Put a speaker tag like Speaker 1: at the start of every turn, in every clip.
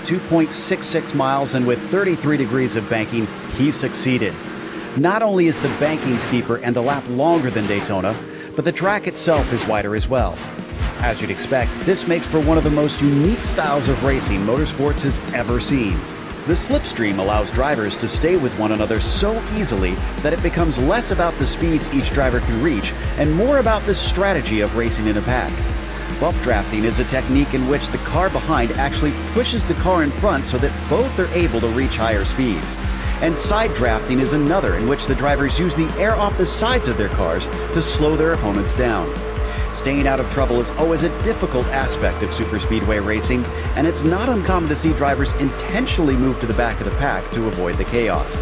Speaker 1: 2.66 miles, and with 33 degrees of banking, he succeeded. Not only is the banking steeper and the lap longer than Daytona, but the track itself is wider as well. As you'd expect, this makes for one of the most unique styles of racing motorsports has ever seen. The slipstream allows drivers to stay with one another so easily that it becomes less about the speeds each driver can reach and more about the strategy of racing in a pack. Bump drafting is a technique in which the car behind actually pushes the car in front so that both are able to reach higher speeds. And side drafting is another in which the drivers use the air off the sides of their cars to slow their opponents down. Staying out of trouble is always a difficult aspect of superspeedway racing, and it's not uncommon to see drivers intentionally move to the back of the pack to avoid the chaos.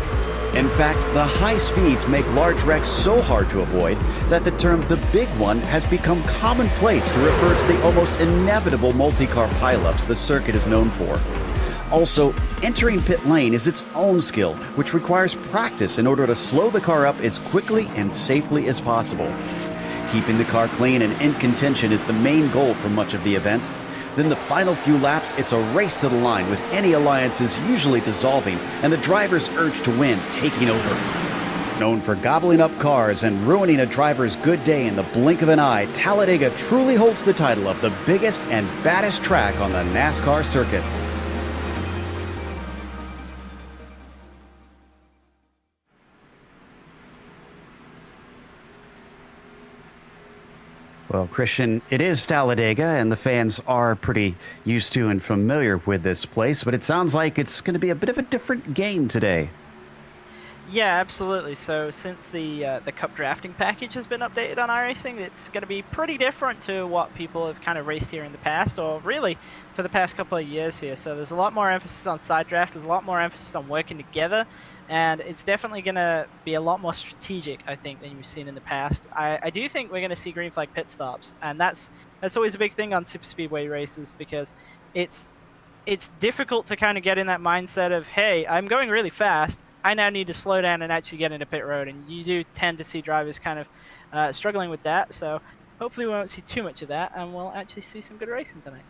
Speaker 1: In fact, the high speeds make large wrecks so hard to avoid that the term "the big one" has become commonplace to refer to the almost inevitable multi-car pileups the circuit is known for. Also, entering pit lane is its own skill, which requires practice in order to slow the car up as quickly and safely as possible. Keeping the car clean and in contention is the main goal for much of the event. Then the final few laps, it's a race to the line, with any alliances usually dissolving and the driver's urge to win taking over. Known for gobbling up cars and ruining a driver's good day in the blink of an eye, Talladega truly holds the title of the biggest and baddest track on the NASCAR circuit. Well, Christian, it is Talladega, and the fans are pretty used to and familiar with this place, but it sounds like it's going to be a bit of a different game today.
Speaker 2: Yeah, absolutely. So since the Cup drafting package has been updated on iRacing, it's going to be pretty different to what people have kind of raced here in the past, or really for the past couple of years here. So there's a lot more emphasis on side draft, there's a lot more emphasis on working together, and it's definitely going to be a lot more strategic, I think, than you've seen in the past. I do think we're going to see green flag pit stops, and that's always a big thing on superspeedway races, because it's difficult to kind of get in that mindset of, hey, I'm going really fast, I now need to slow down and actually get into pit road, and you do tend to see drivers kind of struggling with that. So hopefully we won't see too much of that, and we'll actually see some good racing tonight.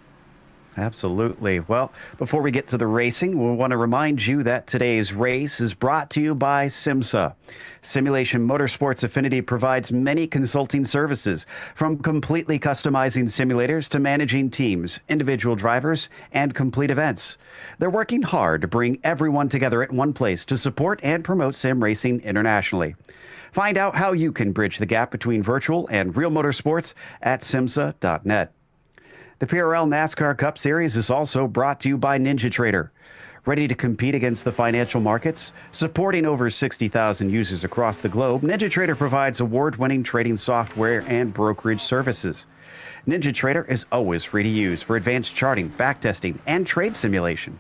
Speaker 1: Absolutely. Well, before we get to the racing, we want to remind you that today's race is brought to you by SimMSA. Simulation Motorsports Affinity provides many consulting services, from completely customizing simulators to managing teams, individual drivers, and complete events. They're working hard to bring everyone together at one place to support and promote sim racing internationally. Find out how you can bridge the gap between virtual and real motorsports at SIMMSA.net. The PRL NASCAR Cup Series is also brought to you by NinjaTrader. Ready to compete against the financial markets? Supporting over 60,000 users across the globe, NinjaTrader provides award-winning trading software and brokerage services. NinjaTrader is always free to use for advanced charting, backtesting, and trade simulation.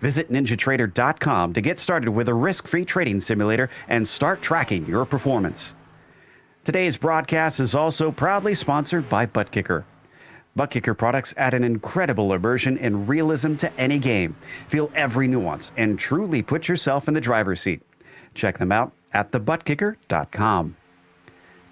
Speaker 1: Visit NinjaTrader.com to get started with a risk-free trading simulator and start tracking your performance. Today's broadcast is also proudly sponsored by ButtKicker. ButtKicker products add an incredible immersion and realism to any game. Feel every nuance and truly put yourself in the driver's seat. Check them out at thebuttkicker.com.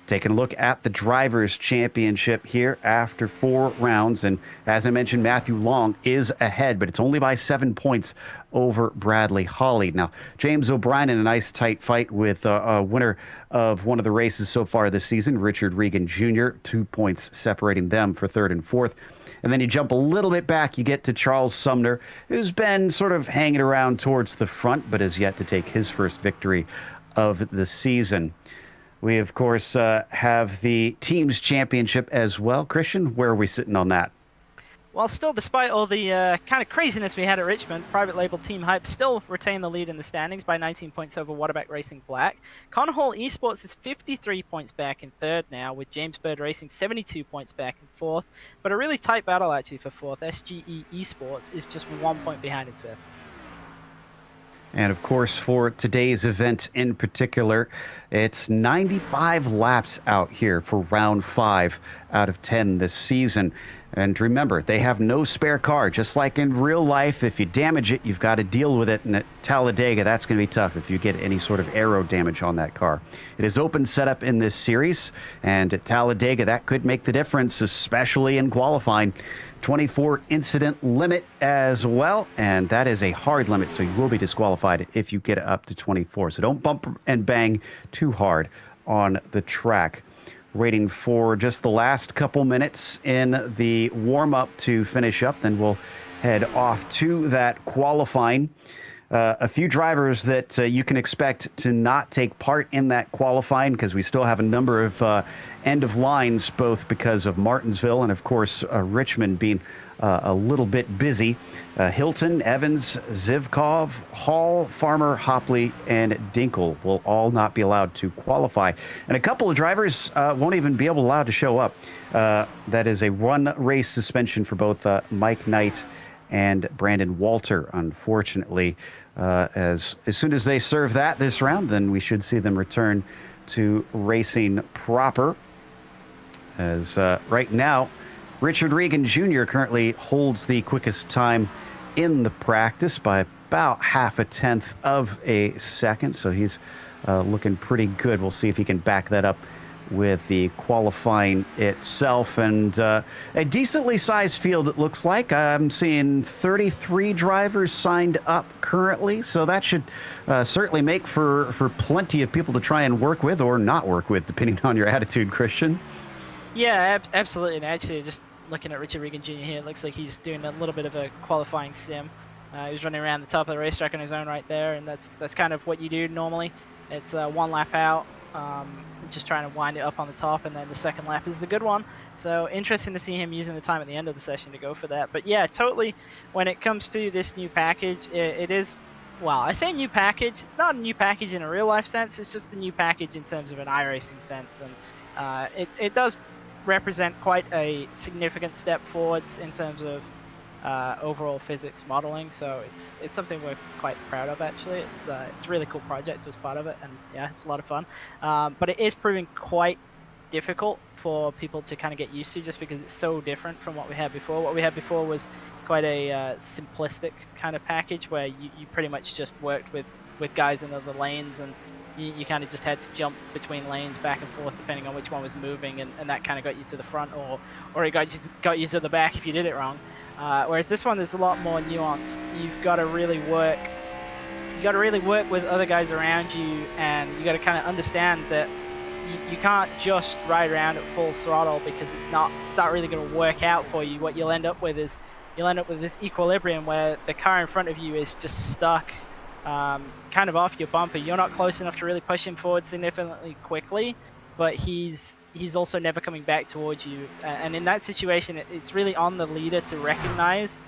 Speaker 1: Taking a look at the Drivers' Championship here after 4 rounds. And as I mentioned, Matthew Long is ahead, but it's only by 7 points over Bradley Hawley. Now, James O'Brien in a nice tight fight with a winner of one of the races so far this season, Richard Regan Jr., 2 points separating them for 3rd and 4th. And then you jump a little bit back, you get to Charles Sumner, who's been sort of hanging around towards the front, but has yet to take his first victory of the season. We, of course, have the Teams Championship as well. Christian, where are we sitting on that?
Speaker 2: Well, still, despite all the kind of craziness we had at Richmond, private label Team Hype still retain the lead in the standings by 19 points over Waterback Racing Black. Con Hall Esports is 53 points back in 3rd now, with James Bird Racing 72 points back in 4th. But a really tight battle, actually, for 4th. SGE Esports is just 1 point behind in 5th.
Speaker 1: And of course, for today's event in particular, it's 95 laps out here for round 5 out of 10 this season. And remember, they have no spare car. Just like in real life, if you damage it, you've got to deal with it. And at Talladega, that's going to be tough if you get any sort of aero damage on that car. It is open setup in this series, and at Talladega, that could make the difference, especially in qualifying. 24 incident limit as well, and that is a hard limit, so you will be disqualified if you get up to 24. So don't bump and bang too hard on the track. Waiting for just the last couple minutes in the warm-up to finish up, then we'll head off to that qualifying. A few drivers that you can expect to not take part in that qualifying, because we still have a number of end of lines, both because of Martinsville and, of course, Richmond being a little bit busy. Hilton, Evans, Zivkov, Hall, Farmer, Hopley, and Dinkle will all not be allowed to qualify. And a couple of drivers won't even be allowed to show up. That is a one-race suspension for both Mike Knight and Brandon Walter, unfortunately. As soon as they serve that this round, then we should see them return to racing proper. As right now, Richard Regan Jr. currently holds the quickest time in the practice by about half a tenth of a second, so he's looking pretty good. We'll see if he can back that up with the qualifying itself. And a decently sized field, it looks like. I'm seeing 33 drivers signed up currently, so that should certainly make for plenty of people to try and work with or not work with, depending on your attitude, Christian.
Speaker 2: Yeah, absolutely. And actually, just looking at Richard Regan Jr. here, it looks like he's doing a little bit of a qualifying sim. He was running around the top of the racetrack on his own right there, and that's kind of what you do normally. It's one lap out, just trying to wind it up on the top, and then the second lap is the good one. So interesting to see him using the time at the end of the session to go for that. But yeah, totally, when it comes to this new package, it is, well, I say new package. It's not a new package in a real-life sense. It's just a new package in terms of an iRacing sense. And it does represent quite a significant step forwards in terms of overall physics modeling, so it's something we're quite proud of. Actually, it's a really cool project as part of it, and yeah, it's a lot of fun. But it is proving quite difficult for people to kind of get used to, just because it's so different from what we had before. What we had before was quite a simplistic kind of package where you pretty much just worked with guys in other lanes, and you kind of just had to jump between lanes back and forth depending on which one was moving, and that kind of got you to the front, or it got you to the back if you did it wrong. Whereas this one is a lot more nuanced. You've got to really work. You got to really work with other guys around you, and you got to kind of understand that you can't just ride around at full throttle, because it's not really going to work out for you. What you'll end up with is this equilibrium where the car in front of you is just stuck kind of off your bumper. You're not close enough to really push him forward significantly quickly, but he's also never coming back towards you. And in that situation, it's really on the leader to recognize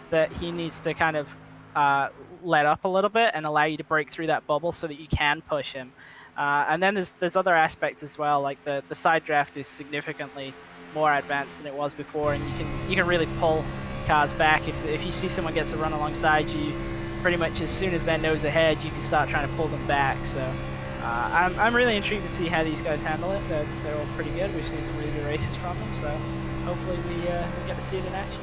Speaker 2: that he needs to kind of let up a little bit and allow you to break through that bubble so that you can push him. And then there's other aspects as well, like the side draft is significantly more advanced than it was before, and you can really pull cars back. If you see someone gets a run alongside you, pretty much as soon as their nose ahead, you can start trying to pull them back. So I'm really intrigued to see how these guys handle it. They're all pretty good. We've seen some really good races from them, so hopefully we get to see it in action.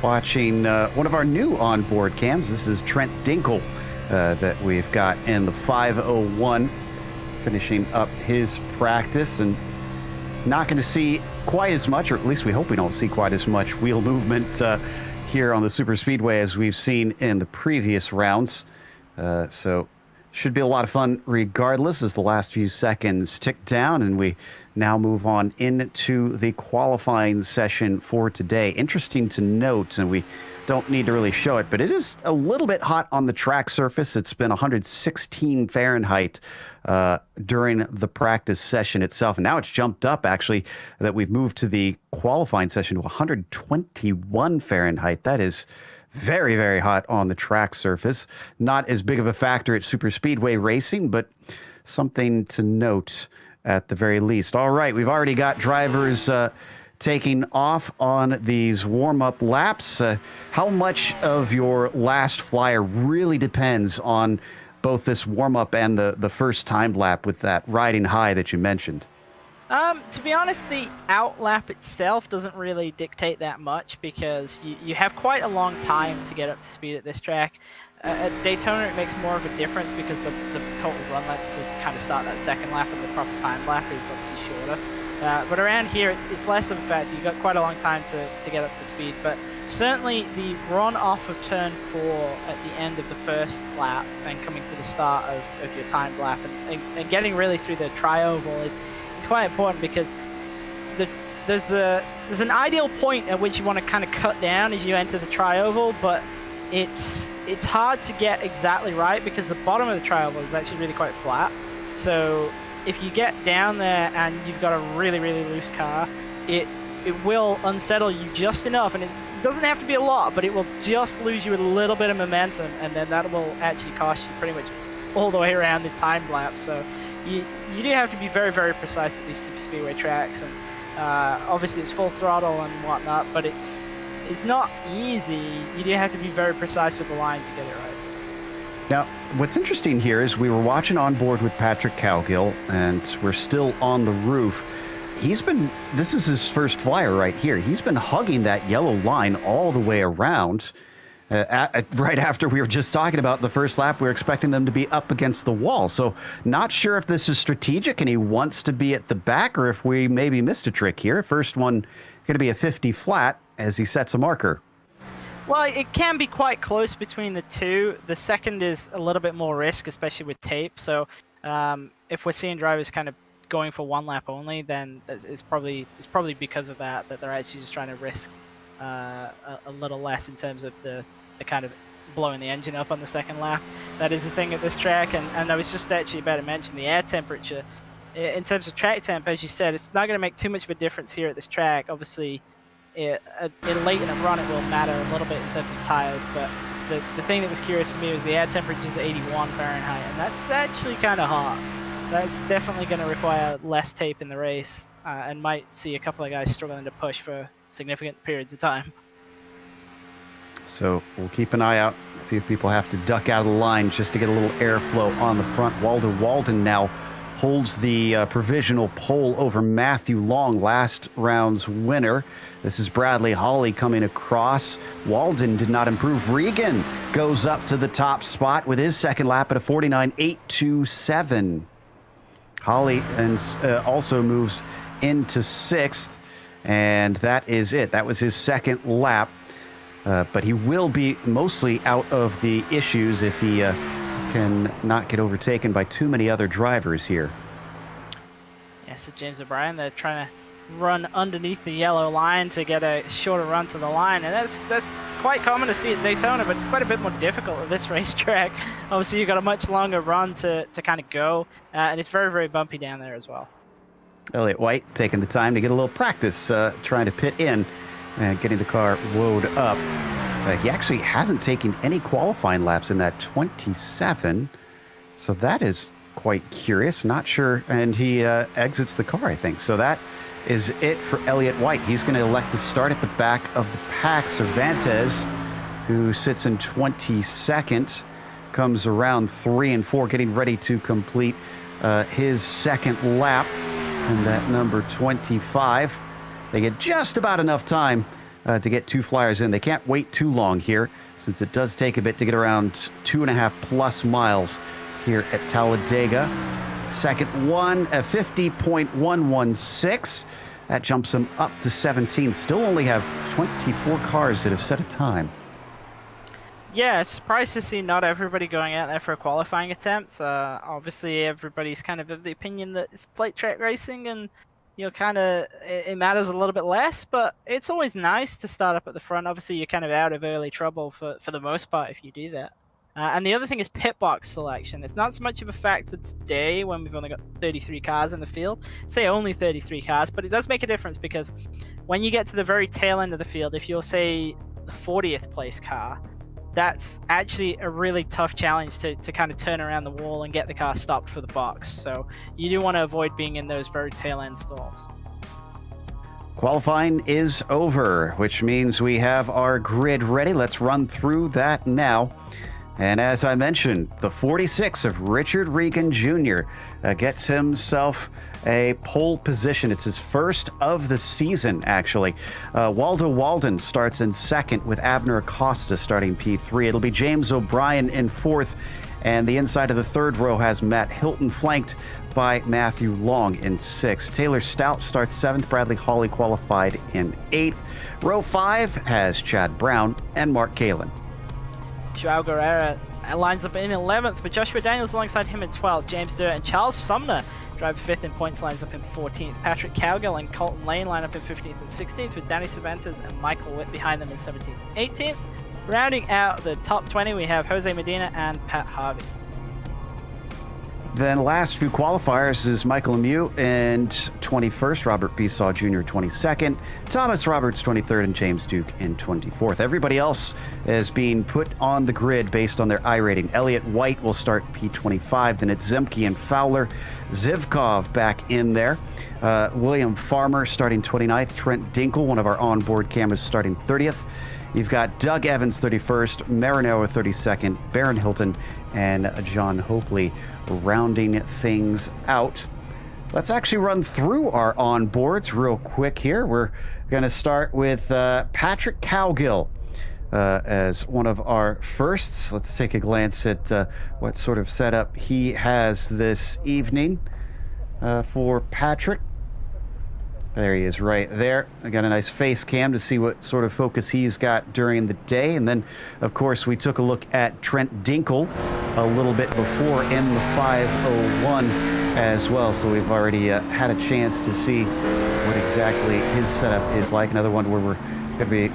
Speaker 1: Watching one of our new onboard cams. This is Trent Dinkle that we've got in the 501, finishing up his practice, and not going to see quite as much, or at least we hope we don't see quite as much wheel movement here on the Superspeedway as we've seen in the previous rounds. So should be a lot of fun regardless as the last few seconds tick down, and we now move on into the qualifying session for today. Interesting to note, and we don't need to really show it, but it is a little bit hot on the track surface. It's been 116 Fahrenheit during the practice session itself, and now it's jumped up, actually, that we've moved to the qualifying session to 121 Fahrenheit. That is very, very hot on the track surface. Not as big of a factor at Superspeedway racing, but something to note at the very least. All right, we've already got drivers taking off on these warm-up laps. How much of your last flyer really depends on both this warm-up and the first time lap with that riding high that you mentioned?
Speaker 2: To be honest, the out lap itself doesn't really dictate that much because you have quite a long time to get up to speed at this track. At Daytona, it makes more of a difference because the total run length to kind of start that second lap and the proper time lap is obviously shorter. But around here, it's less of a factor. You've got quite a long time to get up to speed. But certainly the run off of turn 4 at the end of the first lap and coming to the start of your timed lap and getting really through the tri-oval is quite important because there's an ideal point at which you want to kind of cut down as you enter the tri-oval, but it's hard to get exactly right because the bottom of the tri-oval is actually really quite flat. So if you get down there and you've got a really, really loose car, it will unsettle you just enough, and it doesn't have to be a lot, but it will just lose you a little bit of momentum, and then that will actually cost you pretty much all the way around the timed lap. So you do have to be very, very precise at these Superspeedway tracks, and obviously it's full throttle and whatnot, but it's not easy. You do have to be very precise with the line to get it right.
Speaker 1: Now, what's interesting here is we were watching on board with Patrick Cowgill, and we're still on the roof. This is his first flyer right here. He's been hugging that yellow line all the way around. Right after we were just talking about the first lap, we were expecting them to be up against the wall. So not sure if this is strategic and he wants to be at the back or if we maybe missed a trick here. First one going to be a 50 flat as he sets a marker.
Speaker 2: Well, it can be quite close between the two. The second is a little bit more risk, especially with tape. So if we're seeing drivers kind of going for one lap only, then it's probably because of that they're actually just trying to risk a little less in terms of the kind of blowing the engine up on the second lap. That is the thing at this track, and I was just actually about to mention the air temperature. In terms of track temp, as you said, it's not going to make too much of a difference here at this track. Obviously, late in a run it will matter a little bit in terms of tires, but the thing that was curious to me was the air temperature is 81 Fahrenheit, and that's actually kind of hot. That's definitely going to require less tape in the race, and might see a couple of guys struggling to push for significant periods of time.
Speaker 1: So we'll keep an eye out, see if people have to duck out of the line just to get a little airflow on the front. Walden now holds the provisional pole over Matthew Long, last round's winner. This is Bradley Hawley coming across. Walden did not improve. Regan goes up to the top spot with his second lap at a 49.827. Hawley also moves into 6th, and that is it. That was his second lap, but he will be mostly out of the issues if he can not get overtaken by too many other drivers here.
Speaker 2: Yeah, so James O'Brien, they're trying to run underneath the yellow line to get a shorter run to the line, and that's quite common to see at Daytona, but it's quite a bit more difficult at this racetrack. Obviously, you've got a much longer run to kind of go, and it's very, very bumpy down there as well.
Speaker 1: Elliott White taking the time to get a little practice trying to pit in and getting the car woed up. He actually hasn't taken any qualifying laps in that 27, so that is quite curious. Not sure, and he exits the car, I think. So that is it for Elliott White. He's going to elect to start at the back of the pack. Cervantes, who sits in 22nd, comes around 3 and 4, getting ready to complete his second lap. And that number 25, they get just about enough time to get 2 flyers in. They can't wait too long here, since it does take a bit to get around 2.5+ miles here at Talladega. Second one, a 50.116. That jumps him up to 17th. Still only have 24 cars that have set a time.
Speaker 2: Yeah, surprised to see not everybody going out there for a qualifying attempt. Obviously, everybody's kind of the opinion that it's plate track racing, and it matters a little bit less. But it's always nice to start up at the front. Obviously, you're kind of out of early trouble for the most part if you do that. And the other thing is pit box selection. It's not so much of a factor today when we've only got 33 cars in the field. Say only 33 cars, but it does make a difference because when you get to the very tail end of the field, if you're, say, the 40th place car, that's actually a really tough challenge to kind of turn around the wall and get the car stopped for the box. So you do want to avoid being in those very tail end stalls.
Speaker 1: Qualifying is over, which means we have our grid ready. Let's run through that now. And as I mentioned, the 46 of Richard Regan Jr. Gets himself a pole position. It's his first of the season, actually. Waldo Walden starts in second with Abner Acosta starting P3. It'll be James O'Brien in fourth. And the inside of the third row has Matt Hilton, flanked by Matthew Long in sixth. Taylor Stout starts seventh. Bradley Hawley qualified in eighth. Row 5 has Chad Brown and Mark Kalin.
Speaker 2: Joao Guerrera lines up in 11th, with Joshua Daniels alongside him in 12th. James Durr and Charles Sumner drive 5th in points, lines up in 14th. Patrick Cowgill and Colton Lane line up in 15th and 16th, with Danny Cervantes and Michael Witt behind them in 17th and 18th. Rounding out the top 20, we have Jose Medina and Pat Harvey.
Speaker 1: Then last few qualifiers is Michael Lemieux in 21st, Robert Besaw Jr. 22nd, Thomas Roberts 23rd, and James Duke in 24th. Everybody else is being put on the grid based on their iRating. Elliott White will start P25, then it's Zemke and Fowler. Zivkov back in there. William Farmer starting 29th. Trent Dinkle, one of our onboard cameras, starting 30th. You've got Doug Evans 31st, Marinoa 32nd, Baron Hilton, and John Hopley rounding things out. Let's actually run through our onboards real quick here. We're going to start with Patrick Cowgill as one of our firsts. Let's take a glance at what sort of setup he has this evening for Patrick. There he is right there. I got a nice face cam to see what sort of focus he's got during the day. And then, of course, we took a look at Trent Dinkle a little bit before in the 501 as well. So we've already had a chance to see what exactly his setup is like. Another one where we're going to be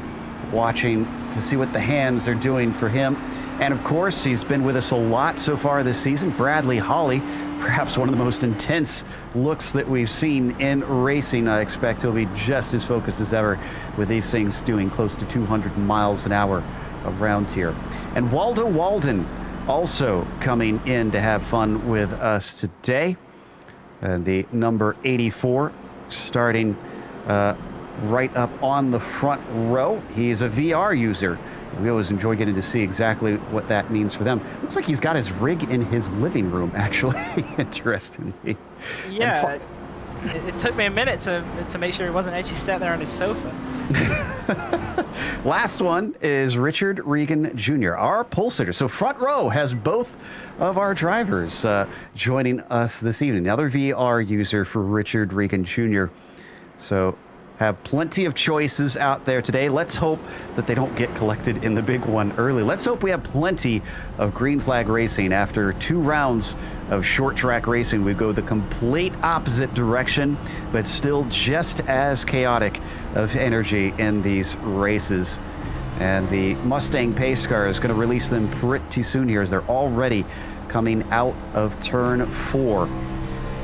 Speaker 1: watching to see what the hands are doing for him. And of course, he's been with us a lot so far this season. Bradley Hawley, perhaps one of the most intense looks that we've seen in racing. I expect he'll be just as focused as ever with these things doing close to 200 miles an hour around here. And Waldo Walden also coming in to have fun with us today. The number 84 starting right up on the front row. He's a VR user. We always enjoy getting to see exactly what that means for them. Looks like he's got his rig in his living room, actually, interestingly.
Speaker 2: Yeah, it took me a minute to make sure he wasn't actually sat there on his sofa.
Speaker 1: Last one is Richard Regan Jr., our pole sitter. So front row has both of our drivers joining us this evening. Another VR user for Richard Regan Jr. So have plenty of choices out there today. Let's hope that they don't get collected in the big one early. Let's hope we have plenty of green flag racing. After 2 rounds of short track racing, we go the complete opposite direction, but still just as chaotic of energy in these races. And the Mustang pace car is going to release them pretty soon here, as they're already coming out of turn 4.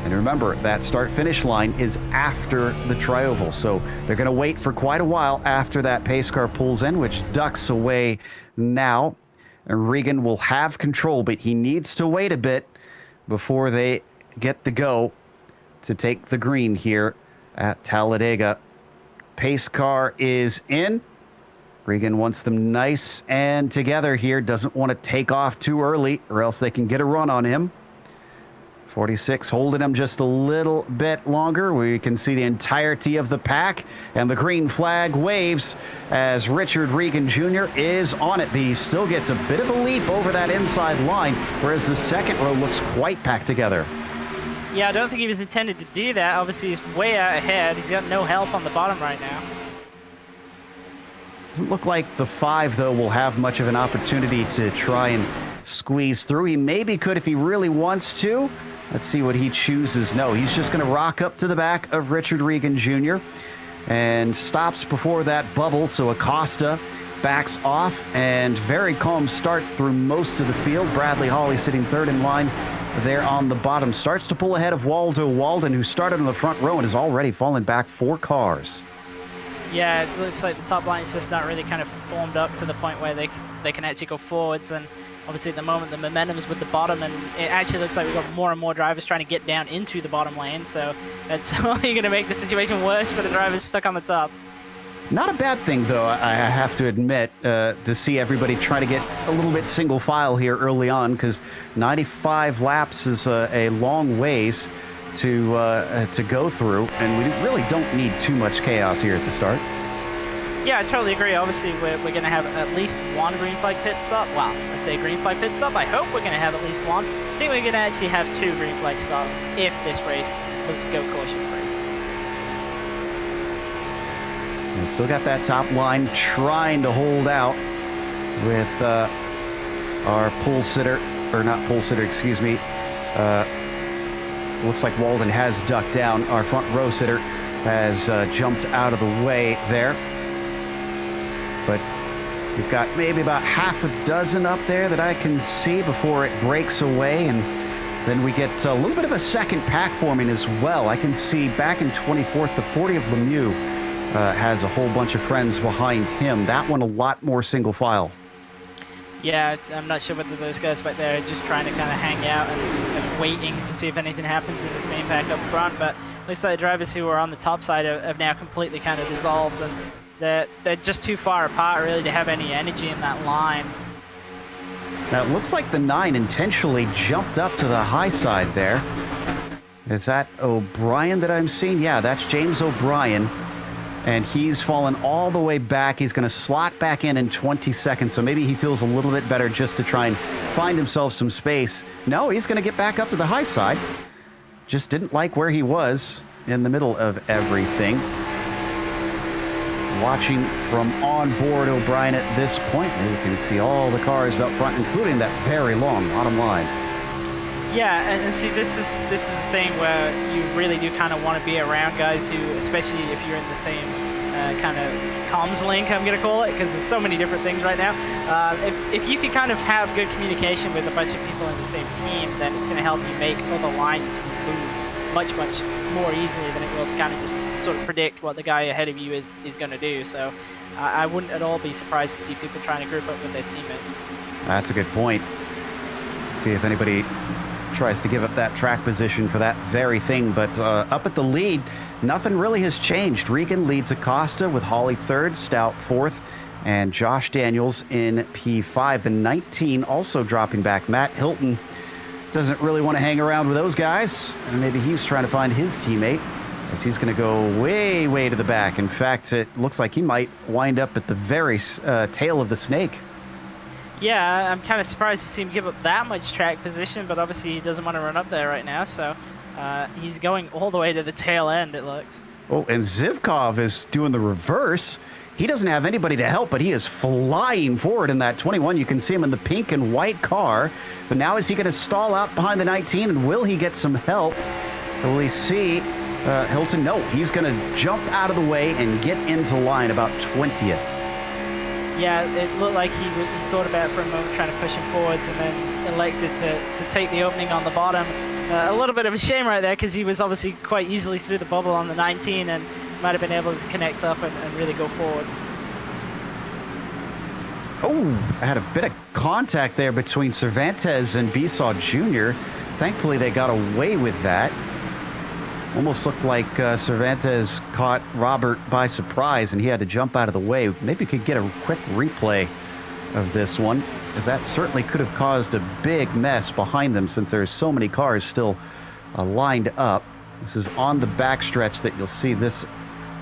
Speaker 1: And remember, that start-finish line is after the tri-oval, so they're going to wait for quite a while after that pace car pulls in, which ducks away now. And Regan will have control, but he needs to wait a bit before they get the go to take the green here at Talladega. Pace car is in. Regan wants them nice and together here, doesn't want to take off too early or else they can get a run on him. 46 holding him just a little bit longer. We can see the entirety of the pack, and the green flag waves as Richard Regan Jr. is on it. But he still gets a bit of a leap over that inside line, whereas the second row looks quite packed together.
Speaker 2: Yeah, I don't think he was intended to do that. Obviously, he's way out ahead. He's got no help on the bottom right now.
Speaker 1: Doesn't look like the 5, though, will have much of an opportunity to try and squeeze through. He maybe could if he really wants to. Let's see what he chooses. No, he's just going to rock up to the back of Richard Regan Jr. and stops before that bubble. So Acosta backs off, and very calm start through most of the field. Bradley Hawley sitting third in line there on the bottom. Starts to pull ahead of Waldo Walden, who started on the front row and has already fallen back 4 cars.
Speaker 2: Yeah, it looks like the top line is just not really kind of formed up to the point where they can actually go forwards. And obviously at the moment the momentum is with the bottom, and it actually looks like we've got more and more drivers trying to get down into the bottom lane. So that's only going to make the situation worse for the drivers stuck on the top.
Speaker 1: Not a bad thing, though, I have to admit, to see everybody try to get a little bit single file here early on, because 95 laps is a long ways to go through, and we really don't need too much chaos here at the start.
Speaker 2: Yeah, I totally agree. Obviously, we're going to have at least one green flag pit stop. Well, I say green flag pit stop. I hope we're going to have at least one. I think we're going to actually have 2 green flag stops if this race was to go caution-free.
Speaker 1: And still got that top line trying to hold out with our pole sitter, or not pole sitter, excuse me. Looks like Walden has ducked down. Our front row sitter has jumped out of the way there. But we've got maybe about half a dozen up there that I can see before it breaks away. And then we get a little bit of a second pack forming as well. I can see back in 24th, the 40 of Lemieux has a whole bunch of friends behind him. That one a lot more single file.
Speaker 2: Yeah, I'm not sure whether those guys back there are just trying to kind of hang out and waiting to see if anything happens in this main pack up front. But looks like the drivers who are on the top side have now completely kind of dissolved, and they're just too far apart really to have any energy in that line.
Speaker 1: Now it looks like the 9 intentionally jumped up to the high side there. Is that O'Brien that I'm seeing? Yeah, that's James O'Brien. And he's fallen all the way back. He's going to slot back in 20 seconds, so maybe he feels a little bit better just to try and find himself some space. No, he's going to get back up to the high side. Just didn't like where he was in the middle of everything. Watching from on board O'Brien at this point, you can see all the cars up front, including that very long bottom line.
Speaker 2: Yeah, and see, this is the thing where you really do kind of want to be around guys who, especially if you're in the same kind of comms link, I'm going to call it, because there's so many different things right now. If you can kind of have good communication with a bunch of people in the same team, then it's going to help you make other lines move much, much more easily than it will to kind of just sort of predict what the guy ahead of you is going to do. So I wouldn't at all be surprised to see people trying to group up with their teammates.
Speaker 1: That's a good point. See if anybody tries to give up that track position for that very thing. But up at the lead, nothing really has changed. Regan leads Acosta with Holly 3rd, Stout 4th, and Josh Daniels in P5. The 19 also dropping back. Matt Hilton doesn't really want to hang around with those guys, and maybe he's trying to find his teammate, as he's going to go way, way to the back. In fact, it looks like he might wind up at the very tail of the snake.
Speaker 2: Yeah, I'm kind of surprised to see him give up that much track position, but obviously he doesn't want to run up there right now, so he's going all the way to the tail end, it looks.
Speaker 1: Oh, and Zivkov is doing the reverse. He doesn't have anybody to help, but he is flying forward in that 21. You can see him in the pink and white car, but now is he going to stall out behind the 19, and will he get some help? Will he see Hilton? No, he's going to jump out of the way and get into line about 20th.
Speaker 2: Yeah, it looked like he thought about it for a moment, trying to push him forwards, and then elected to take the opening on the bottom. A little bit of a shame right there, because he was obviously quite easily through the bubble on the 19 and might have been able to connect up and really go forwards.
Speaker 1: Oh, I had a bit of contact there between Cervantes and Besaw Jr. Thankfully, they got away with that. Almost looked like Cervantes caught Robert by surprise, and he had to jump out of the way. Maybe we could get a quick replay of this one, as that certainly could have caused a big mess behind them, since there's so many cars still lined up. This is on the backstretch that you'll see this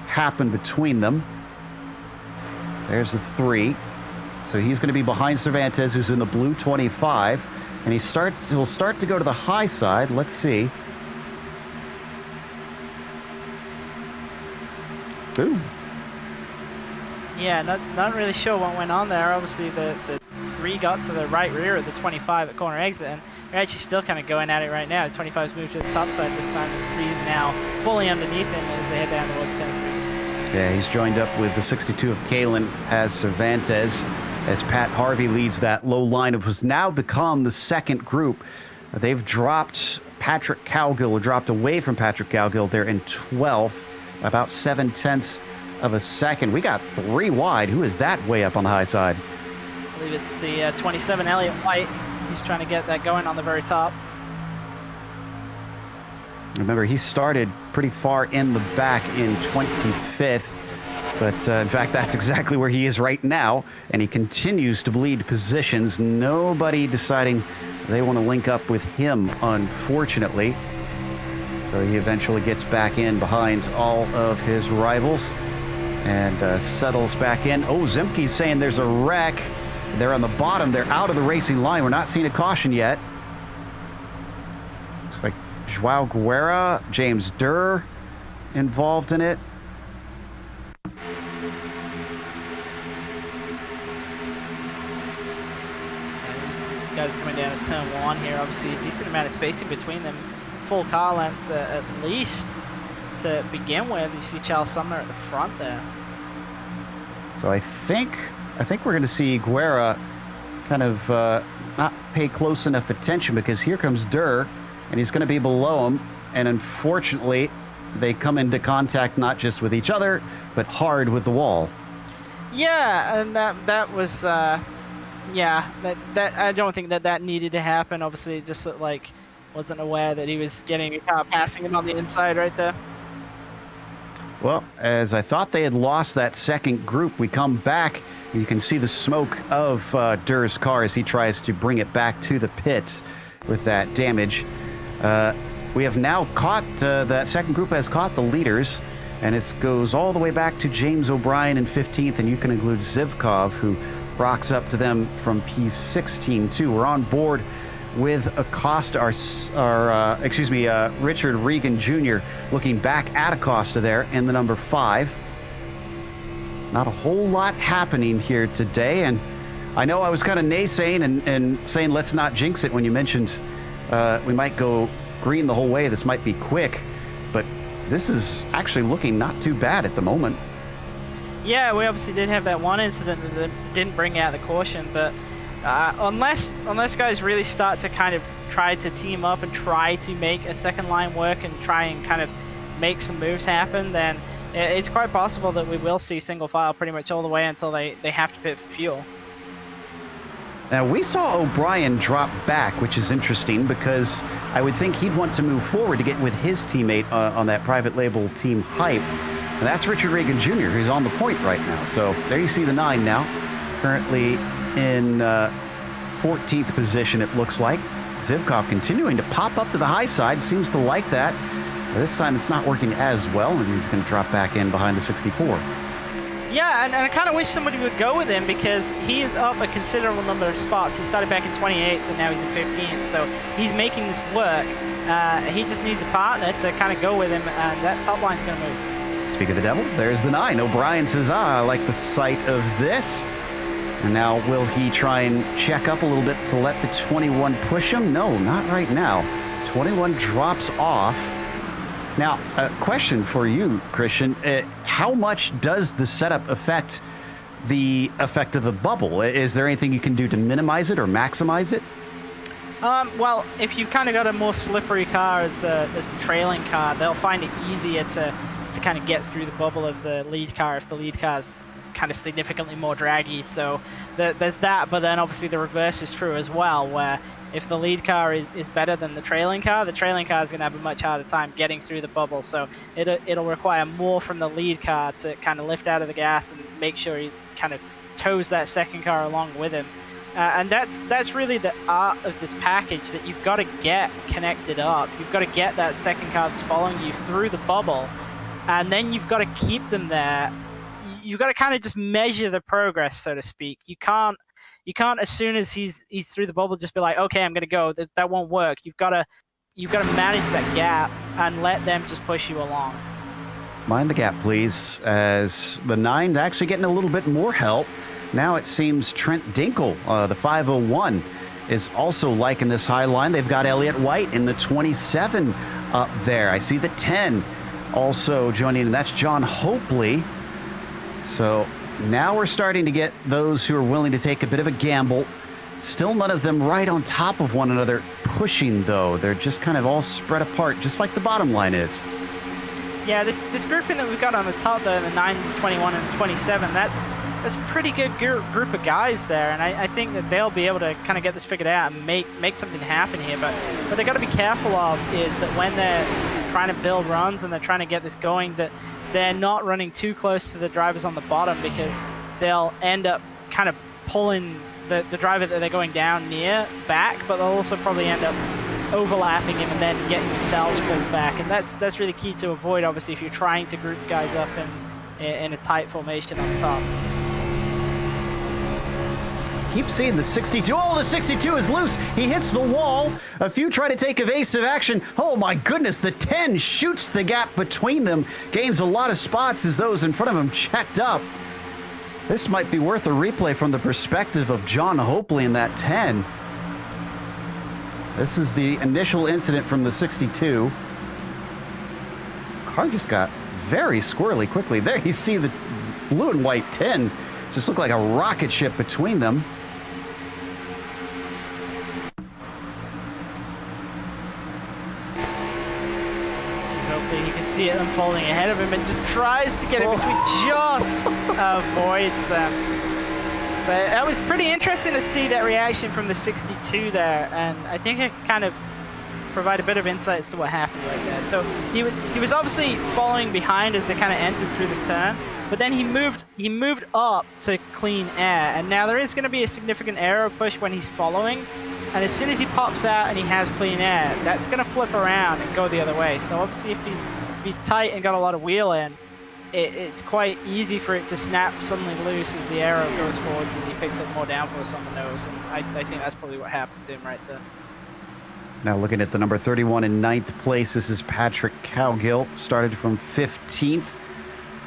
Speaker 1: happen between them. There's the 3. So he's going to be behind Cervantes, who's in the blue 25, and he'll start to go to the high side. Let's see. Ooh.
Speaker 2: Yeah, not really sure what went on there. Obviously, the 3 got to the right rear of the 25 at corner exit, and we're actually still kind of going at it right now. 25's moved to the top side this time, and the 3's now fully underneath him as they head down towards 10-3.
Speaker 1: Yeah, he's joined up with the 62 of Kalen as Cervantes, as Pat Harvey leads that low line of what's now become the second group. They've dropped Patrick Cowgill, or dropped away from Patrick Cowgill. They're in 12th. About 0.7 of a second. We got 3 wide. Who is that way up on the high side?
Speaker 2: I believe it's the 27, Elliott White. He's trying to get that going on the very top.
Speaker 1: Remember, he started pretty far in the back in 25th. But in fact, that's exactly where he is right now, and he continues to bleed positions. Nobody deciding they want to link up with him, unfortunately. So he eventually gets back in behind all of his rivals and settles back in. Oh, Zemke's saying there's a wreck. They're on the bottom. They're out of the racing line. We're not seeing a caution yet. Looks like Joao Guerra, James Durr involved in it.
Speaker 2: Guys coming down at turn 1 here. Obviously a decent amount of spacing between them. Full car length at least to begin with. You see Charles Sumner at the front there.
Speaker 1: So I think we're going to see Guerra kind of not pay close enough attention, because here comes Durr and he's going to be below him, and unfortunately they come into contact not just with each other but hard with the wall.
Speaker 2: Yeah, and that was yeah, that I don't think that needed to happen. Obviously, just like wasn't aware that he was getting a car passing him on the inside right there.
Speaker 1: Well, as I thought they had lost that second group, we come back and you can see the smoke of Durr's car as he tries to bring it back to the pits with that damage. We have now caught, that second group has caught the leaders, and it goes all the way back to James O'Brien in 15th, and you can include Zivkov, who rocks up to them from P16 too. We're on board with Acosta, Richard Regan Jr. looking back at Acosta there in the number 5. Not a whole lot happening here today, and I know I was kind of naysaying and saying let's not jinx it when you mentioned we might go green the whole way. This might be quick, but this is actually looking not too bad at the moment.
Speaker 2: Yeah, we obviously did have that one incident that didn't bring out the caution, but unless guys really start to kind of try to team up and try to make a second line work and try and kind of make some moves happen, then it's quite possible that we will see single file pretty much all the way until they have to pit for fuel.
Speaker 1: Now, we saw O'Brien drop back, which is interesting because I would think he'd want to move forward to get with his teammate on that private label team hype. And that's Richard Regan Jr., who's on the point right now. So there you see the 9 now, currently in 14th position, it looks like. Zivkov continuing to pop up to the high side, seems to like that. This time it's not working as well, and he's going to drop back in behind the 64.
Speaker 2: Yeah, and I kind of wish somebody would go with him because he is up a considerable number of spots. He started back in 28th, and now he's in 15th, so he's making this work. He just needs a partner to kind of go with him, and that top line's going to move.
Speaker 1: Speak of the devil, there's the 9. O'Brien says, I like the sight of this. And now will he try and check up a little bit to let the 21 push him? No, not right now. 21 drops off. Now, a question for you, Christian. How much does the setup affect the effect of the bubble? Is there anything you can do to minimize it or maximize it?
Speaker 2: Well, if you've kind of got a more slippery car as the trailing car, they'll find it easier to kind of get through the bubble of the lead car if the lead car's kind of significantly more draggy. So there's that, but then obviously the reverse is true as well, where if the lead car is better than the trailing car is going to have a much harder time getting through the bubble. So it'll require more from the lead car to kind of lift out of the gas and make sure he kind of tows that second car along with him. And that's really the art of this package, that you've got to get connected up. You've got to get that second car that's following you through the bubble, and then you've got to keep them there. You've got to kind of just measure the progress, so to speak. You can't as soon as he's through the bubble just be like, okay, I'm going to go. That won't work. You've got to manage that gap and let them just push you along.
Speaker 1: Mind the gap, please, as the 9 actually getting a little bit more help. Now it seems Trent Dinkle, the 501, is also liking this high line. They've got Elliott White in the 27 up there. I see the 10 also joining, and that's John Hopley. So now we're starting to get those who are willing to take a bit of a gamble. Still none of them right on top of one another pushing, though. They're just kind of all spread apart, just like the bottom line is.
Speaker 2: Yeah, this grouping that we've got on the top there, the 9, 21, and 27, that's a pretty good group of guys there, and I think that they'll be able to kind of get this figured out and make something happen here. But what they got to be careful of is that when they're trying to build runs and they're trying to get this going, that they're not running too close to the drivers on the bottom, because they'll end up kind of pulling the driver that they're going down near back, but they'll also probably end up overlapping him and then getting themselves pulled back. And that's really key to avoid, obviously, if you're trying to group guys up in a tight formation on the top.
Speaker 1: Keep seeing the 62. Oh, the 62 is loose. He hits the wall. A few try to take evasive action. Oh my goodness, the 10 shoots the gap between them, gains a lot of spots as those in front of him checked up. This might be worth a replay from the perspective of John Hopley in that 10. This is the initial incident from the 62. Car just got very squirrely quickly. There you see the blue and white 10 just look like a rocket ship between them.
Speaker 2: You can see it unfolding ahead of him and just tries to get in between, just avoids them. But that was pretty interesting to see that reaction from the 62 there, and I think it kind of provide a bit of insight as to what happened right there. So he was obviously following behind as they kind of entered through the turn, but then he moved up to clean air, and now there is going to be a significant aero push when he's following, and as soon as he pops out and he has clean air, that's going to flip around and go the other way. So obviously if he's tight and got a lot of wheel in, it's quite easy for it to snap suddenly loose as the aero goes forwards as he picks up more downforce on the nose, and I think that's probably what happened to him right there.
Speaker 1: Now looking at the number 31 in 9th place, this is Patrick Cowgill, started from 15th,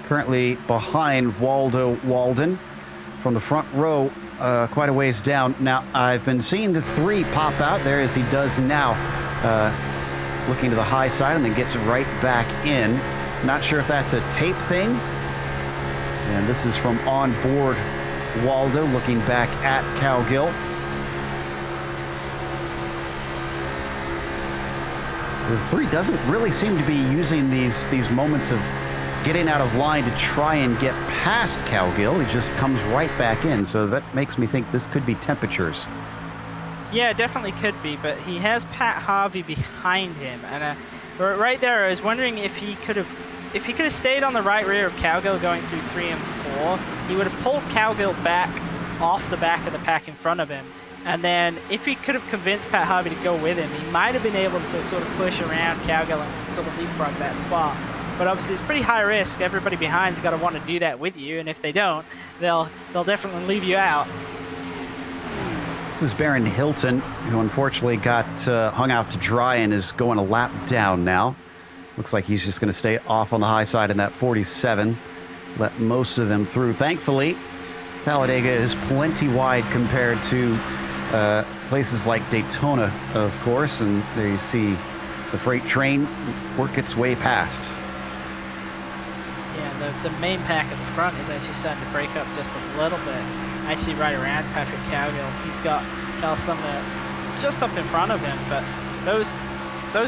Speaker 1: currently behind Waldo Walden from the front row, quite a ways down. Now I've been seeing the 3 pop out there as he does now, looking to the high side and then gets right back in. Not sure if that's a tape thing. And this is from on board Waldo looking back at Cowgill. The 3 doesn't really seem to be using these moments of getting out of line to try and get past Cowgill. He just comes right back in. So that makes me think this could be temperatures.
Speaker 2: Yeah, it definitely could be, but he has Pat Harvey behind him, and right there I was wondering if he could have stayed on the right rear of Cowgill going through 3 and 4, he would have pulled Cowgill back off the back of the pack in front of him. And then if he could have convinced Pat Harvey to go with him, he might have been able to sort of push around Cowgill and sort of leapfrog that spot. But obviously it's pretty high risk. Everybody behind's got to want to do that with you, and if they don't, they'll definitely leave you out.
Speaker 1: This is Baron Hilton, who unfortunately got hung out to dry and is going a lap down now. Looks like he's just going to stay off on the high side in that 47. Let most of them through. Thankfully, Talladega is plenty wide compared to places like Daytona, of course. And there you see the freight train work its way past.
Speaker 2: Yeah, the main pack at the front is actually starting to break up just a little bit. Actually right around Patrick Cowgill. He's got SimRacers just up in front of him, but those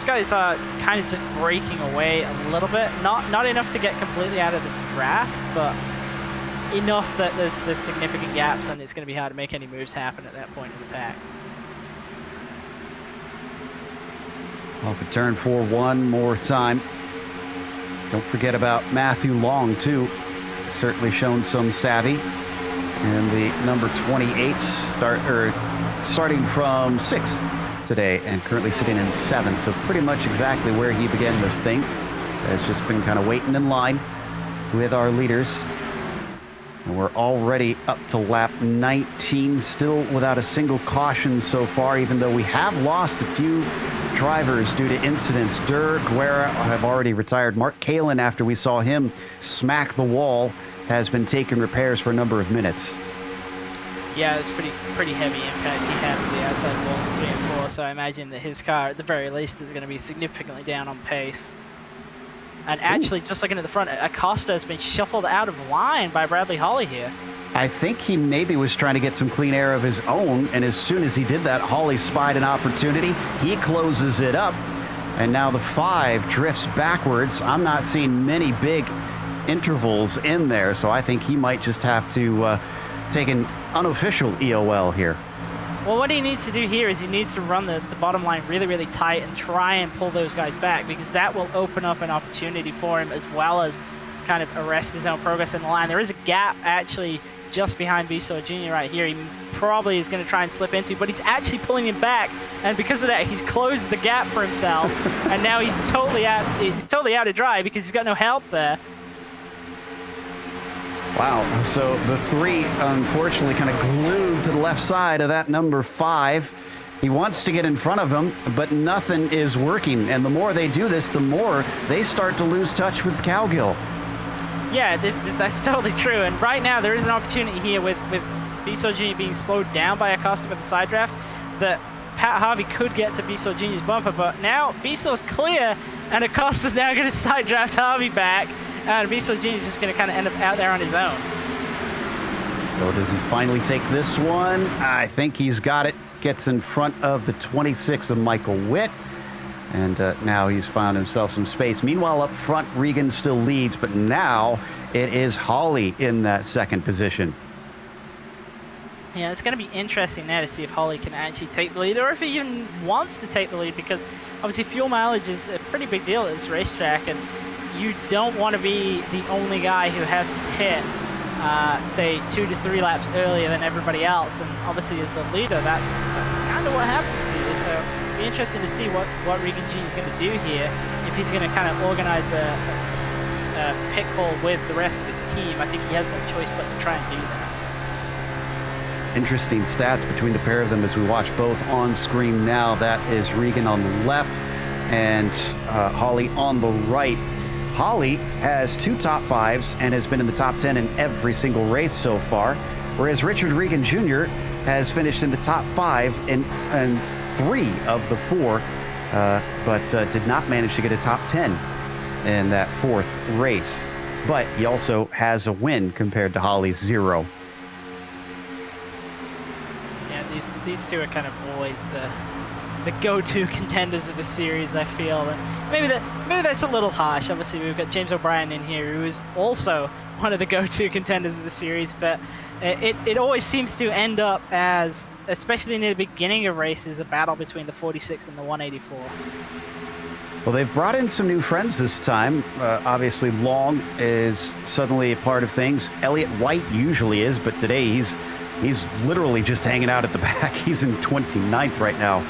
Speaker 2: guys are kind of just breaking away a little bit. Not enough to get completely out of the draft, but enough that there's significant gaps, and it's going to be hard to make any moves happen at that point in the pack.
Speaker 1: Off at turn 4 one more time. Don't forget about Matthew Long, too. Certainly shown some savvy. And the number 28 starting from 6th today and currently sitting in 7th. So pretty much exactly where he began this thing. Has just been kind of waiting in line with our leaders. And we're already up to lap 19, still without a single caution so far, even though we have lost a few drivers due to incidents. Guerra have already retired. Mark Kalin, after we saw him smack the wall, has been taking repairs for a number of minutes.
Speaker 2: Yeah, it's pretty heavy impact he had with the outside wall in 3 and 4, so I imagine that his car, at the very least, is going to be significantly down on pace. And actually, just looking at the front, Acosta has been shuffled out of line by Bradley Hawley here.
Speaker 1: I think he maybe was trying to get some clean air of his own, and as soon as he did that, Hawley spied an opportunity. He closes it up, and now the 5 drifts backwards. I'm not seeing many big intervals in there, so I think he might just have to take an unofficial EOL here.
Speaker 2: Well, what he needs to do here is he needs to run the bottom line really, really tight and try and pull those guys back, because that will open up an opportunity for him, as well as kind of arrest his own progress in the line. There is a gap actually just behind Bissell Jr. right here. He probably is going to try and slip into, but he's actually pulling him back, and because of that, he's closed the gap for himself, and now he's totally out. He's totally out of dry because he's got no help there.
Speaker 1: Wow, so the 3 unfortunately kind of glued to the left side of that number 5. He wants to get in front of him, but nothing is working. And the more they do this, the more they start to lose touch with Cowgill.
Speaker 2: Yeah, that's totally true. And right now there is an opportunity here with Bissell Jr. being slowed down by Acosta with the side draft, that Pat Harvey could get to Bissell Jr.'s bumper, but now Bissell's clear and Acosta's now going to side draft Harvey back. And Bissell Jr. is just going to kind of end up out there on his own.
Speaker 1: So does he finally take this one? I think he's got it. Gets in front of the 26 of Michael Witt. And now he's found himself some space. Meanwhile, up front, Regan still leads, but now it is Holly in that second position.
Speaker 2: Yeah, it's going to be interesting now to see if Holly can actually take the lead, or if he even wants to take the lead, because obviously fuel mileage is a pretty big deal at this racetrack, and you don't want to be the only guy who has to pit, say, 2 to 3 laps earlier than everybody else. And obviously, as the leader, that's kind of what happens to you. So it'll be interesting to see what Regan Jr. is going to do here. If he's going to kind of organize a pit call with the rest of his team, I think he has no choice but to try and do that.
Speaker 1: Interesting stats between the pair of them as we watch both on screen now. That is Regan on the left and Holly on the right. Holly has 2 top 5s and has been in the top 10 in every single race so far, whereas Richard Regan Jr. has finished in the top 5 in 3 of the 4, but did not manage to get a top 10 in that 4th race. But he also has a win compared to Holly's 0.
Speaker 2: Yeah, these two are kind of always the go-to contenders of the series, I feel. And maybe that's a little harsh. Obviously, we've got James O'Brien in here, who is also one of the go-to contenders of the series, but it always seems to end up as, especially near the beginning of races, a battle between the 46 and the 184.
Speaker 1: Well, they've brought in some new friends this time. Obviously, Long is suddenly a part of things. Elliott White usually is, but today he's literally just hanging out at the back. He's in 29th right now.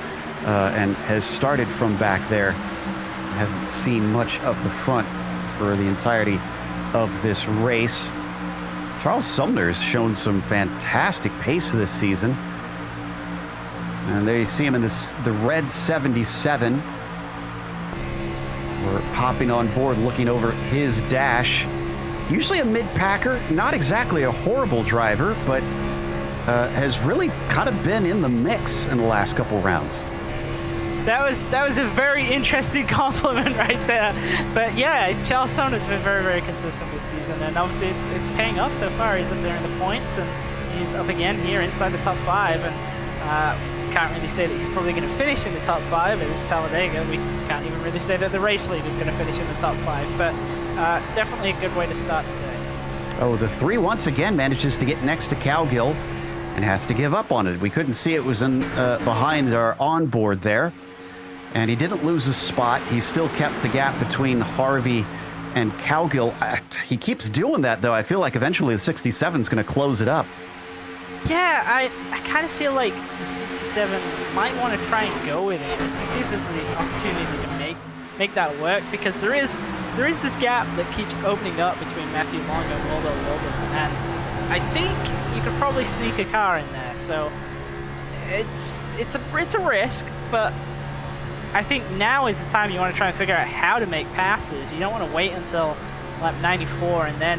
Speaker 1: And has started from back there. Hasn't seen much of the front for the entirety of this race. Charles Sumner's shown some fantastic pace this season. And there you see him in the red 77. We're hopping on board, looking over his dash. Usually a mid-packer, not exactly a horrible driver, but has really kind of been in the mix in the last couple rounds.
Speaker 2: That was a very interesting compliment right there. But yeah, Charles Sumner's been very, very consistent this season, and obviously it's paying off so far. He's up there in the points, and he's up again here inside the top 5. And can't really say that he's probably going to finish in the top 5 at this Talladega. We can't even really say that the race lead is going to finish in the top 5. But definitely a good way to start today.
Speaker 1: Oh, the 3 once again manages to get next to Cowgill and has to give up on it. We couldn't see it was in behind our onboard there. And he didn't lose his spot. He still kept the gap between Harvey and Cowgill. He keeps doing that, though. I feel like eventually the 67 is going to close it up.
Speaker 2: Yeah, I kind of feel like the 67 might want to try and go with it, just to see if there's an opportunity to make that work, because there is this gap that keeps opening up between Matthew Long and Waldo Wilden, and I think you could probably sneak a car in there. So it's a risk, but I think now is the time you want to try and figure out how to make passes. You don't want to wait until lap 94 and then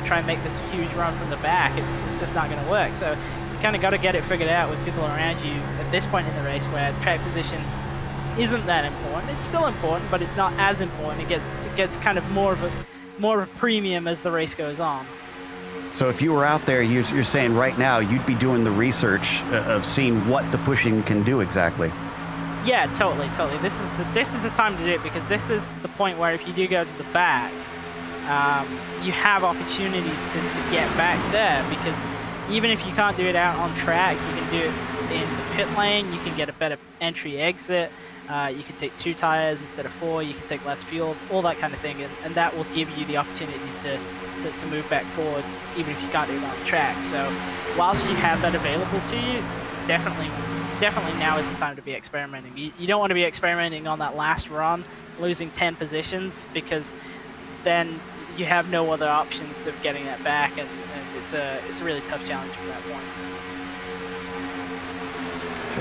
Speaker 2: try and make this huge run from the back. It's just not going to work. So you kind of got to get it figured out with people around you at this point in the race, where track position isn't that important. It's still important, but it's not as important. It gets kind of more of a premium as the race goes on.
Speaker 1: So if you were out there, you're saying right now you'd be doing the research of seeing what the pushing can do exactly.
Speaker 2: Yeah, totally. This is the time to do it, because this is the point where if you do go to the back, you have opportunities to get back there, because even if you can't do it out on track, you can do it in the pit lane. You can get a better entry exit. You can take 2 tires instead of 4. You can take less fuel, all that kind of thing, and that will give you the opportunity to move back forwards, even if you can't do it on the track. So whilst you have that available to you, it's definitely now is the time to be experimenting. You don't want to be experimenting on that last run, losing 10 positions, because then you have no other options to getting that back, and it's a really tough challenge from that point.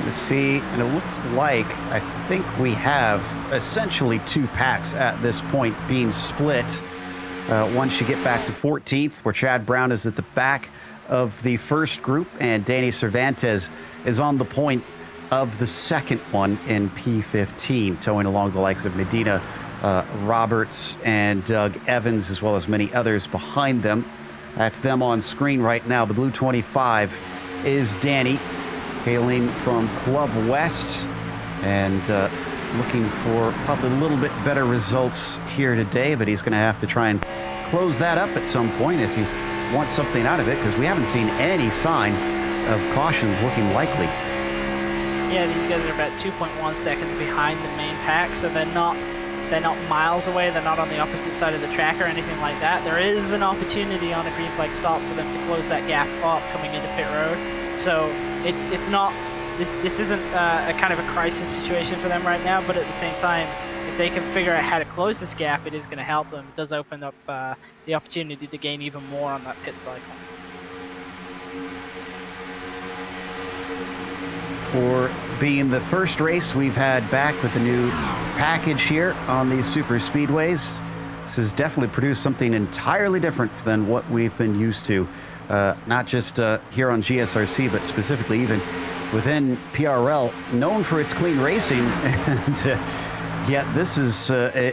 Speaker 1: To see, and it looks like I think we have essentially 2 packs at this point being split. Once you get back to 14th, where Chad Brown is at the back of the first group, and Danny Cervantes is on the point of the second one in P15, towing along the likes of Medina, Roberts, and Doug Evans, as well as many others behind them. That's them on screen right now. The blue 25 is Danny, hailing from Club West, and looking for probably a little bit better results here today, but he's going to have to try and close that up at some point if he wants something out of it, because we haven't seen any sign of cautions looking likely.
Speaker 2: Yeah, these guys are about 2.1 seconds behind the main pack, so they're not miles away. They're not on the opposite side of the track or anything like that. There is an opportunity on a green flag stop for them to close that gap up coming into pit road. So it's not, this isn't a kind of a crisis situation for them right now, but at the same time, if they can figure out how to close this gap, it is going to help them. It does open up the opportunity to gain even more on that pit cycle.
Speaker 1: For being the first race we've had back with the new package here on these super speedways, this has definitely produced something entirely different than what we've been used to. Not just here on GSRC, but specifically even within PRL, known for its clean racing. And yet this is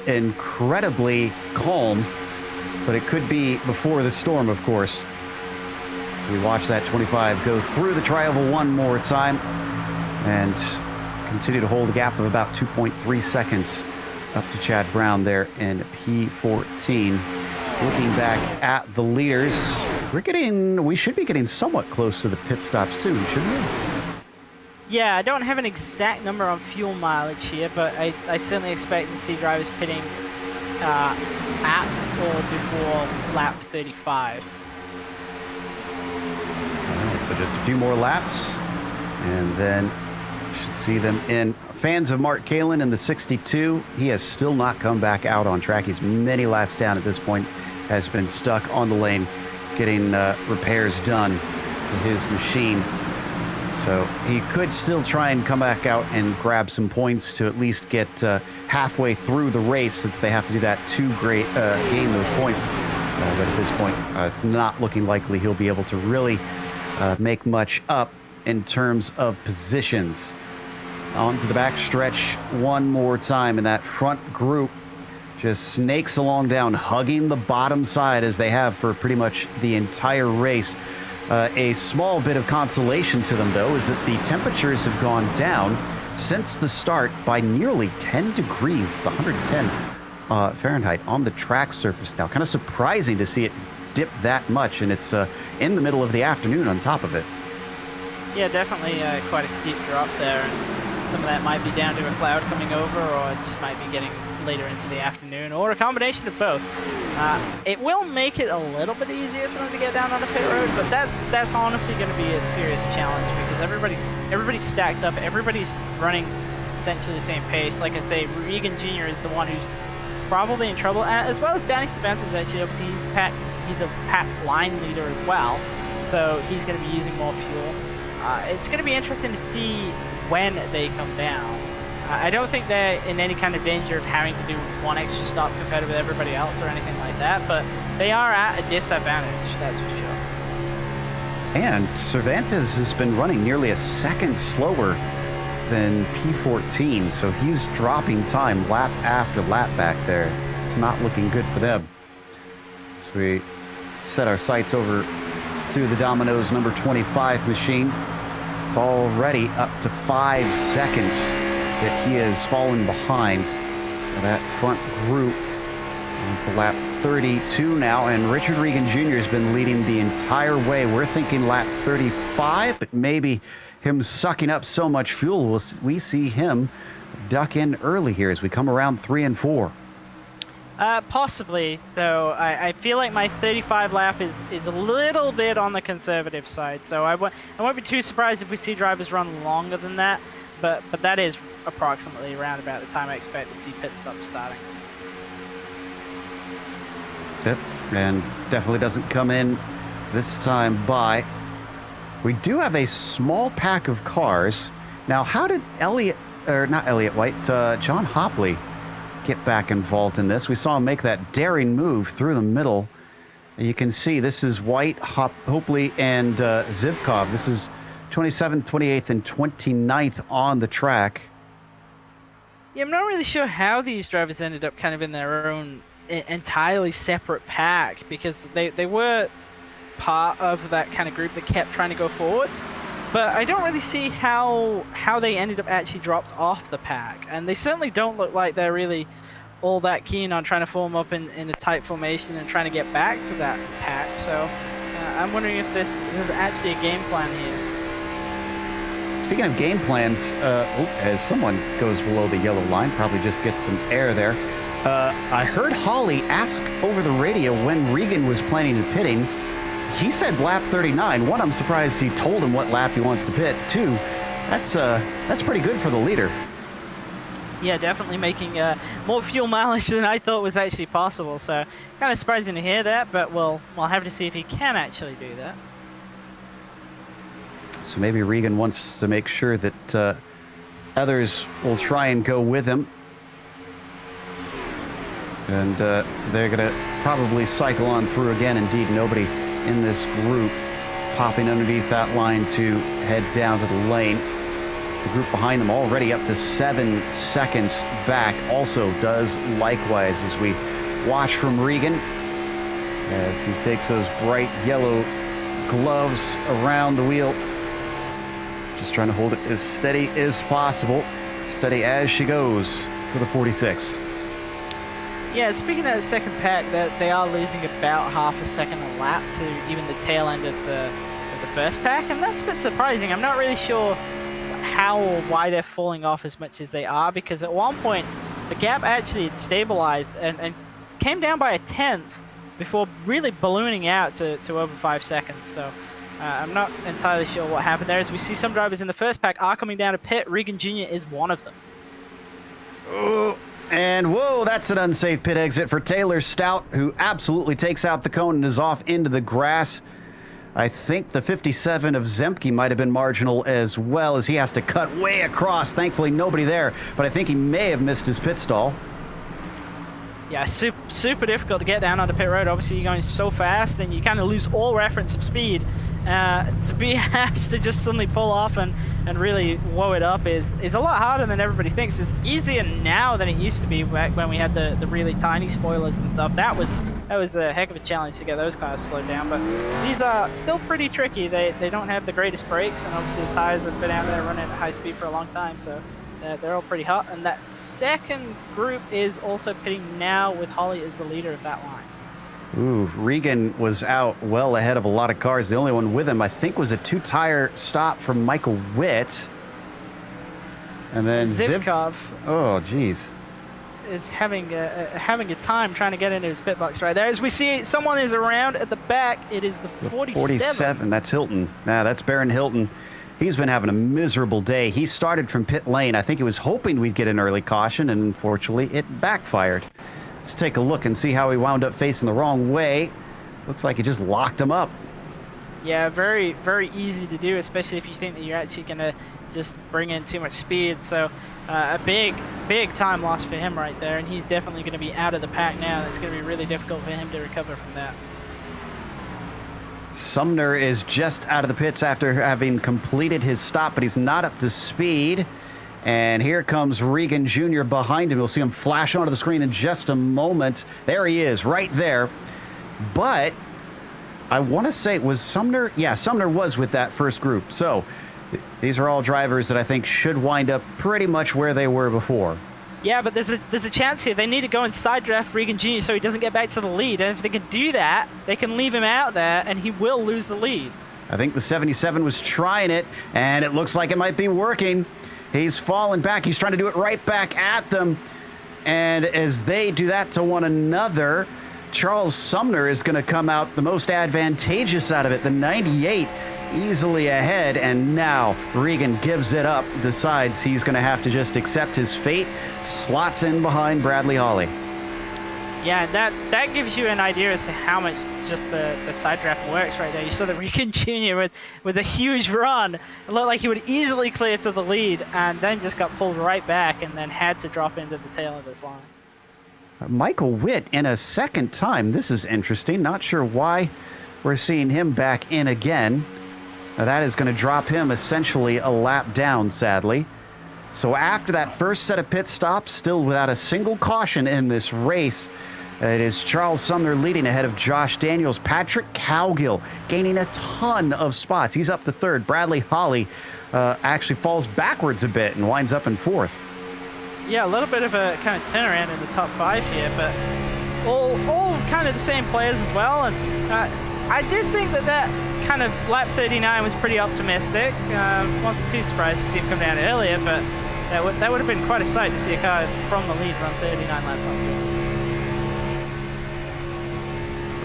Speaker 1: incredibly calm, but it could be before the storm, of course. So we watch that 25 go through the tri-oval one more time and continue to hold a gap of about 2.3 seconds up to Chad Brown there in P14. Looking back at the leaders, we should be getting somewhat close to the pit stop soon, shouldn't we?
Speaker 2: Yeah, I don't have an exact number on fuel mileage here, but I certainly expect to see drivers pitting at or before lap 35.
Speaker 1: All right, so just a few more laps, and then should see them in. Fans of Mark Kalin in the 62, he has still not come back out on track. He's many laps down at this point, has been stuck on the lane getting repairs done to his machine. So he could still try and come back out and grab some points to at least get halfway through the race, since they have to do that to gain those points. But at this point, it's not looking likely he'll be able to really make much up in terms of positions. Onto the back stretch one more time, and that front group just snakes along down, hugging the bottom side as they have for pretty much the entire race. A small bit of consolation to them, though, is that the temperatures have gone down since the start by nearly 10 degrees. It's 110 Fahrenheit on the track surface now. Kind of surprising to see it dip that much, and it's in the middle of the afternoon on top of it.
Speaker 2: Yeah, definitely quite a steep drop there. And some of that might be down to a cloud coming over, or it just might be getting later into the afternoon, or a combination of both. It will make it a little bit easier for them to get down on the pit road, but that's honestly going to be a serious challenge, because everybody's stacked up, everybody's running essentially the same pace. Like I say, Regan Jr. is the one who's probably in trouble, as well as Danny Cervantes. Actually, obviously he's a pack line leader as well, so he's going to be using more fuel. It's going to be interesting to see when they come down. I don't think they're in any kind of danger of having to do one extra stop compared with everybody else or anything like that, but they are at a disadvantage, that's for sure.
Speaker 1: And Cervantes has been running nearly a second slower than P14, so he's dropping time lap after lap back there. It's not looking good for them. So we set our sights over to the Domino's number 25 machine. It's already up to 5 seconds that he has fallen behind that front group. On to lap 32 now, and Richard Regan Jr. has been leading the entire way. We're thinking lap 35, but maybe him sucking up so much fuel, we see him duck in early here as we come around 3 and 4.
Speaker 2: Possibly, though. I feel like my 35 lap is a little bit on the conservative side, so I won't be too surprised if we see drivers run longer than that, but that is approximately around about the time I expect to see pit stops starting.
Speaker 1: Yep, and definitely doesn't come in this time by. We do have a small pack of cars. Now, how did John Hopley get back involved in this? We saw him make that daring move through the middle. And you can see this is White, Hopley, and Zivkov. This is 27th, 28th, and 29th on the track.
Speaker 2: Yeah, I'm not really sure how these drivers ended up kind of in their own entirely separate pack, because they were part of that kind of group that kept trying to go forwards. But I don't really see how they ended up actually dropped off the pack. And they certainly don't look like they're really all that keen on trying to form up in a tight formation and trying to get back to that pack. So I'm wondering if there's actually a game plan here.
Speaker 1: Speaking of game plans, as someone goes below the yellow line, probably just get some air there. I heard Holly ask over the radio when Regan was planning to pitting. He said lap 39. One, I'm surprised he told him what lap he wants to pit. Two, that's pretty good for the leader.
Speaker 2: Yeah, definitely making more fuel mileage than I thought was actually possible. So kind of surprising to hear that, but we'll have to see if he can actually do that.
Speaker 1: So maybe Regan wants to make sure that others will try and go with him. And they're going to probably cycle on through again. Indeed, nobody in this group popping underneath that line to head down to the lane. The group behind them already up to 7 seconds back also does likewise as we watch from Regan as he takes those bright yellow gloves around the wheel, just trying to hold it as steady as possible, steady as she goes for the 46.
Speaker 2: Yeah, speaking of the second pack, that they are losing about half a second a lap to even the tail end of the first pack, and that's a bit surprising. I'm not really sure how or why they're falling off as much as they are, because at one point the gap actually had stabilized and came down by a tenth before really ballooning out to over 5 seconds. So I'm not entirely sure what happened there. As we see some drivers in the first pack are coming down to pit, Regan Jr. is one of them.
Speaker 1: Oh. And whoa, that's an unsafe pit exit for Taylor Stout, who absolutely takes out the cone and is off into the grass. I think the 57 of Zemke might have been marginal as well, as he has to cut way across. Thankfully, nobody there, but I think he may have missed his pit stall.
Speaker 2: Yeah, super difficult to get down onto pit road. Obviously, you're going so fast, and you kind of lose all reference of speed. To be asked to just suddenly pull off and really woe it up is a lot harder than everybody thinks. It's easier now than it used to be back when we had the really tiny spoilers and stuff. That was a heck of a challenge to get those cars slowed down, but these are still pretty tricky. They don't have the greatest brakes, and obviously the tires have been out there running at high speed for a long time, so they're all pretty hot. And that second group is also pitting now with Holly as the leader of that line.
Speaker 1: Ooh, Regan was out well ahead of a lot of cars. The only one with him, I think, was a 2-tire stop from Michael Witt. And then
Speaker 2: Zivkov.
Speaker 1: Oh, geez.
Speaker 2: Is having a time trying to get into his pit box right there. As we see, someone is around at the back. It is the 47.
Speaker 1: 47, that's Hilton. That's Baron Hilton. He's been having a miserable day. He started from pit lane. I think he was hoping we'd get an early caution, and unfortunately, it backfired. Let's take a look and see how he wound up facing the wrong way. Looks like he just locked him up.
Speaker 2: Yeah, very, very easy to do, especially if you think that you're actually going to just bring in too much speed. So a big time loss for him right there, and he's definitely going to be out of the pack now. It's going to be really difficult for him to recover from that.
Speaker 1: Sumner is just out of the pits after having completed his stop, but he's not up to speed. And here comes Regan Jr. behind him. You'll see him flash onto the screen in just a moment. There he is, right there. But I want to say, was Sumner? Yeah, Sumner was with that first group. So these are all drivers that I think should wind up pretty much where they were before.
Speaker 2: Yeah, but there's a chance here. They need to go and side draft Regan Jr. so he doesn't get back to the lead. And if they can do that, they can leave him out there, and he will lose the lead.
Speaker 1: I think the 77 was trying it, and it looks like it might be working. He's falling back. He's trying to do it right back at them. And as they do that to one another, Charles Sumner is going to come out the most advantageous out of it. The 98 easily ahead, and now Regan gives it up, decides he's going to have to just accept his fate, slots in behind Bradley Holly.
Speaker 2: Yeah, that gives you an idea as to how much just the side draft works right there. You saw the Regan Jr. with a huge run. It looked like he would easily clear to the lead, and then just got pulled right back and then had to drop into the tail of this line.
Speaker 1: Michael Witt in a second time. This is interesting. Not sure why we're seeing him back in again. Now that is going to drop him essentially a lap down, sadly. So after that first set of pit stops, still without a single caution in this race, it is Charles Sumner leading ahead of Josh Daniels. Patrick Cowgill gaining a ton of spots. He's up to third. Bradley Holly actually falls backwards a bit and winds up in fourth.
Speaker 2: Yeah, a little bit of a kind of turnaround in the top 5 here, but all kind of the same players as well. And I did think that kind of lap 39 was pretty optimistic. Wasn't too surprised to see him come down earlier, but that would have been quite a sight to see a car from the lead run 39 laps on field.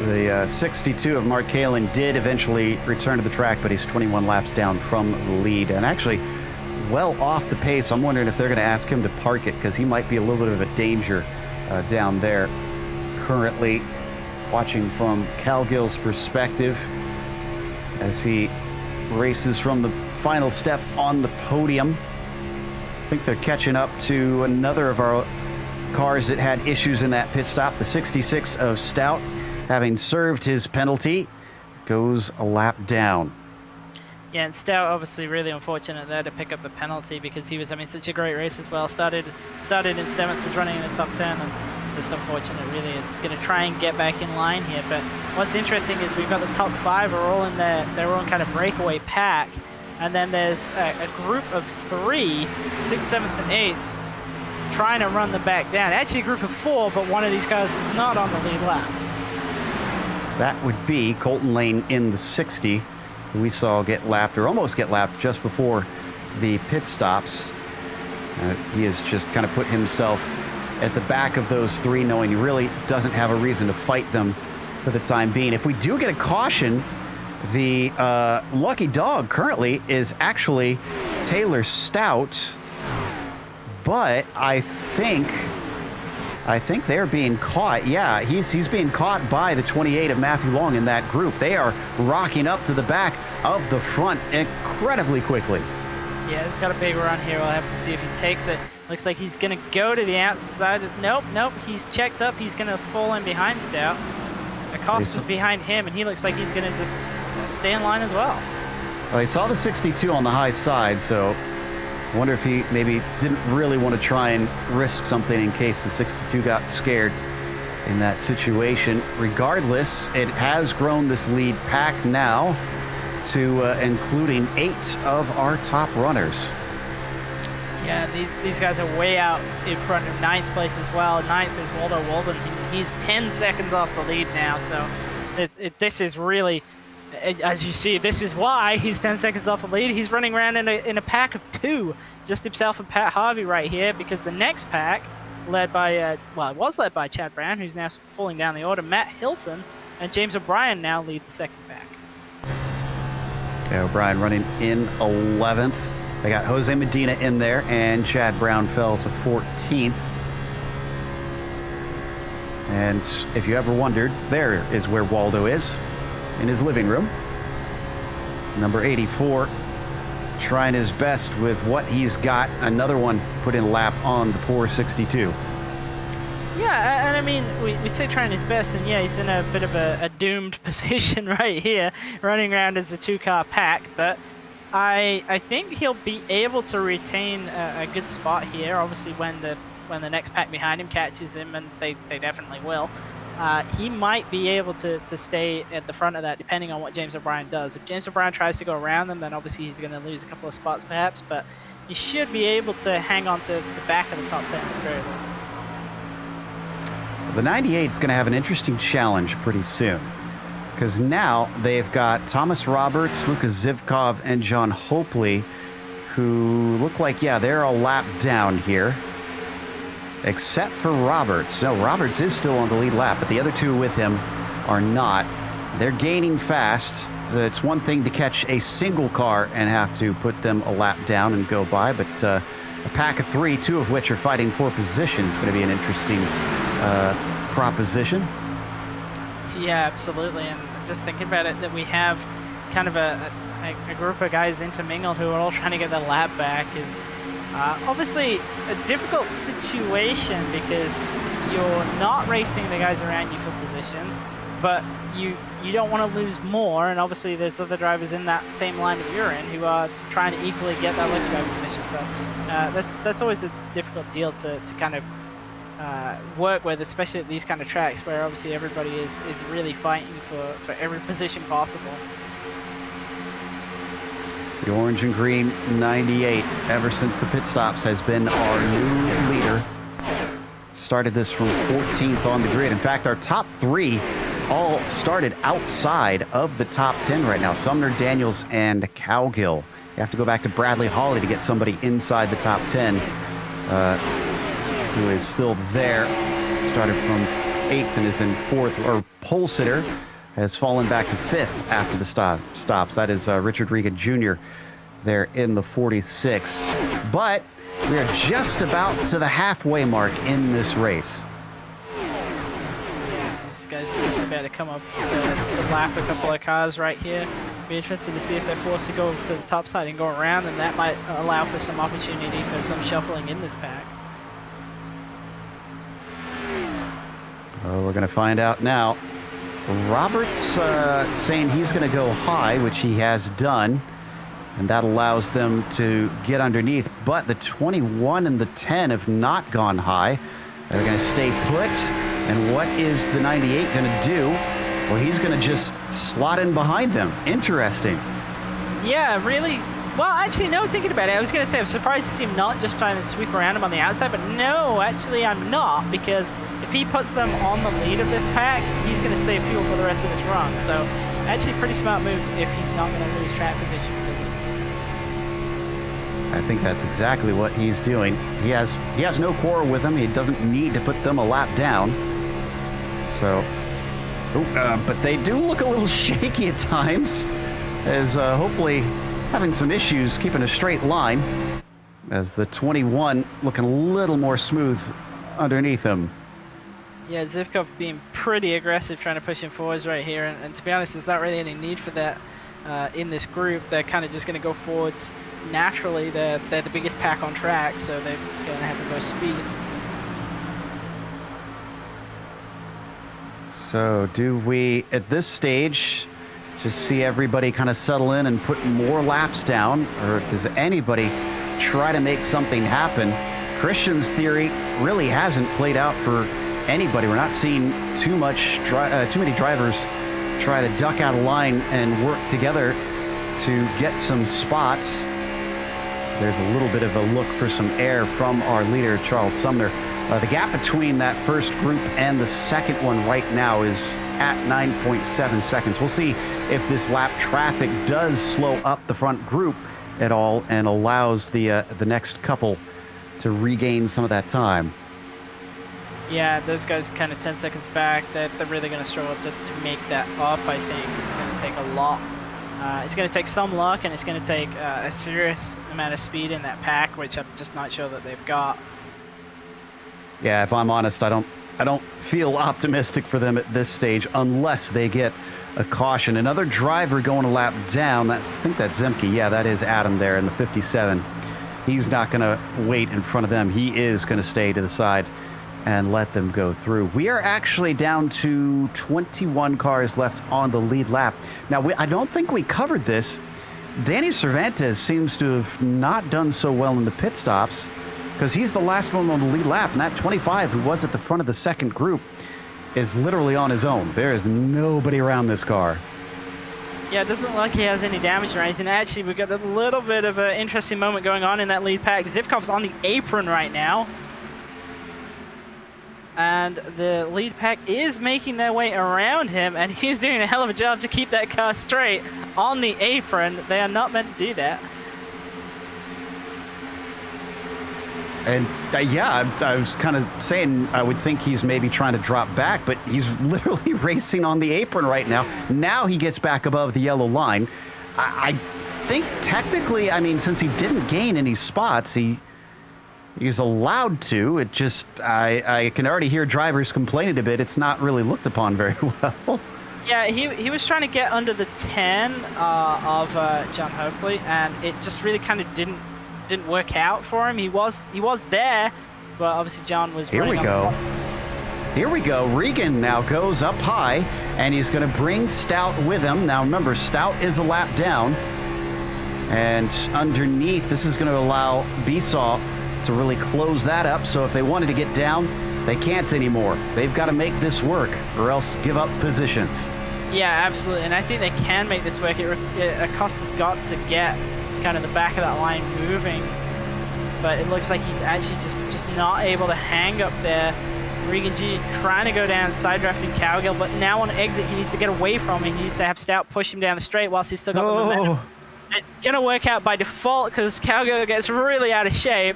Speaker 1: The 62 of Mark Kalin did eventually return to the track, but he's 21 laps down from the lead, and actually well off the pace. I'm wondering if they're going to ask him to park it, because he might be a little bit of a danger down there. Currently watching from Cowgill's perspective as he races from the final step on the podium. I think they're catching up to another of our cars that had issues in that pit stop. The 66 of Stout, having served his penalty, goes a lap down.
Speaker 2: Yeah, and Stout obviously really unfortunate there to pick up the penalty, because he was having such a great race as well. Started in 7th, was running in the top 10, and just unfortunate really is going to try and get back in line here. But what's interesting is we've got the top 5 are all in their own kind of breakaway pack, and then there's a group of 3, 6th, 7th, and 8th, trying to run the back down. Actually a group of 4, but one of these guys is not on the lead lap.
Speaker 1: That would be Colton Lane in the 60, who we saw get lapped, or almost get lapped, just before the pit stops. He has just kind of put himself at the back of those 3, knowing he really doesn't have a reason to fight them for the time being. If we do get a caution, the lucky dog currently is actually Taylor Stout, but I think they're being caught. Yeah, he's being caught by the 28 of Matthew Long in that group. They are rocking up to the back of the front incredibly quickly.
Speaker 2: Yeah, he's got a big run here. We'll have to see if he takes it. Looks like he's going to go to the outside. Nope. He's checked up. He's going to fall in behind Stout. Acosta's behind him, and he looks like he's going to just stay in line as well.
Speaker 1: Well, he saw the 62 on the high side, so I wonder if he maybe didn't really want to try and risk something in case the 62 got scared in that situation. Regardless, it has grown this lead pack now to including 8 of our top runners.
Speaker 2: Yeah, these guys are way out in front of 9th place as well. 9th is Waldo Walden. He's 10 seconds off the lead now, so this is really, as you see, this is why he's 10 seconds off the lead. He's running around in a pack of 2, just himself and Pat Harvey right here, because the next pack, led by, it was led by Chad Brown, who's now falling down the order. Matt Hilton and James O'Brien now lead the second pack.
Speaker 1: Yeah, O'Brien running in 11th. They got Jose Medina in there, and Chad Brown fell to 14th. And if you ever wondered, there is where Waldo is, in his living room. Number 84, trying his best with what he's got. Another one put in a lap on the poor 62.
Speaker 2: Yeah, and I mean, we say trying his best, and yeah, he's in a bit of a doomed position right here, running around as a 2-car pack, but I think he'll be able to retain a good spot here. Obviously, when the next pack behind him catches him, and they definitely will, he might be able to stay at the front of that, depending on what James O'Brien does. If James O'Brien tries to go around them, then obviously he's going to lose a couple of spots perhaps, but he should be able to hang on to the back of the top 10 at the very least.
Speaker 1: The 98 is going to have an interesting challenge pretty soon, because now they've got Thomas Roberts, Lucas Zivkov, and John Hopley, who look like, yeah, they're a lap down here. Except for Roberts. No, Roberts is still on the lead lap, but the other two with him are not. They're gaining fast. It's one thing to catch a single car and have to put them a lap down and go by, but a pack of three, two of which are fighting for position, is going to be an interesting proposition.
Speaker 2: Yeah, absolutely. And just thinking about it, that we have kind of a group of guys intermingled who are all trying to get their lap back is obviously a difficult situation, because you're not racing the guys around you for position, but you don't want to lose more, and obviously there's other drivers in that same line that you're in who are trying to equally get that lucky driver position. So that's always a difficult deal to kind of work with, especially at these kind of tracks where obviously everybody is really fighting for every position possible.
Speaker 1: The orange and green 98, ever since the pit stops, has been our new leader. Started this from 14th on the grid. In fact, our top three all started outside of the top 10 right now. Sumner, Daniels, and Cowgill. You have to go back to Bradley Hawley to get somebody inside the top 10 who is still there. Started from 8th and is in 4th. Or pole sitter has fallen back to 5th after the stops. That is Richard Regan Jr. there in the 46. But we are just about to the halfway mark in this race.
Speaker 2: These guys are just about to come up to lap a couple of cars right here. Be interested to see if they're forced to go to the top side and go around, and that might allow for some opportunity for some shuffling in this pack.
Speaker 1: Well, we're going to find out now. Roberts saying he's going to go high, which he has done, and that allows them to get underneath. But the 21 and the 10 have not gone high. They're going to stay put. And what is the 98 going to do? Well, he's going to just slot in behind them. Interesting.
Speaker 2: Yeah, really. Well, actually, no, thinking about it, I was going to say I'm surprised to see him not just trying to sweep around him on the outside, but no, actually I'm not, because if he puts them on the lead of this pack, he's going to save fuel for the rest of this run. So actually pretty smart move if he's not going to lose track position because of it.
Speaker 1: I think that's exactly what he's doing. He has no quarrel with them. He doesn't need to put them a lap down. So, but they do look a little shaky at times, as hopefully having some issues keeping a straight line, as the 21 looking a little more smooth underneath him.
Speaker 2: Yeah, Zivkov being pretty aggressive trying to push him forwards right here, and to be honest, there's not really any need for that in this group. They're kind of just going to go forwards naturally. They're the biggest pack on track, so they're going to have the most speed.
Speaker 1: So do we, at this stage, just see everybody kind of settle in and put more laps down, or does anybody try to make something happen? Christian's theory really hasn't played out for anybody. We're not seeing too many drivers try to duck out of line and work together to get some spots. There's a little bit of a look for some air from our leader, Charles Sumner. The gap between that first group and the second one right now is at 9.7 seconds. We'll see if this lap traffic does slow up the front group at all and allows the next couple to regain some of that time.
Speaker 2: Yeah, those guys kind of 10 seconds back. They're really going to struggle to make that up, I think. It's going to take a lot. It's going to take some luck, and it's going to take a serious amount of speed in that pack, which I'm just not sure that they've got.
Speaker 1: Yeah, if I'm honest, I don't feel optimistic for them at this stage unless they get a caution. Another driver going a lap down. I think that's Zemke. Yeah, that is Adam there in the 57. He's not going to wait in front of them. He is going to stay to the side and let them go through. We are actually down to 21 cars left on the lead lap. Now, I don't think we covered this. Danny Cervantes seems to have not done so well in the pit stops, because he's the last one on the lead lap, and that 25, who was at the front of the second group, is literally on his own. There is nobody around this car.
Speaker 2: Yeah, it doesn't look like he has any damage or anything. Actually, we've got a little bit of an interesting moment going on in that lead pack. Zivkov's on the apron right now. and the lead pack is making their way around him, and he's doing a hell of a job to keep that car straight on the apron. They are not meant to do that.
Speaker 1: And yeah, I was kind of saying I would think he's maybe trying to drop back, but he's literally racing on the apron right now. Now he gets back above the yellow line. I think technically, I mean, since he didn't gain any spots, he's allowed to. It just, I can already hear drivers complaining a bit. It's not really looked upon very well.
Speaker 2: Yeah, he was trying to get under the 10 of John Hopley, and it just really kind of didn't work out for him. He was there, but obviously John was.
Speaker 1: Here we go. Here we go. Regan now goes up high, and he's going to bring Stout with him. Now remember, Stout is a lap down, and underneath, this is going to allow Besaw to really close that up. So if they wanted to get down, they can't anymore. They've got to make this work, or else give up positions.
Speaker 2: Yeah, absolutely, and I think they can make this work. Acosta's got to get kind of the back of that line moving, but it looks like he's actually just not able to hang up there. Regan Jr trying to go down, side drafting Cowgill, but now on exit he needs to get away from him. He needs to have Stout push him down the straight whilst he's still got the momentum. It's gonna work out by default because Cowgill gets really out of shape.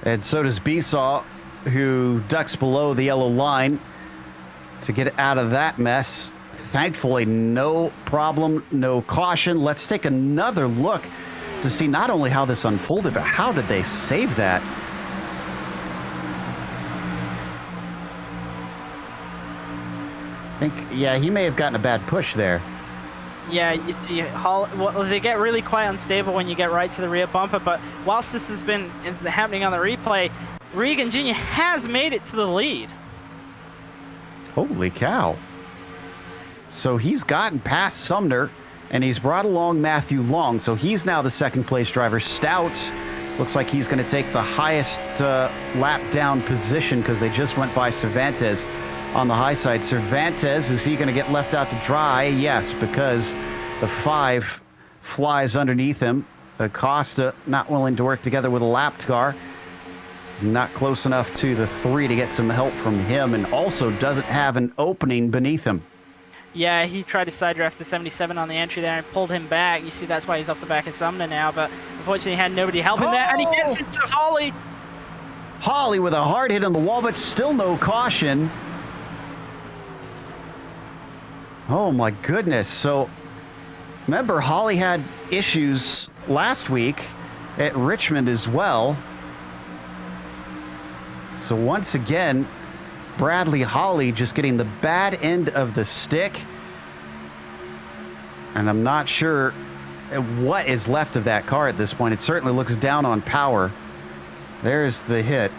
Speaker 1: And so does Besaw, who ducks below the yellow line to get out of that mess. Thankfully, no problem, no caution. Let's take another look to see not only how this unfolded, but how did they save that? I think, yeah, he may have gotten a bad push there.
Speaker 2: Yeah, well, they get really quite unstable when you get right to the rear bumper, but whilst this is happening on the replay, Regan Jr has made it to the lead.
Speaker 1: Holy cow. So he's gotten past Sumner, and he's brought along Matthew Long. So he's now the second place driver. Stout looks like he's going to take the highest lap down position because they just went by Cervantes on the high side. Cervantes, is he going to get left out to dry? Yes, because the 5 flies underneath him. Acosta not willing to work together with a lapped car. He's not close enough to the 3 to get some help from him, and also doesn't have an opening beneath him.
Speaker 2: Yeah, he tried to side draft the 77 on the entry there and pulled him back. You see, that's why he's off the back of Sumner now, but unfortunately he had nobody helping there, and he gets into Holly.
Speaker 1: Holly with a hard hit on the wall, but still no caution. Oh my goodness. So remember, Holly had issues last week at Richmond as well. So once again, Bradley Holly just getting the bad end of the stick. And I'm not sure what is left of that car at this point. It certainly looks down on power. There's the hit.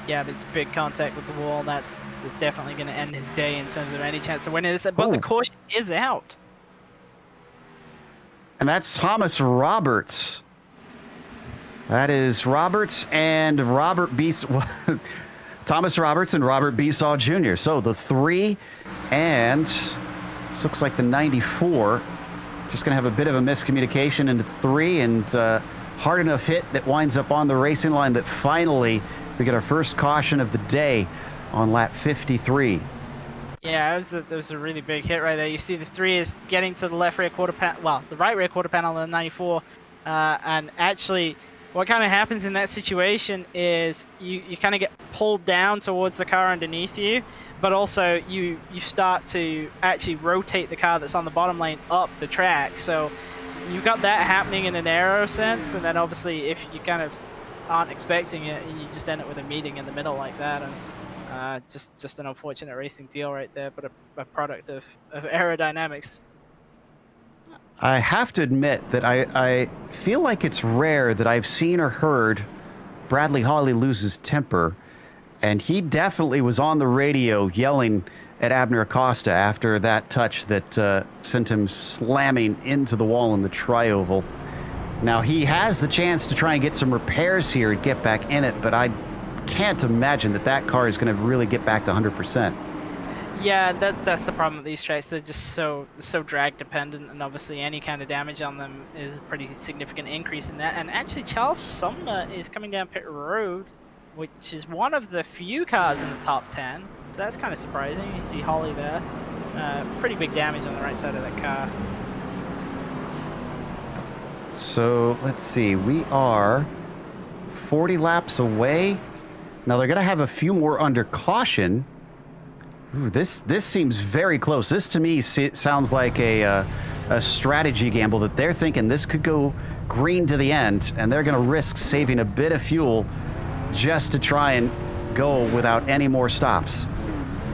Speaker 2: Yeah, there's big contact with the wall. That's definitely going to end his day in terms of any chance of winning this. But the caution is out.
Speaker 1: And that's Thomas Roberts. That is Roberts and Robert Besaw. Thomas Roberts and Robert Besaw Jr. So the 3 and this looks like the 94. Just going to have a bit of a miscommunication into 3 and hard enough hit that winds up on the racing line that finally we get our first caution of the day on lap 53.
Speaker 2: Yeah, that was a really big hit right there. You see the 3 is getting to the left rear quarter panel, well, the right rear quarter panel of the 94. And actually, what kind of happens in that situation is you kind of get pulled down towards the car underneath you, but also you start to actually rotate the car that's on the bottom lane up the track. So you've got that happening in an aero sense, and then obviously if you kind of aren't expecting it, you just end up with a meeting in the middle like that. And just an unfortunate racing deal right there, but a product of aerodynamics.
Speaker 1: I have to admit that I feel like it's rare that I've seen or heard Bradley Holly lose his temper, and he definitely was on the radio yelling at Abner Acosta after that touch that sent him slamming into the wall in the tri-oval. Now, he has the chance to try and get some repairs here and get back in it, but I can't imagine that car is going to really get back to 100%.
Speaker 2: Yeah, that's the problem with these tracks. They're just so drag dependent, and obviously any kind of damage on them is a pretty significant increase in that. And actually, Charles Sumner is coming down pit road. which is one of the few cars in the top 10. So that's kind of surprising. You see Holly there. Pretty big damage on the right side of that car.
Speaker 1: So let's see, we are 40 laps away. Now they're going to have a few more under caution. Ooh, this seems very close. This to me sounds like a strategy gamble that they're thinking this could go green to the end, and they're going to risk saving a bit of fuel just to try and go without any more stops.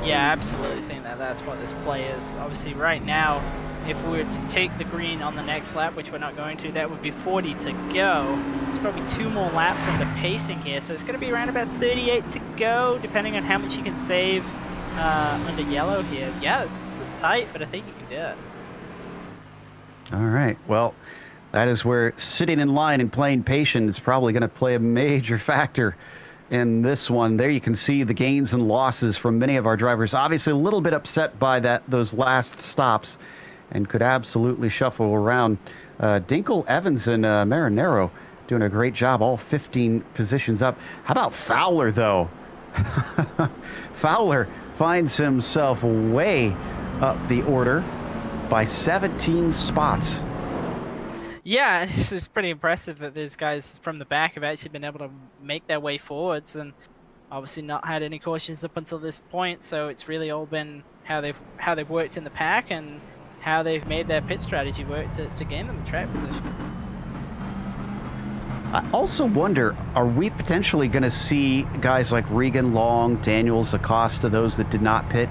Speaker 2: Yeah, absolutely think that's what this play is. Obviously, right now, if we were to take the green on the next lap, which we're not going to, that would be 40 to go. There's probably 2 more laps under pacing here, so it's going to be around about 38 to go, depending on how much you can save under yellow here. Yeah, it's tight, but I think you can do it.
Speaker 1: All right, well, that is where sitting in line and playing patient is probably going to play a major factor in this one. There you can see the gains and losses from many of our drivers. Obviously a little bit upset by those last stops, and could absolutely shuffle around. Dinkle, Evans, and Marinero doing a great job, all 15 positions up. How about Fowler, though? Fowler finds himself way up the order by 17 spots.
Speaker 2: Yeah, this is pretty impressive that these guys from the back have actually been able to make their way forwards, and obviously not had any cautions up until this point. So it's really all been how they've worked in the pack and how they've made their pit strategy work to gain them the track position.
Speaker 1: I also wonder, are we potentially going to see guys like Regan, Long, Daniels, Acosta, those that did not pit?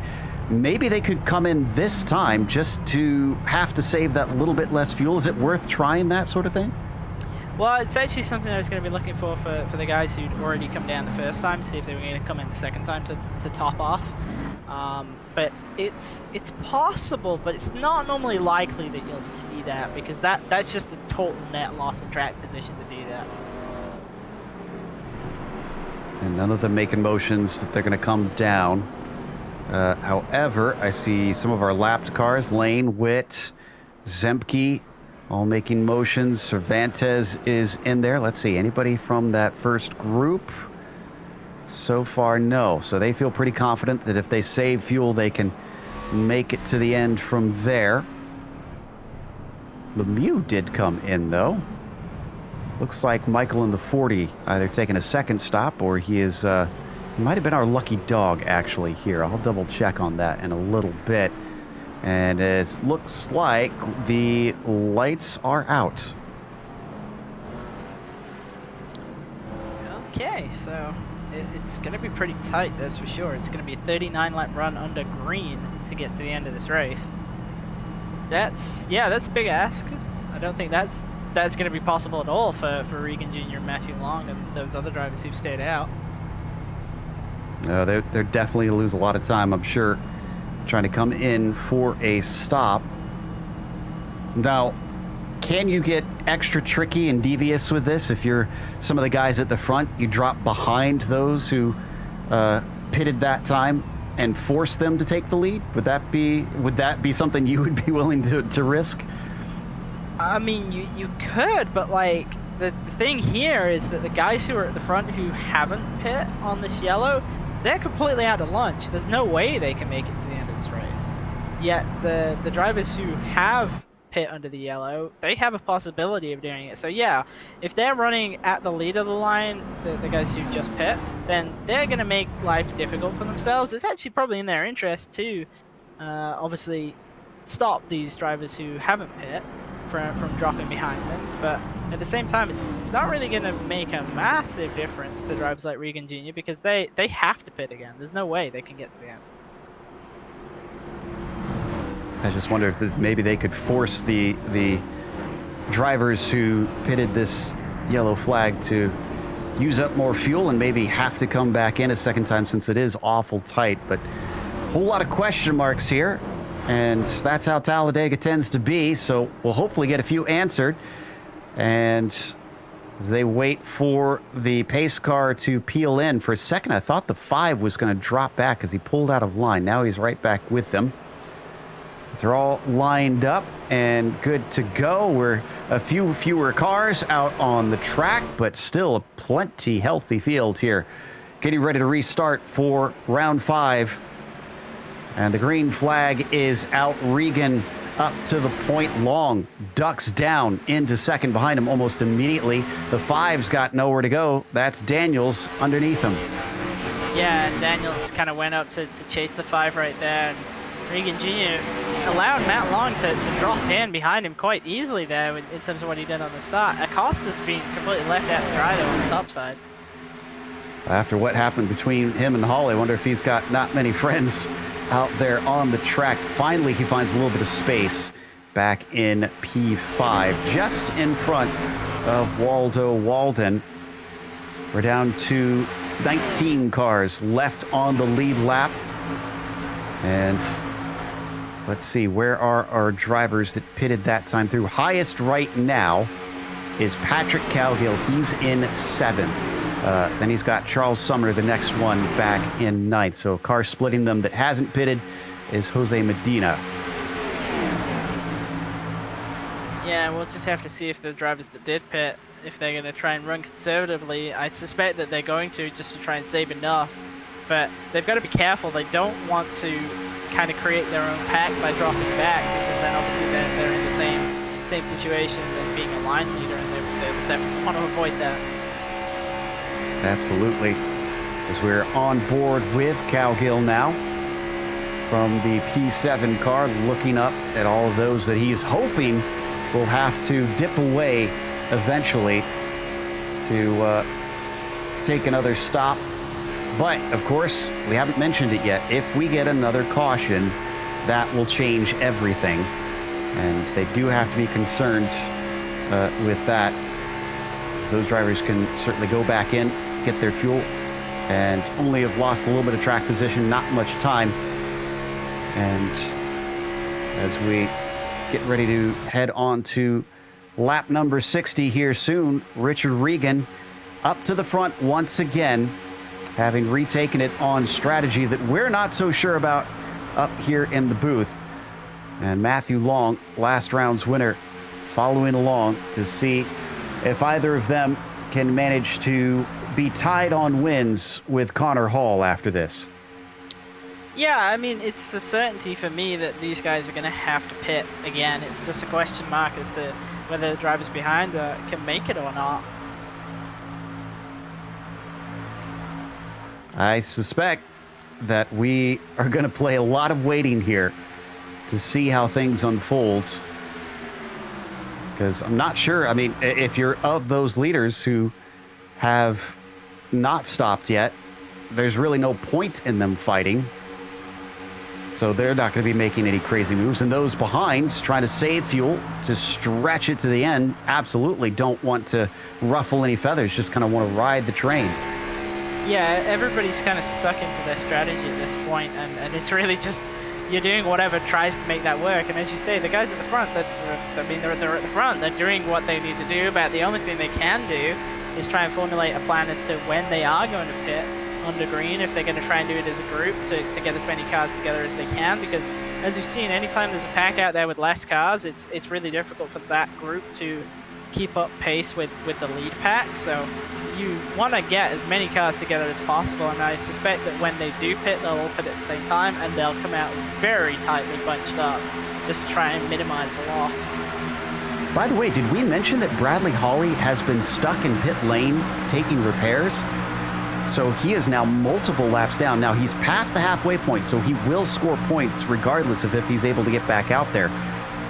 Speaker 1: Maybe they could come in this time just to have to save that little bit less fuel. Is it worth trying that sort of thing?
Speaker 2: Well, it's actually something I was going to be looking for the guys who'd already come down the first time, to see if they were going to come in the second time to top off. But it's possible, but it's not normally likely that you'll see that, because that's just a total net loss of track position to do that.
Speaker 1: And none of them making motions that they're going to come down. However, I see some of our lapped cars, Lane, Witt, Zemke, all making motions. Cervantes is in there. Let's see, anybody from that first group? So far, no. So they feel pretty confident that if they save fuel, they can make it to the end from there. Lemieux did come in, though. Looks like Michael in the 40 either taking a second stop, or he is... He might have been our lucky dog, actually, here. I'll double check on that in a little bit. And it looks like the lights are out.
Speaker 2: Okay, so it's going to be pretty tight, that's for sure. It's going to be a 39-lap run under green to get to the end of this race. That's a big ask. I don't think that's going to be possible at all for Regan Jr., and Matthew Long, and those other drivers who've stayed out.
Speaker 1: They're definitely going to lose a lot of time, I'm sure, trying to come in for a stop. Now, can you get extra tricky and devious with this? If you're some of the guys at the front, you drop behind those who pitted that time and force them to take the lead? Would that be something you would be willing to risk?
Speaker 2: I mean, you could, but like the thing here is that the guys who are at the front who haven't pit on this yellow, they're completely out of lunch. There's no way they can make it to the end of this race. Yet the drivers who have pit under the yellow, they have a possibility of doing it. So yeah, if they're running at the lead of the line, the guys who just pit, then they're going to make life difficult for themselves. It's actually probably in their interest to obviously stop these drivers who haven't pit from dropping behind them, but at the same time, it's not really going to make a massive difference to drivers like Regan Jr. because they have to pit again. There's no way they can get to the end.
Speaker 1: I just wonder if maybe they could force the drivers who pitted this yellow flag to use up more fuel and maybe have to come back in a second time, since it is awful tight. But a whole lot of question marks here. And that's how Talladega tends to be, so we'll hopefully get a few answered. And as they wait for the pace car to peel in, for a second I thought the 5 was going to drop back as he pulled out of line. Now he's right back with them. They're all lined up and good to go. We're a few fewer cars out on the track, but still a plenty healthy field here getting ready to restart for round 5. And the green flag is out. Regan up to the point. Long ducks down into second behind him almost immediately. The 5's got nowhere to go. That's Daniels underneath him.
Speaker 2: Yeah, and Daniels kind of went up to chase the 5 right there. And Regan Jr. allowed Matt Long to drop in behind him quite easily there in terms of what he did on the start. Acosta's being completely left out to dry though on the top side.
Speaker 1: After what happened between him and Hall, I wonder if he's got not many friends out there on the track. Finally, he finds a little bit of space back in P5, just in front of Waldo Walden. We're down to 19 cars left on the lead lap. And let's see, where are our drivers that pitted that time through? Highest right now is Patrick Cowgill. He's in 7th. Then he's got Charles Sumner, the next one, back in 9th. So a car splitting them that hasn't pitted is Jose Medina.
Speaker 2: Yeah, we'll just have to see if the drivers that did pit, if they're going to try and run conservatively. I suspect that they're going to, just to try and save enough. But they've got to be careful. They don't want to kind of create their own pack by dropping back, because then obviously they're in the same situation as being a line leader, and they definitely want to avoid that.
Speaker 1: Absolutely. As we're on board with Cowgill now from the P7 car, looking up at all of those that he's hoping will have to dip away eventually to take another stop. But, of course, we haven't mentioned it yet. If we get another caution, that will change everything. And they do have to be concerned with that. Those drivers can certainly go back in, get their fuel, and only have lost a little bit of track position, not much time. And as we get ready to head on to lap number 60 here soon, Richard Regan up to the front once again, having retaken it on strategy that we're not so sure about up here in the booth. And Matthew Long, last round's winner, following along to see if either of them can manage to be tied on wins with Connor Hall after this.
Speaker 2: Yeah, I mean, it's a certainty for me that these guys are going to have to pit again. It's just a question mark as to whether the drivers behind can make it or not.
Speaker 1: I suspect that we are going to play a lot of waiting here to see how things unfold. Because I'm not sure, I mean, if you're of those leaders who have not stopped yet, there's really no point in them fighting. So they're not going to be making any crazy moves. And those behind, trying to save fuel, to stretch it to the end, absolutely don't want to ruffle any feathers, just kind of want to ride the train.
Speaker 2: Yeah, everybody's kind of stuck into their strategy at this point, and it's really just, you're doing whatever tries to make that work. And as you say, the guys at the front, they're at the front, they're doing what they need to do, but the only thing they can do is try and formulate a plan as to when they are going to pit under green, if they're going to try and do it as a group to get as many cars together as they can, because as you've seen, anytime there's a pack out there with less cars, it's really difficult for that group to keep up pace with the lead pack. So you want to get as many cars together as possible, and I suspect that when they do pit, they'll all pit at the same time, and they'll come out very tightly bunched up just to try and minimize the loss.
Speaker 1: By the way, did we mention that Bradley Hawley has been stuck in pit lane taking repairs? So he is now multiple laps down. Now he's past the halfway point, so he will score points regardless of if he's able to get back out there.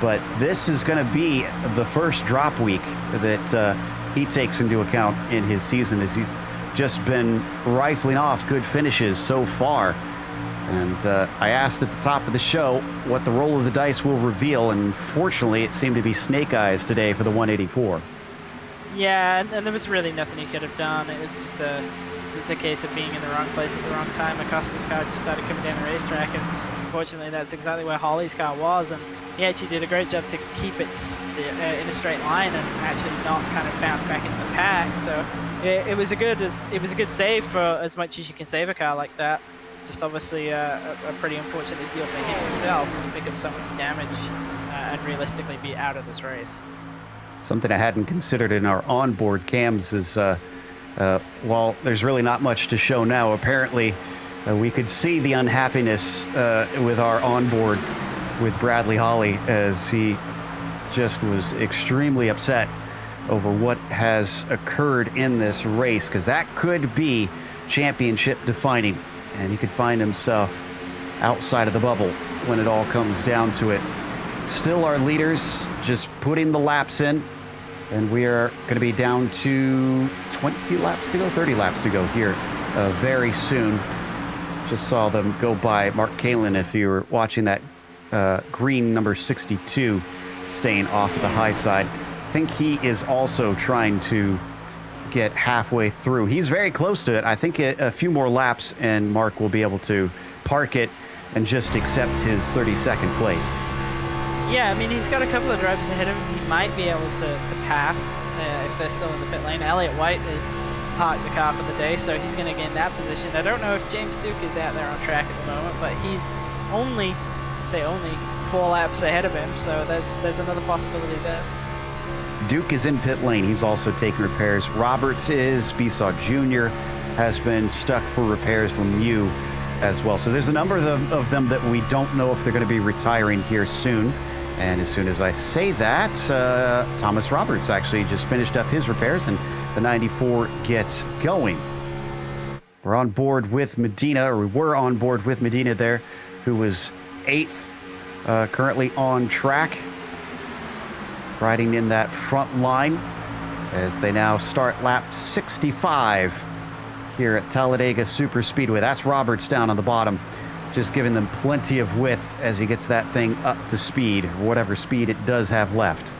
Speaker 1: But this is going to be the first drop week that he takes into account in his season, as he's just been rifling off good finishes so far. And I asked at the top of the show what the roll of the dice will reveal, and fortunately it seemed to be snake eyes today for the 184.
Speaker 2: Yeah, and there was really nothing he could have done. It was just a case of being in the wrong place at the wrong time. Acosta's car just started coming down the racetrack, and unfortunately that's exactly where Hawley's car was, and he actually did a great job to keep it in a straight line and actually not kind of bounce back into the pack. So it was a good save for as much as you can save a car like that. Just obviously a pretty unfortunate deal for him himself to pick up so much damage and realistically be out of this race.
Speaker 1: Something I hadn't considered in our onboard cams is While there's really not much to show now, apparently we could see the unhappiness with our onboard with Bradley Holly, as he just was extremely upset over what has occurred in this race, because that could be championship defining, and he could find himself outside of the bubble when it all comes down to it. Still our leaders just putting the laps in, and we are going to be down to 20 laps to go, 30 laps to go here very soon. Just saw them go by Mark Kalin, if you were watching that green number 62 staying off to the high side. I think he is also trying to get halfway through. He's very close to it. I think a few more laps and Mark will be able to park it and just accept his 32nd place.
Speaker 2: Yeah, I mean, he's got a couple of drivers ahead of him. He might be able to pass if they're still in the pit lane. Elliott White has parked the car for the day, so he's going to gain that position. I don't know if James Duke is out there on track at the moment, but he's only 4 laps ahead of him, so there's another possibility there.
Speaker 1: Duke is in pit lane. He's also taking repairs. Roberts is. Besaw Jr. has been stuck for repairs. Lemieux as well. So there's a number of them that we don't know if they're going to be retiring here soon. And as soon as I say that, Thomas Roberts actually just finished up his repairs, and the 94 gets going. We're on board with Medina, or we were on board with Medina there, who was 8th, currently on track, riding in that front line as they now start lap 65 here at Talladega Superspeedway. That's Roberts down on the bottom, just giving them plenty of width as he gets that thing up to speed, whatever speed it does have left.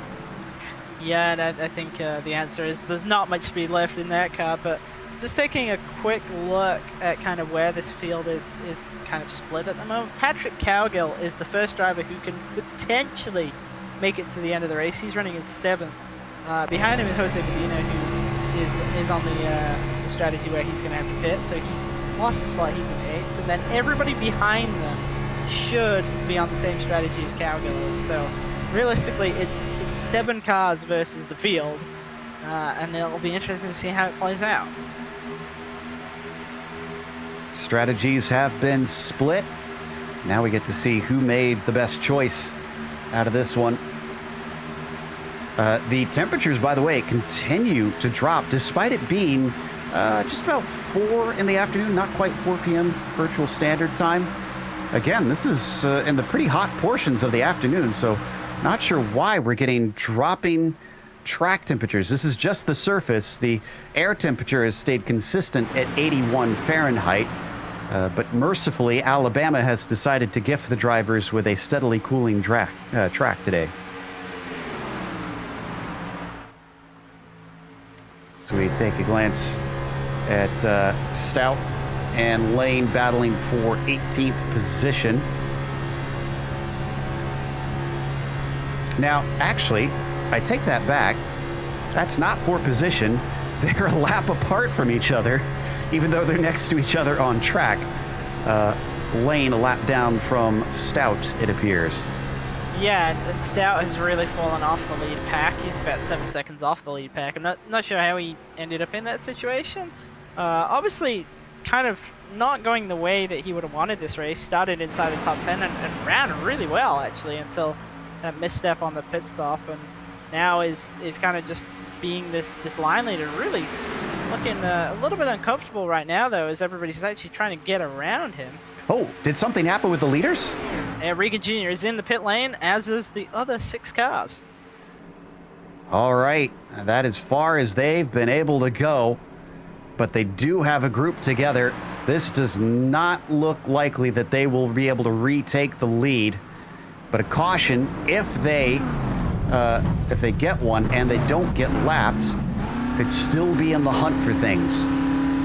Speaker 2: Yeah, and I think the answer is there's not much speed left in that car, but just taking a quick look at kind of where this field is kind of split at the moment. Patrick Cowgill is the first driver who can potentially make it to the end of the race. He's running his 7th. Behind him is Jose Medina, who is on the strategy where he's going to have to pit, so he's lost a spot. He's in 8th, and then everybody behind them should be on the same strategy as Cowgill is. So realistically, it's 7 cars versus the field, and it'll be interesting to see how it plays out.
Speaker 1: Strategies have been split. Now we get to see who made the best choice out of this one. The temperatures, by the way, continue to drop despite it being just about 4 in the afternoon, not quite 4 p.m. virtual standard time. Again, this is in the pretty hot portions of the afternoon, so not sure why we're getting dropping track temperatures. This is just the surface. The air temperature has stayed consistent at 81 Fahrenheit. But mercifully, Alabama has decided to gift the drivers with a steadily cooling track today. So we take a glance at Stout and Lane battling for 18th position. Now, actually, I take that back. That's not for position. They're a lap apart from each other, even though they're next to each other on track. Lane a lap down from Stout, it appears.
Speaker 2: Yeah, and Stout has really fallen off the lead pack. He's about 7 seconds off the lead pack. I'm not sure how he ended up in that situation. Obviously, kind of not going the way that he would have wanted this race. Started inside the top 10 and ran really well, actually, until that misstep on the pit stop. And now is kind of just being this line leader, really looking a little bit uncomfortable right now, though, as everybody's actually trying to get around him.
Speaker 1: Oh, did something happen with the leaders?
Speaker 2: Regan Jr. is in the pit lane, as is the other 6 cars.
Speaker 1: All right, that as far as they've been able to go, but they do have a group together. This does not look likely that they will be able to retake the lead, but a caution if they get one and they don't get lapped, could still be in the hunt for things.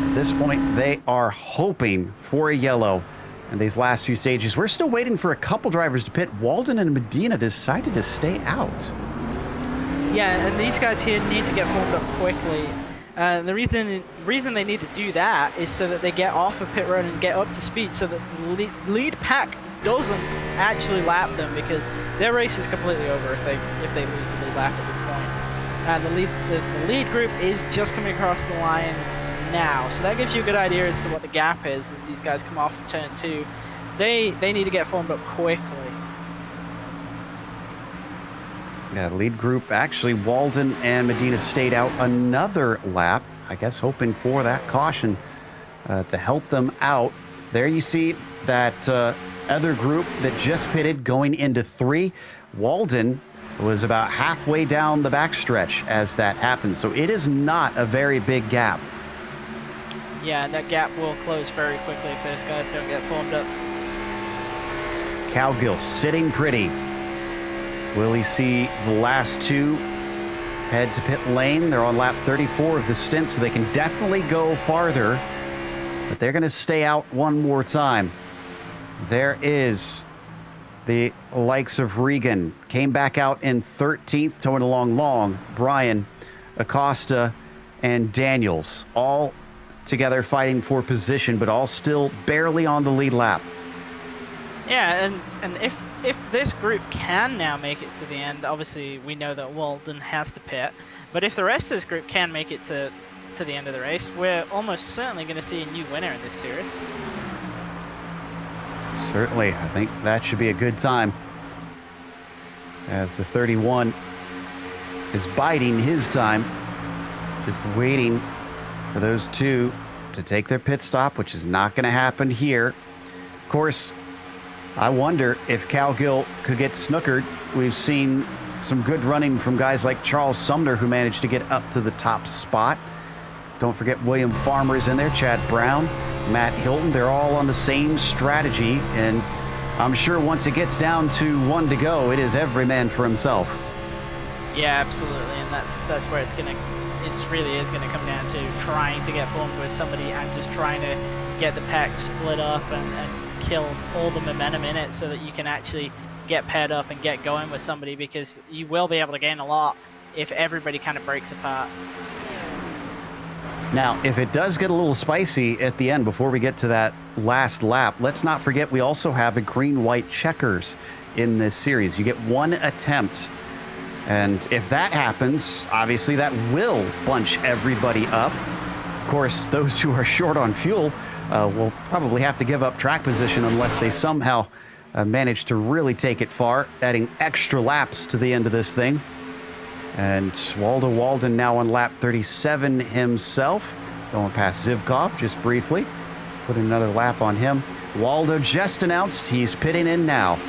Speaker 1: At this point, they are hoping for a yellow in these last few stages. We're still waiting for a couple drivers to pit. Walden and Medina decided to stay out.
Speaker 2: Yeah, and these guys here need to get formed up quickly. The reason they need to do that is so that they get off of pit road and get up to speed, so that the lead pack doesn't actually lap them, because their race is completely over if they lose the lead lap at this point. The lead group is just coming across the line now. So that gives you a good idea as to what the gap is as these guys come off turn 2. They need to get formed up quickly.
Speaker 1: Yeah, lead group, actually, Walden and Medina stayed out another lap, I guess hoping for that caution to help them out. There you see that other group that just pitted going into 3. Walden was about halfway down the backstretch as that happened, so it is not a very big gap.
Speaker 2: Yeah, that gap will close very quickly if those guys don't get formed up.
Speaker 1: Cowgill sitting pretty. Will he see the last 2 head to pit lane? They're on lap 34 of the stint, so they can definitely go farther, but they're going to stay out one more time. There is the likes of Regan. Came back out in 13th, towing along long. Brian, Acosta, and Daniels, all together fighting for position, but all still barely on the lead lap.
Speaker 2: Yeah, and if this group can now make it to the end, obviously we know that Walden has to pit, but if the rest of this group can make it to the end of the race, we're almost certainly going to see a new winner in this series.
Speaker 1: Certainly, I think that should be a good time, as the 31 is biding his time, just waiting for those 2 to take their pit stop, which is not going to happen here. Of course, I wonder if Cowgill could get snookered. We've seen some good running from guys like Charles Sumner, who managed to get up to the top spot. Don't forget William Farmer's in there, Chad Brown, Matt Hilton. They're all on the same strategy, and I'm sure once it gets down to 1 to go, it is every man for himself.
Speaker 2: Yeah, absolutely, and that's where it really is gonna come down to trying to get formed with somebody and just trying to get the pack split up and kill all the momentum in it so that you can actually get paired up and get going with somebody, because you will be able to gain a lot if everybody kind of breaks apart.
Speaker 1: Now, if it does get a little spicy at the end before we get to that last lap, let's not forget we also have a green-white checkers in this series. You get 1 attempt, and if that happens, obviously that will bunch everybody up. Of course, those who are short on fuel will probably have to give up track position unless they somehow manage to really take it far, adding extra laps to the end of this thing. And Waldo Walden now on lap 37 himself, going past Zivkov just briefly. Put another lap on him. Waldo just announced he's pitting in now.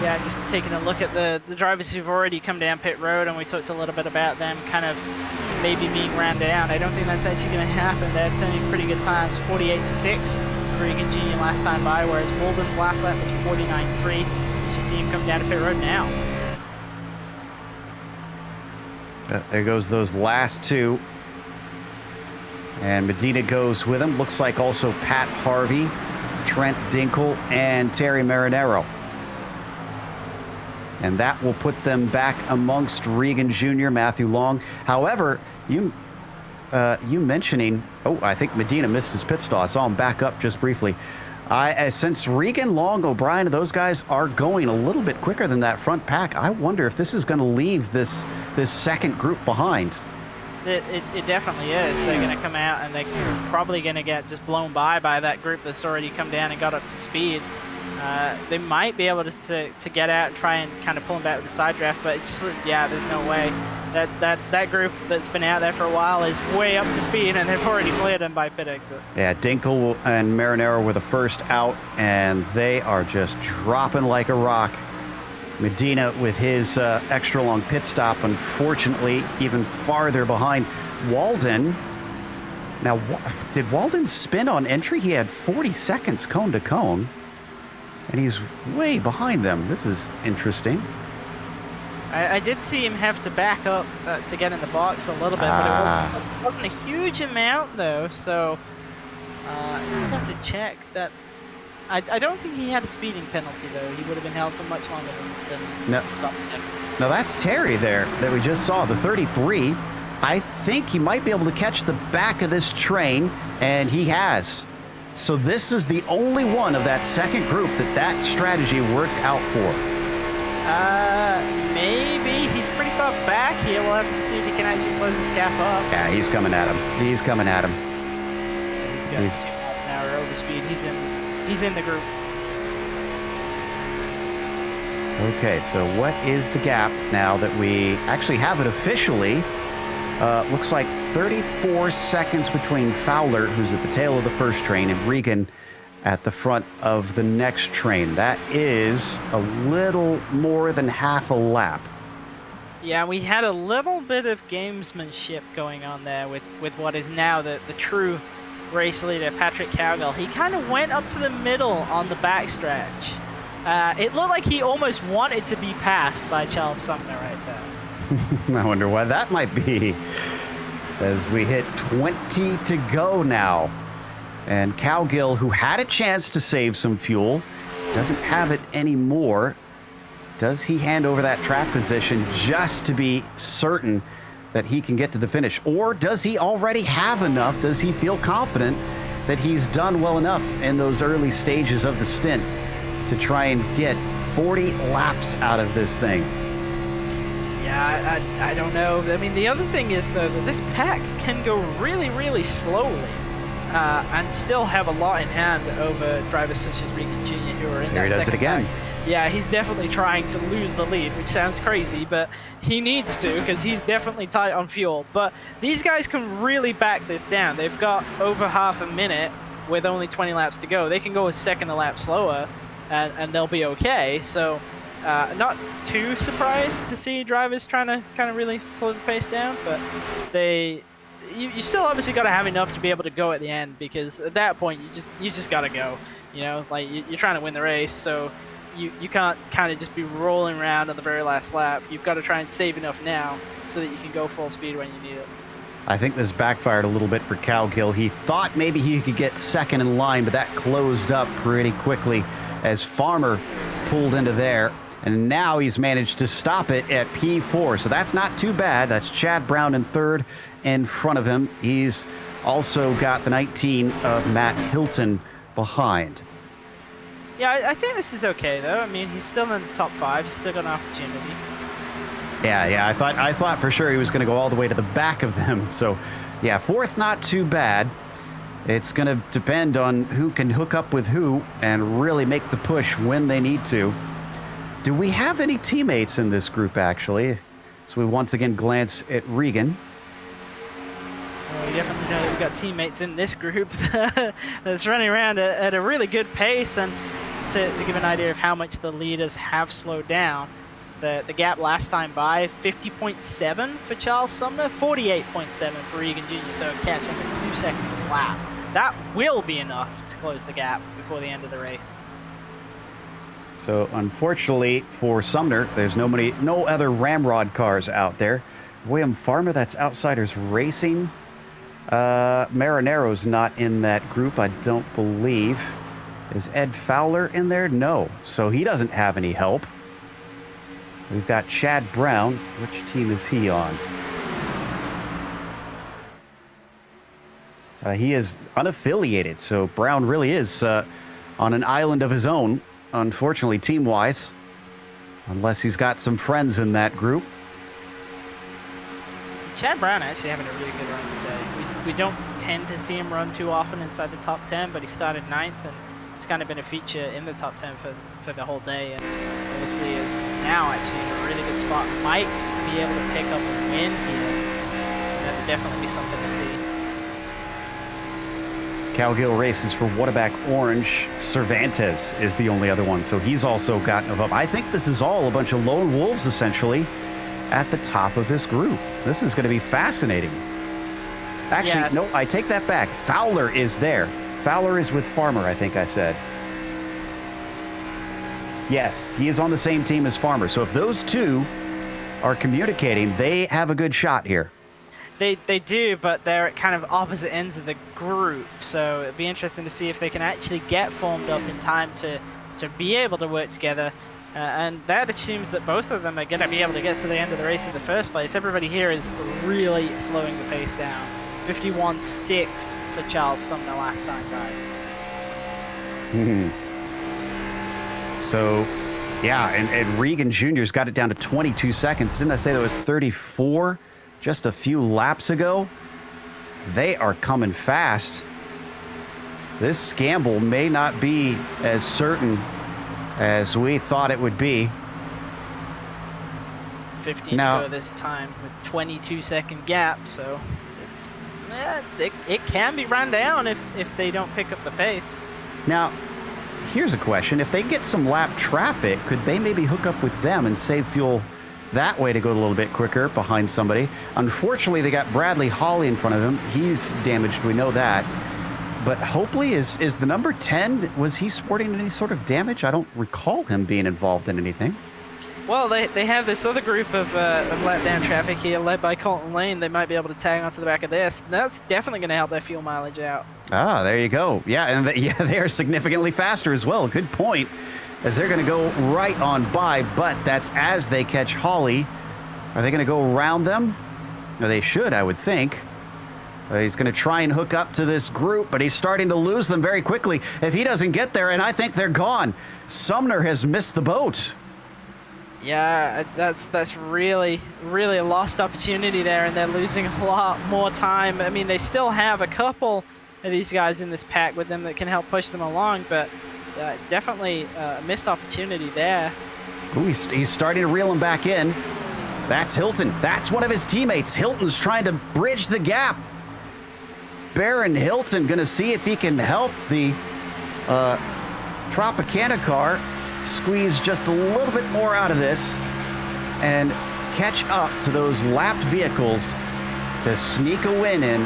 Speaker 2: Yeah, just taking a look at the drivers who've already come down pit road, and we talked a little bit about them kind of maybe being ran down. I don't think that's actually going to happen. They're turning pretty good times. 48.6 for Regan Jr. last time by, whereas Walden's last lap was 49.3. You should see him come down to pit road now.
Speaker 1: There goes those last 2. And Medina goes with him. Looks like also Pat Harvey, Trent Dinkle, and Terry Marinero. And that will put them back amongst Regan Jr., Matthew Long. However, you mentioning, I think Medina missed his pit stop. I saw him back up just briefly. Since Regan, Long, O'Brien, those guys are going a little bit quicker than that front pack, I wonder if this is going to leave this second group behind.
Speaker 2: It definitely is. They're going to come out and they're probably going to get just blown by that group that's already come down and got up to speed. They might be able to get out and try and kind of pull them back with the side draft, but it's just, yeah, there's no way. That group that's been out there for a while is way up to speed, and they've already cleared them by pit exit. Yeah,
Speaker 1: Dinkle and Marinero were the first out, and they are just dropping like a rock. Medina with his extra long pit stop, unfortunately, even farther behind. Walden, now, did Walden spin on entry? He had 40 seconds cone to cone, and he's way behind them. This is interesting.
Speaker 2: I did see him have to back up to get in the box a little bit, but it wasn't a huge amount, though, so just have to check that. I don't think he had a speeding penalty, though. He would have been held for much longer than just about seconds.
Speaker 1: Now, that's Terry there that we just saw, the 33. I think he might be able to catch the back of this train, and he has. So this is the only one of that second group that strategy worked out for.
Speaker 2: Maybe. He's pretty far car back here. We'll have to see if he can actually close this gap up.
Speaker 1: Yeah, he's coming at him. He's coming at him.
Speaker 2: He's got 2 miles an hour over speed. He's in the group.
Speaker 1: Okay, so what is the gap now that we actually have it officially? Looks like 34 seconds between Fowler, who's at the tail of the first train, and Regan at the front of the next train. That is a little more than half a lap.
Speaker 2: Yeah, we had a little bit of gamesmanship going on there with what is now the true race leader, Patrick Cowgill. He kind of went up to the middle on the backstretch. It looked like he almost wanted to be passed by Charles Sumner right there.
Speaker 1: I wonder why that might be. As we hit 20 to go now. And Cowgill, who had a chance to save some fuel, doesn't have it anymore. Does he hand over that track position just to be certain that he can get to the finish? Or does he already have enough? Does he feel confident that he's done well enough in those early stages of the stint to try and get 40 laps out of this thing?
Speaker 2: Yeah, I don't know. I mean, the other thing is, though, that this pack can go really, really slowly and still have a lot in hand over drivers such as Regan Jr. who are in
Speaker 1: Here
Speaker 2: that
Speaker 1: he does it again.
Speaker 2: pack. Yeah, he's definitely trying to lose the lead, which sounds crazy, but he needs to because he's definitely tight on fuel. But these guys can really back this down. They've got over half a minute with only 20 laps to go. They can go a second a lap slower and they'll be okay. So not too surprised to see drivers trying to kind of really slow the pace down, but you still obviously got to have enough to be able to go at the end, because at that point you just got to go. You know, like you're trying to win the race, so you can't kind of just be rolling around on the very last lap. You've got to try and save enough now so that you can go full speed when you need it.
Speaker 1: I think this backfired a little bit for Cowgill. He thought maybe he could get second in line, but that closed up pretty quickly as Farmer pulled into there. And now he's managed to stop it at P4. So that's not too bad. That's Chad Brown in third in front of him. He's also got the 19 of Matt Hilton behind.
Speaker 2: Yeah, I think this is okay, though. I mean, he's still in the top 5. He's still got an opportunity.
Speaker 1: Yeah, I thought for sure he was going to go all the way to the back of them. So, yeah, fourth, not too bad. It's going to depend on who can hook up with who and really make the push when they need to. Do we have any teammates in this group, actually? So we once again glance at Regan.
Speaker 2: Well, we definitely know that we've got teammates in this group that's running around at a really good pace. And to give an idea of how much the leaders have slowed down, the gap last time by, 50.7 for Charles Sumner, 48.7 for Regan Jr., so catching a 2-second lap. That will be enough to close the gap before the end of the race.
Speaker 1: So unfortunately for Sumner, there's no other Ramrod cars out there. William Farmer, that's Outsiders Racing. Marinaro's not in that group, I don't believe. Is Ed Fowler in there? No. So he doesn't have any help. We've got Chad Brown. Which team is he on? He is unaffiliated, so Brown really is on an island of his own, unfortunately, team-wise, unless he's got some friends in that group.
Speaker 2: Chad Brown actually having a really good run today. We don't tend to see him run too often inside the top 10, but he started 9th, and it's kind of been a feature in the top 10 for the whole day, and obviously is now actually in a really good spot. Might be able to pick up a win here. That would definitely be something to see.
Speaker 1: Cowgill races for Waterback Orange. Cervantes is the only other one, so he's also got no help. I think this is all a bunch of lone wolves, essentially, at the top of this group. This is going to be fascinating. Actually, no, I take that back. Fowler is there. Fowler is with Farmer, I think I said. Yes, he is on the same team as Farmer. So if those two are communicating, they have a good shot here.
Speaker 2: They do, but they're at kind of opposite ends of the group. So it'd be interesting to see if they can actually get formed up in time to be able to work together. And that assumes that both of them are going to be able to get to the end of the race in the first place. Everybody here is really slowing the pace down. 51.6 for Charles Sumner last time by.
Speaker 1: So Yeah, and Regan Jr.'s got it down to 22 seconds. Didn't I say that was 34 just a few laps ago? They are coming fast. This scramble may not be as certain as we thought it would be.
Speaker 2: 15 to go this time with 22-second gap, so it can be run down if they don't pick up the pace.
Speaker 1: Now, here's a question. If they get some lap traffic, could they maybe hook up with them and save fuel that way to go a little bit quicker behind somebody? Unfortunately, they got Bradley Holly in front of him. He's damaged, we know that. But Hopely is the number 10, was he sporting any sort of damage? I don't recall him being involved in anything.
Speaker 2: Well, they have this other group of lap down traffic here led by Colton Lane. They might be able to tag onto the back of this. That's definitely going to help their fuel mileage out.
Speaker 1: Ah, there you go. Yeah, and they are significantly faster as well. Good point, as they're going to go right on by, but that's as they catch Holly. Are they going to go around them? No, they should, I would think. He's going to try and hook up to this group, but he's starting to lose them very quickly. If he doesn't get there, and I think they're gone. Sumner has missed the boat.
Speaker 2: Yeah, that's really a lost opportunity there, and they're losing a lot more time. I mean, they still have a couple of these guys in this pack with them that can help push them along, but definitely a missed opportunity there.
Speaker 1: Ooh, he's starting to reel him back in. That's Hilton. That's one of his teammates. Hilton's trying to bridge the gap. Baron Hilton going to see if he can help the Tropicana car squeeze just a little bit more out of this and catch up to those lapped vehicles to sneak a win in.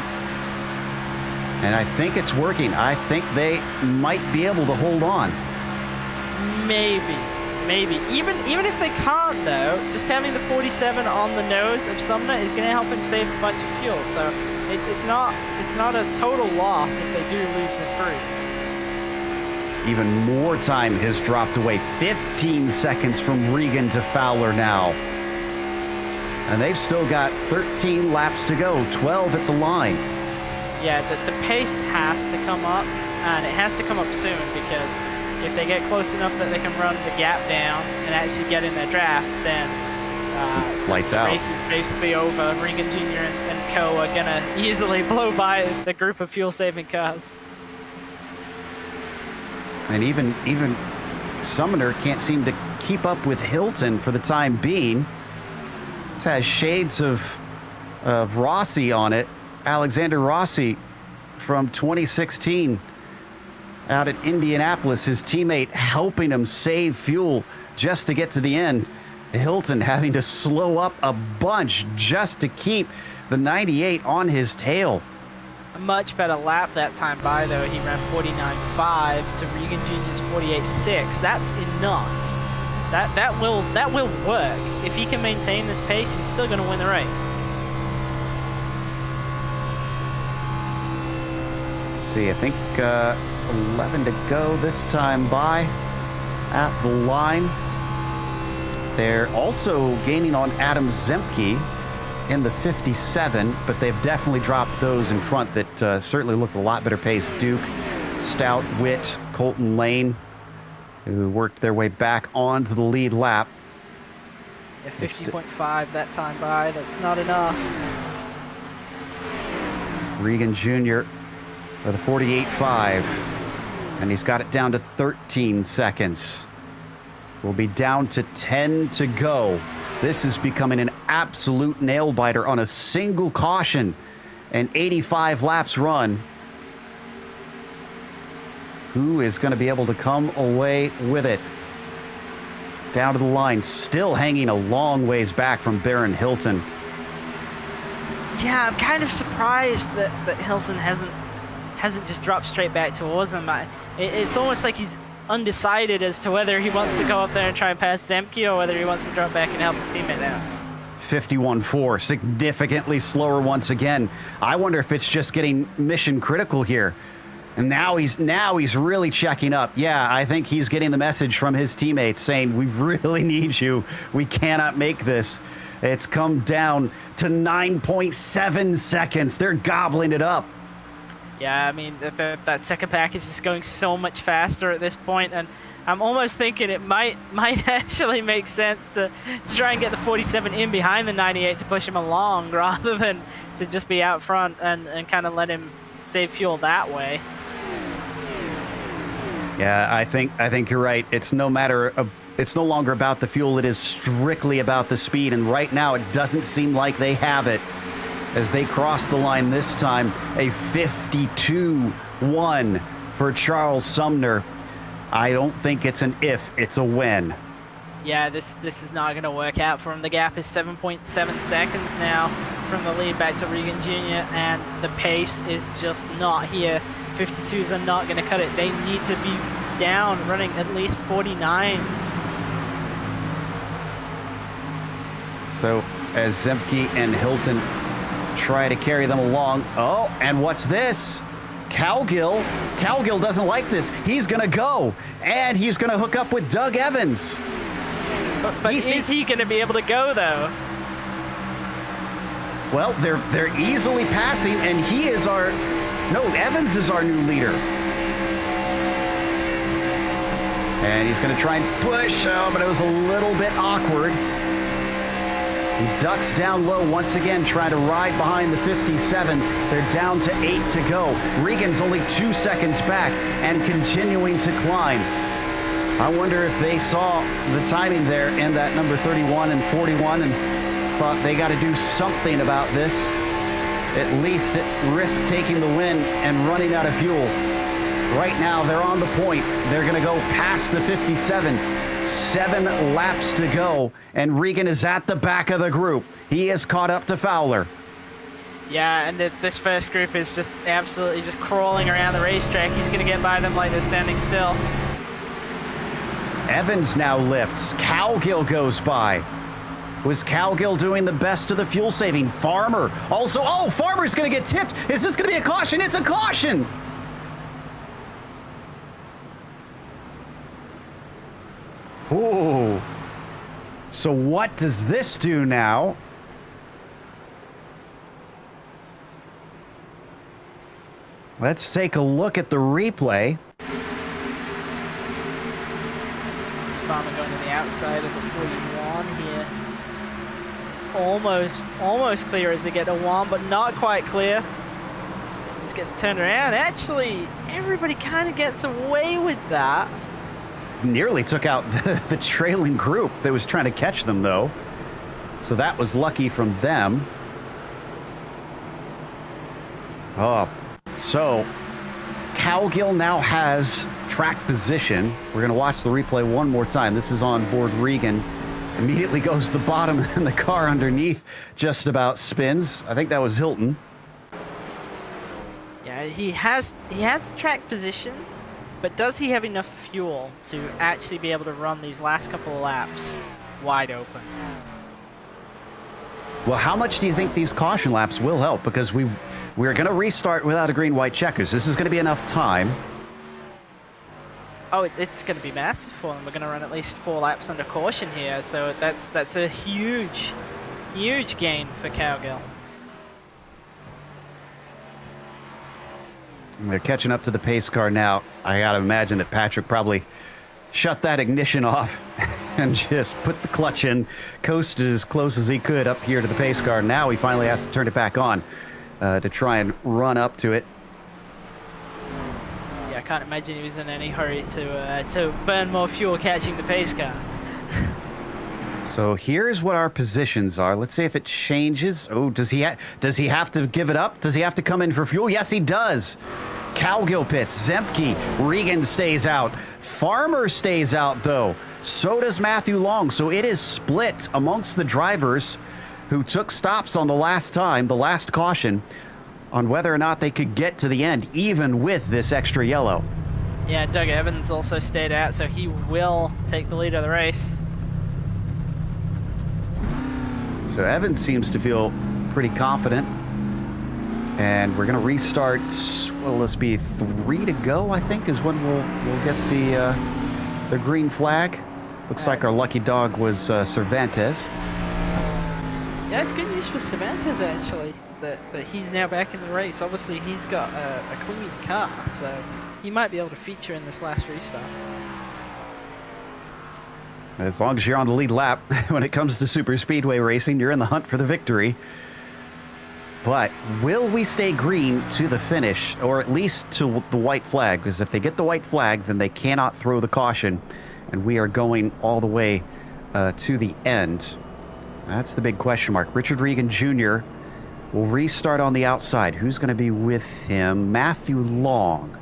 Speaker 1: And I think it's working. I think they might be able to hold on.
Speaker 2: Maybe. Even if they can't, though, just having the 47 on the nose of Sumner is going to help him save a bunch of fuel. So it's not a total loss if they do lose this group.
Speaker 1: Even more time has dropped away. 15 seconds from Regan to Fowler now. And they've still got 13 laps to go, 12 at the line.
Speaker 2: Yeah, the pace has to come up, and it has to come up soon, because if they get close enough that they can run the gap down and actually get in their draft, then
Speaker 1: lights out.
Speaker 2: The race is basically over. Regan Jr. and co are going to easily blow by the group of fuel-saving cars.
Speaker 1: And even Sumner can't seem to keep up with Hilton for the time being. This has shades of Rossi on it. Alexander Rossi from 2016 out at Indianapolis. His teammate helping him save fuel just to get to the end. Hilton having to slow up a bunch just to keep the 98 on his tail.
Speaker 2: A much better lap that time by, though. He ran 49.5 to Regan Jr.'s 48.6. That's enough. That will work. If he can maintain this pace, he's still going to win the race.
Speaker 1: Let's see, I think 11 to go this time by at the line. They're also gaining on Adam Zemke in the 57, but they've definitely dropped those in front that certainly looked a lot better pace. Duke, Stout, Witt, Colton Lane, who worked their way back onto the lead lap.
Speaker 2: Yeah, 50.5 that time by, that's not enough.
Speaker 1: Regan Jr. with a 48.5, and he's got it down to 13 seconds. We'll be down to 10 to go. This is becoming an absolute nail-biter on a single caution. An 85 laps run. Who is going to be able to come away with it? Down to the line, still hanging a long ways back from Baron Hilton.
Speaker 2: Yeah, I'm kind of surprised that Hilton hasn't just dropped straight back towards him. It's almost like he's undecided as to whether he wants to go up there and try and pass Zemke or whether he wants to drop back and help his teammate out.
Speaker 1: 51.4, significantly slower once again. I wonder if it's just getting mission critical here. And now he's really checking up. Yeah, I think he's getting the message from his teammates saying, we really need you. We cannot make this. It's come down to 9.7 seconds. They're gobbling it up.
Speaker 2: Yeah, I mean, that second package is going so much faster at this point, and I'm almost thinking it might actually make sense to try and get the 47 in behind the 98 to push him along rather than to just be out front and kind of let him save fuel that way.
Speaker 1: Yeah, I think you're right. It's no longer about the fuel. It is strictly about the speed, and right now it doesn't seem like they have it. As they cross the line this time, a 52-1 for Charles Sumner. I don't think it's an if, it's a when.
Speaker 2: Yeah, this is not going to work out for him. The gap is 7.7 seconds now from the lead back to Regan Jr., and the pace is just not here. 52s are not going to cut it. They need to be down, running at least 49s.
Speaker 1: So as Zemke and Hilton try to carry them along. Oh, and what's this? Cowgill doesn't like this. He's gonna go, and he's gonna hook up with Doug Evans.
Speaker 2: But is he gonna be able to go though?
Speaker 1: Well, they're easily passing, and Evans is our new leader. And he's gonna try and push, but it was a little bit awkward. He ducks down low once again, trying to ride behind the 57. They're down to 8 to go. Regan's only 2 seconds back and continuing to climb. I wonder if they saw the timing there in that number 31 and 41 and thought they got to do something about this. At least at risk taking the win and running out of fuel. Right now, they're on the point. They're going to go past the 57. 7 laps to go, and Regan is at the back of the group. He is caught up to Fowler.
Speaker 2: Yeah, and this first group is just absolutely just crawling around the racetrack. He's going to get by them like they're standing still.
Speaker 1: Evans now lifts. Cowgill goes by. Was Cowgill doing the best of the fuel saving? Farmer also. Oh, Farmer's going to get tipped. Is this going to be a caution? It's a caution. Ooh. So what does this do now? Let's take a look at the replay.
Speaker 2: Farmer going to the outside of the 41 here. Almost clear as they get to 1, but not quite clear. Just gets turned around. Actually, everybody kind of gets away with that.
Speaker 1: Nearly took out the trailing group that was trying to catch them, though. So that was lucky from them. Oh, so Cowgill now has track position. We're going to watch the replay one more time. This is on board Regan. Immediately goes to the bottom, and the car underneath just about spins. I think that was Hilton.
Speaker 2: Yeah, he has track position. But does he have enough fuel to actually be able to run these last couple of laps wide open?
Speaker 1: Well, how much do you think these caution laps will help? Because we're going to restart without a green-white checkers. This is going to be enough time.
Speaker 2: Oh, it's going to be massive for them. We're going to run at least 4 laps under caution here. So that's a huge gain for Cowgill.
Speaker 1: They're catching up to the pace car now. I gotta imagine that Patrick probably shut that ignition off and just put the clutch in, coasted as close as he could up here to the pace car. Now he finally has to turn it back on to try and run up to it.
Speaker 2: Yeah, I can't imagine he was in any hurry to burn more fuel catching the pace car.
Speaker 1: So here's what our positions are. Let's see if it changes. Oh, does he have to give it up? Does he have to come in for fuel? Yes, he does. Cowgill pits. Zemke. Regan stays out. Farmer stays out, though. So does Matthew Long. So it is split amongst the drivers who took stops on the last caution, on whether or not they could get to the end, even with this extra yellow.
Speaker 2: Yeah, Doug Evans also stayed out, so he will take the lead of the race.
Speaker 1: So Evans seems to feel pretty confident. And we're going to restart. Well, let's be 3 to go, I think, is when we'll get the green flag. Looks like our lucky dog was Cervantes.
Speaker 2: Yeah, it's good news for Cervantes, actually. that he's now back in the race. Obviously, he's got a clean car, so he might be able to feature in this last restart.
Speaker 1: As long as you're on the lead lap, when it comes to Superspeedway racing, you're in the hunt for the victory. But will we stay green to the finish, or at least to the white flag? Because if they get the white flag, then they cannot throw the caution, and we are going all the way to the end. That's the big question mark. Richard Regan Jr. will restart on the outside. Who's going to be with him? Matthew Long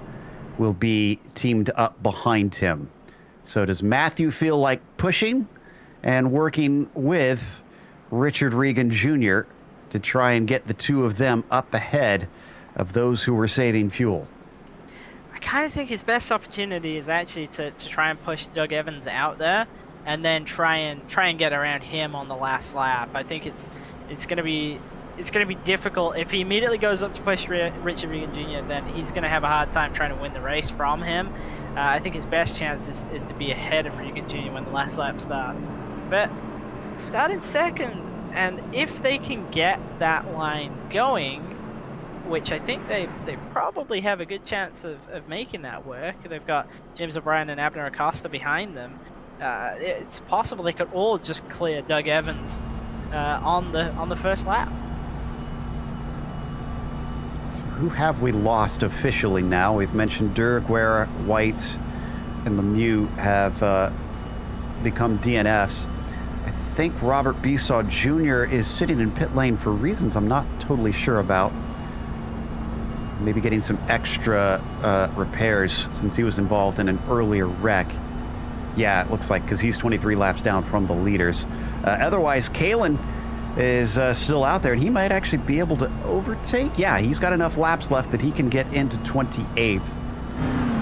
Speaker 1: will be teamed up behind him. So does Matthew feel like pushing and working with Richard Regan Jr. to try and get the two of them up ahead of those who were saving fuel?
Speaker 2: I kind of think his best opportunity is actually to try and push Doug Evans out there, and then try and get around him on the last lap. I think it's going to be difficult if he immediately goes up to push Richard Regan Jr. Then he's going to have a hard time trying to win the race from him. I think his best chance is to be ahead of Regan Jr. when the last lap starts. But starting second, and if they can get that line going, which I think they probably have a good chance of making that work. They've got James O'Brien and Abner Acosta behind them. It's possible they could all just clear Doug Evans on the first lap.
Speaker 1: So who have we lost officially now? We've mentioned Guerra, White, and Lemieux have become DNFs. I think Robert Besaw Jr. is sitting in pit lane for reasons I'm not totally sure about. Maybe getting some extra repairs since he was involved in an earlier wreck. Yeah, it looks like, because he's 23 laps down from the leaders. Otherwise, Kalen is still out there, and he might actually be able to overtake. Yeah, he's got enough laps left that he can get into 28th.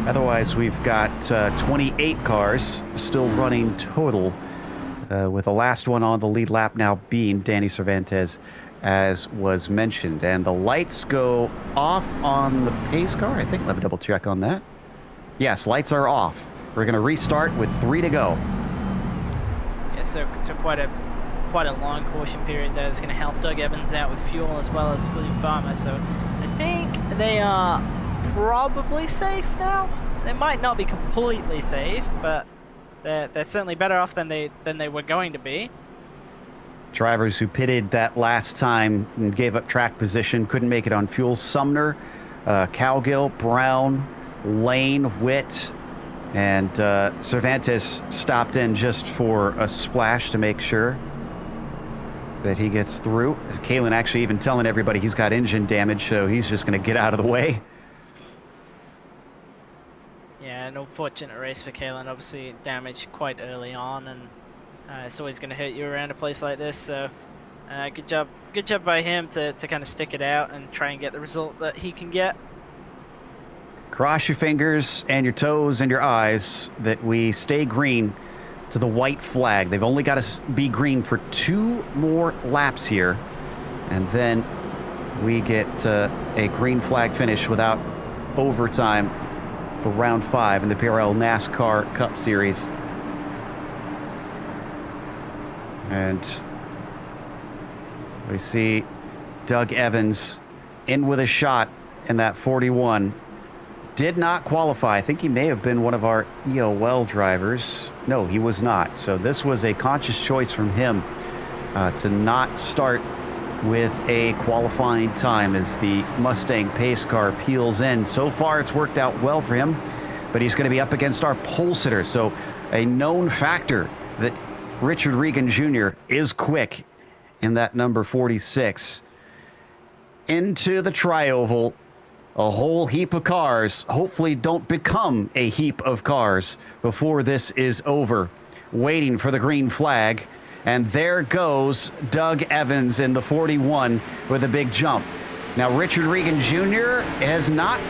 Speaker 1: Otherwise, we've got 28 cars still running total, with the last one on the lead lap now being Danny Cervantes, as was mentioned. And the lights go off on the pace car, I think. Let me double check on that. Yes, lights are off. We're going to restart with 3 to go.
Speaker 2: Yeah, so quite a long caution period there is going to help Doug Evans out with fuel, as well as William Farmer. So I think they are probably safe now. They might not be completely safe, but they're certainly better off than they were going to be.
Speaker 1: Drivers who pitted that last time and gave up track position couldn't make it on fuel. Sumner, Cowgill, Brown, Lane, Witt, and Cervantes stopped in just for a splash to make sure that he gets through. Kalen actually even telling everybody he's got engine damage, so he's just going to get out of the way.
Speaker 2: Yeah, an unfortunate race for Kalen. Obviously damaged quite early on, and it's always going to hurt you around a place like this. So good job by him to kind of stick it out and try and get the result that he can get.
Speaker 1: Cross your fingers and your toes and your eyes that we stay green to the white flag. They've only got to be green for 2 more laps here, and then we get a green flag finish without overtime for round 5 in the PRL NASCAR Cup Series. And we see Doug Evans in with a shot in that 41. Did not qualify. I think he may have been one of our EOL drivers. No, he was not. So this was a conscious choice from him to not start with a qualifying time as the Mustang pace car peels in. So far, it's worked out well for him, but he's going to be up against our pole sitter. So a known factor that Richard Regan Jr. is quick in that number 46. Into the tri-oval. A whole heap of cars hopefully don't become a heap of cars before this is over, waiting for the green flag. And there goes Doug Evans in the 41 with a big jump. Now, Richard Regan Jr. has not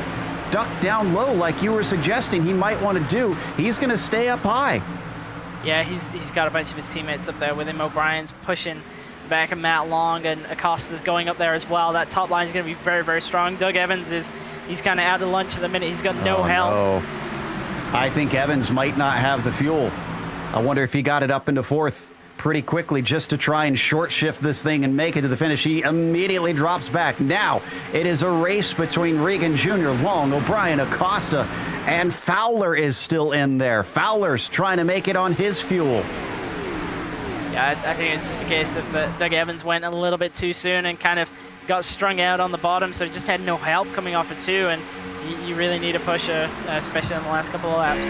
Speaker 1: ducked down low like you were suggesting he might want to do. He's going to stay up high.
Speaker 2: Yeah, he's got a bunch of his teammates up there with him. O'Brien's pushing back, and Matt Long and Acosta's going up there as well. That top line is going to be very, very strong. Doug Evans he's kind of out of lunch at the minute. He's got no help.
Speaker 1: No. I think Evans might not have the fuel. I wonder if he got it up into 4th. pretty quickly just to try and short shift this thing and make it to the finish. He immediately drops back. Now it is a race between Regan Jr., Long, O'Brien, Acosta, and Fowler is still in there. Fowler's trying to make it on his fuel.
Speaker 2: Yeah, I think it's just a case of that Doug Evans went a little bit too soon and kind of got strung out on the bottom, so he just had no help coming off of 2, and you really need a pusher, especially in the last couple of laps.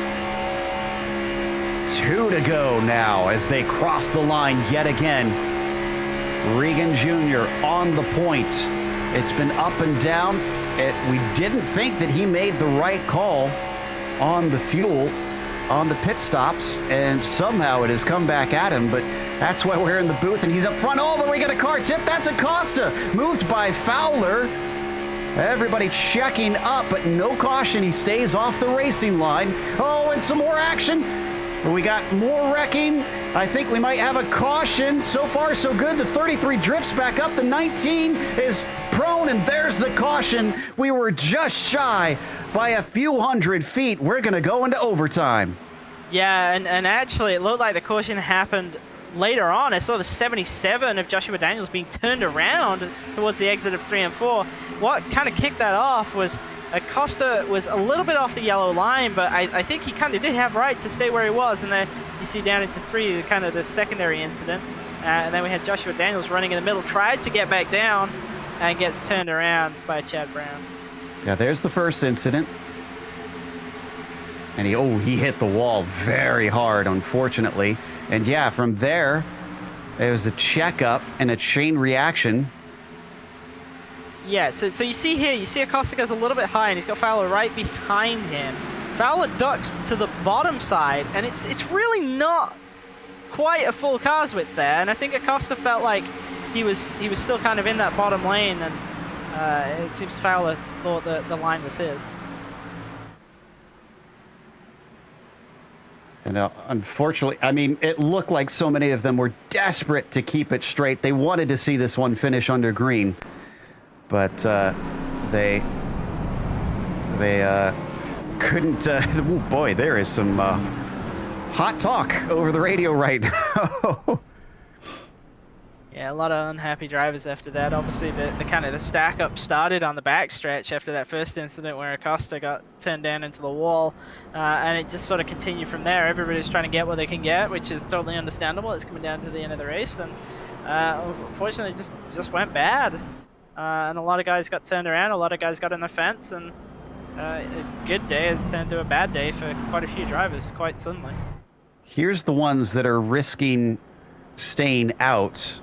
Speaker 1: 2 to go now as they cross the line yet again. Regan Jr. on the point. It's been up and down. We didn't think that he made the right call on the fuel, on the pit stops, and somehow it has come back at him, but that's why we're in the booth, and he's up front. Oh, but we got a car tip. That's Acosta, moved by Fowler. Everybody checking up, but no caution. He stays off the racing line. Oh, and some more action. We got more wrecking. I think we might have a caution. So far, so good. The 33 drifts back up. The 19 is prone, and there's the caution. We were just shy by a few hundred feet. We're going to go into overtime.
Speaker 2: Yeah, and actually, it looked like the caution happened later on. I saw the 77 of Joshua Daniels being turned around towards the exit of 3 and 4. What kind of kicked that off was Acosta was a little bit off the yellow line, but I think he kind of did have right to stay where he was. And then you see down into 3, kind of the secondary incident. And then we had Joshua Daniels running in the middle, tried to get back down, and gets turned around by Chad Brown.
Speaker 1: Yeah, there's the first incident. And he hit the wall very hard, unfortunately. And yeah, from there, it was a checkup and a chain reaction.
Speaker 2: Yeah, so you see here, you see Acosta goes a little bit high, and he's got Fowler right behind him. Fowler ducks to the bottom side, and it's really not quite a full car's width there. And I think Acosta felt like he was still kind of in that bottom lane, and it seems Fowler thought that the line was his.
Speaker 1: And unfortunately, I mean, it looked like so many of them were desperate to keep it straight. They wanted to see this one finish under green, but they couldn't. Oh boy, there is some hot talk over the radio right now.
Speaker 2: Yeah, a lot of unhappy drivers after that. Obviously, the kind of the stack up started on the backstretch after that first incident where Acosta got turned down into the wall, and it just sort of continued from there. Everybody's trying to get what they can get, which is totally understandable. It's coming down to the end of the race, and unfortunately, it just went bad. And a lot of guys got turned around, a lot of guys got in the fence, and a good day has turned to a bad day for quite a few drivers quite suddenly.
Speaker 1: Here's the ones that are risking staying out.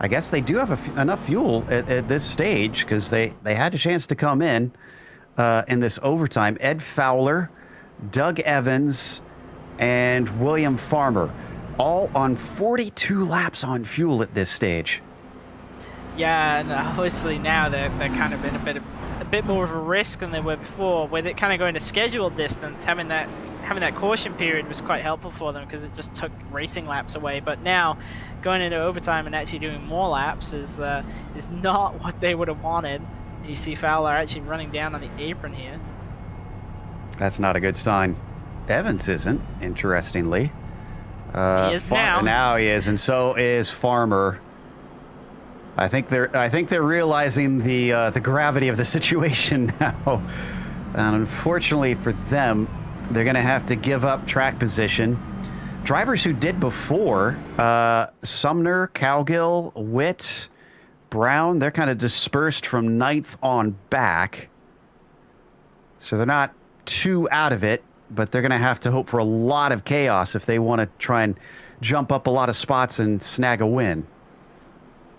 Speaker 1: I guess they do have enough fuel at this stage because they had a chance to come in this overtime. Ed Fowler, Doug Evans, and William Farmer, all on 42 laps on fuel at this stage.
Speaker 2: Yeah, and obviously now they're kind of in a bit more of a risk than they were before. With it kind of going to scheduled distance, having that caution period was quite helpful for them because it just took racing laps away. But now going into overtime and actually doing more laps is not what they would have wanted. You see Fowler actually running down on the apron here.
Speaker 1: That's not a good sign. Evans isn't, interestingly.
Speaker 2: He is now.
Speaker 1: Now he is, and so is Farmer. I think they're realizing the gravity of the situation now. And unfortunately for them, they're going to have to give up track position. Drivers who did before, Sumner, Cowgill, Witt, Brown, they're kind of dispersed from 9th on back. So they're not too out of it, but they're going to have to hope for a lot of chaos if they want to try and jump up a lot of spots and snag a win.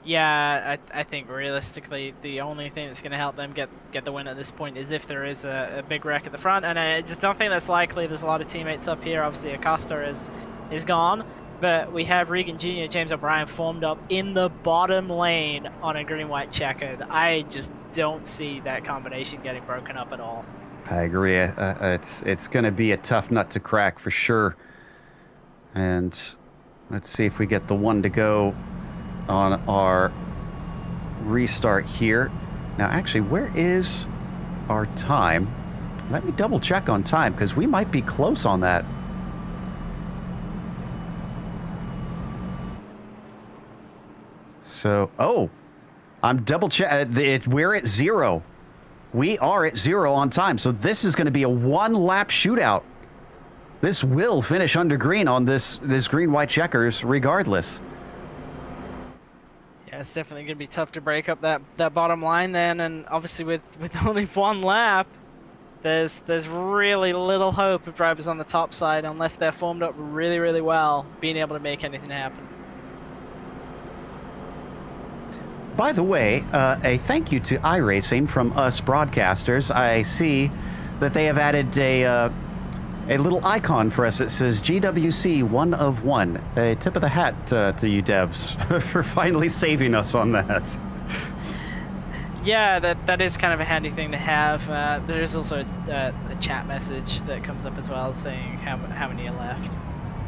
Speaker 2: Yeah, I think realistically the only thing that's going to help them get the win at this point is if there is a big wreck at the front, and I just don't think that's likely. There's a lot of teammates up here. Obviously Acosta is gone, but we have Regan Jr., James O'Brien formed up in the bottom lane on a green-white checkered. I just don't see that combination getting broken up at all.
Speaker 1: I agree. It's going to be a tough nut to crack for sure. And let's see if we get the one to go on our restart here. Now, actually, where is our time? Let me double check on time because we might be close on that. So, I'm double check. We're at 0. We are at 0 on time. So this is going to be a 1-lap shootout. This will finish under green on this green-white checkers regardless.
Speaker 2: Yeah, it's definitely going to be tough to break up that bottom line then, and obviously with only 1 lap, there's really little hope of drivers on the top side unless they're formed up really, really well, being able to make anything happen.
Speaker 1: By the way, a thank you to iRacing from us broadcasters. I see that they have added a little icon for us that says GWC 1 of 1. A tip of the hat to you devs for finally saving us on that.
Speaker 2: Yeah, that is kind of a handy thing to have. There is also a chat message that comes up as well saying how many are left.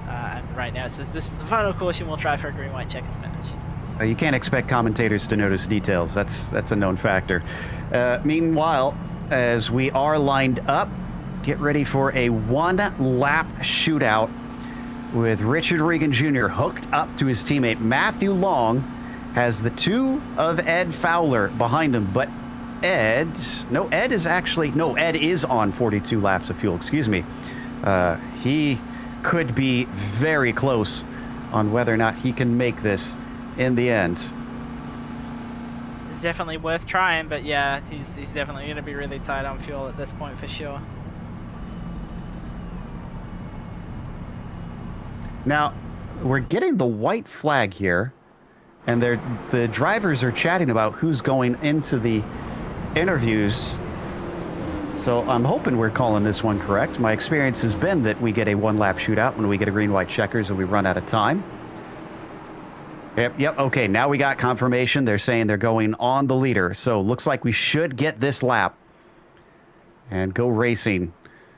Speaker 2: And right now it says this is the final caution, we'll try for a green-white checker finish.
Speaker 1: You can't expect commentators to notice details. That's a known factor. Meanwhile, as we are lined up, get ready for a 1-lap shootout with Richard Regan Jr. hooked up to his teammate. Matthew Long has the 2 of Ed Fowler behind him, but Ed is on 42 laps of fuel, excuse me. He could be very close on whether or not he can make this in the end.
Speaker 2: It's definitely worth trying, but yeah, he's definitely going to be really tight on fuel at this point for sure.
Speaker 1: Now, we're getting the white flag here, and the drivers are chatting about who's going into the interviews. So I'm hoping we're calling this one correct. My experience has been that we get a 1-lap shootout when we get a green-white checkers and we run out of time. Yep, okay, now we got confirmation. They're saying they're going on the leader. So looks like we should get this lap and go racing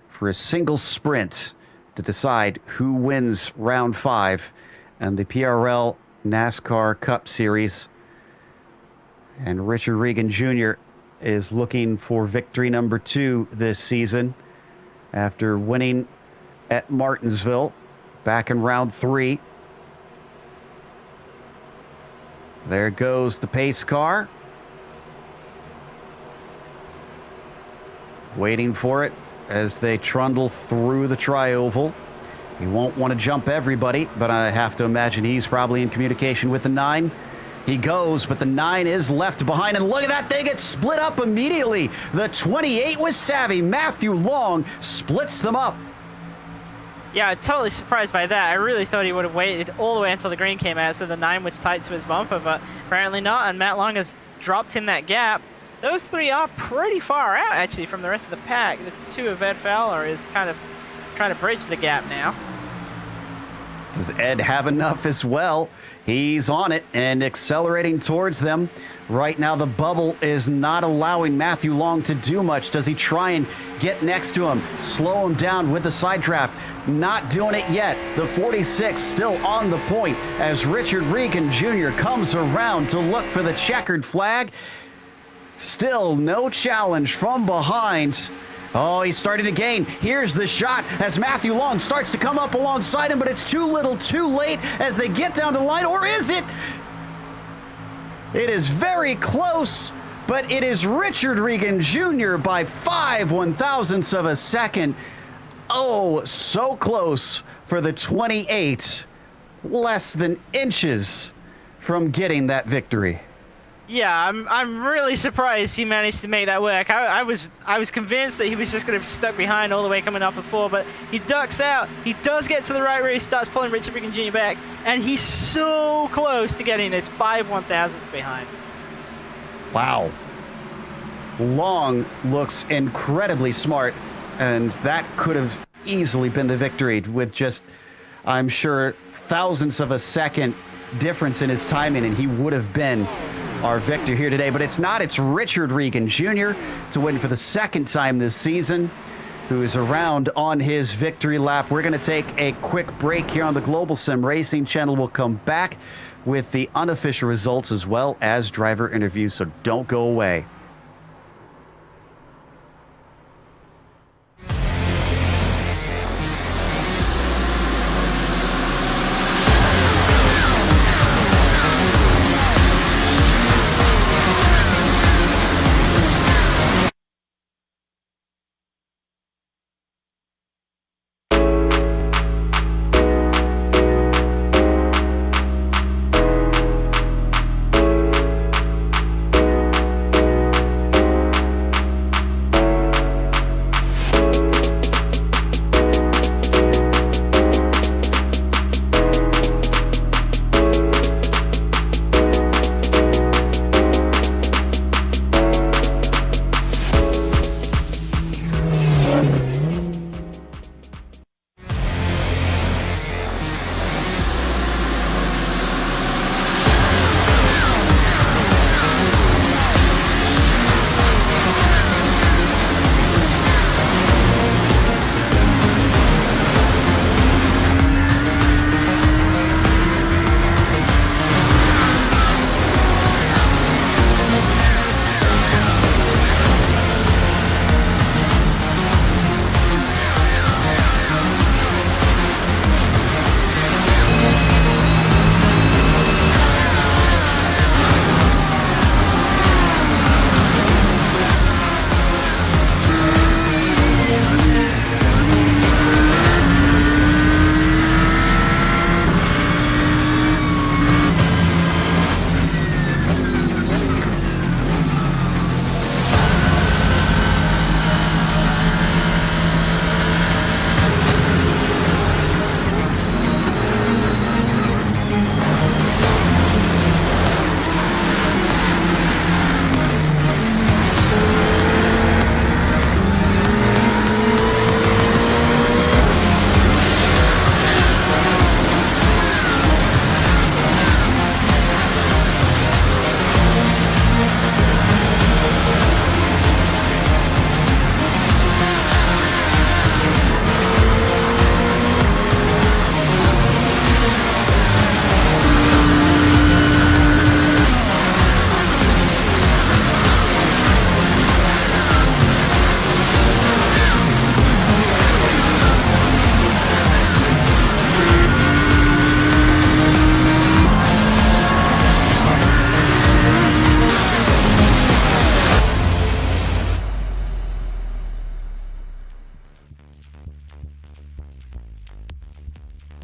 Speaker 1: for a single sprint to decide who wins round 5 and the PRL NASCAR Cup Series. And Richard Regan Jr. is looking for victory number 2 this season after winning at Martinsville back in round 3. There goes the pace car. Waiting for it as they trundle through the tri-oval. He won't want to jump everybody, but I have to imagine he's probably in communication with the 9. He goes, but the 9 is left behind, and look at that, they get split up immediately. The 28 was savvy. Matthew Long splits them up.
Speaker 2: Yeah, I'm totally surprised by that. I really thought he would have waited all the way until the green came out so the 9 was tight to his bumper, but apparently not, and Matt Long has dropped in that gap. Those 3 are pretty far out, actually, from the rest of the pack. The 2 of Ed Fowler is kind of trying to bridge the gap now.
Speaker 1: Does Ed have enough as well? He's on it and accelerating towards them. Right now, the bubble is not allowing Matthew Long to do much. Does he try and get next to him, slow him down with the side draft? Not doing it yet. The 46 still on the point as Richard Regan Jr. comes around to look for the checkered flag. Still no challenge from behind. Oh, he's starting to gain. Here's the shot as Matthew Long starts to come up alongside him, but it's too little, too late as they get down to the line. Or is it? It is very close, but it is Richard Regan Jr. by 5/1000ths of a second. Oh, so close for the 28. Less than inches from getting that victory.
Speaker 2: Yeah, I'm really surprised he managed to make that work. I was convinced that he was just going to be stuck behind all the way coming off of 4, but he ducks out. He does get to the right rear. He starts pulling Richard Regan Jr. back, and he's so close to getting this 5/1000ths behind.
Speaker 1: Wow. Long looks incredibly smart, and that could have easily been the victory with just, I'm sure, thousandths of a second difference in his timing, and he would have been our victor here today. But it's not. It's Richard Regan Jr. to win for the 2nd time this season, who is around on his victory lap. We're going to take a quick break here on the Global Sim Racing channel. We'll come back with the unofficial results as well as driver interviews, so don't go away.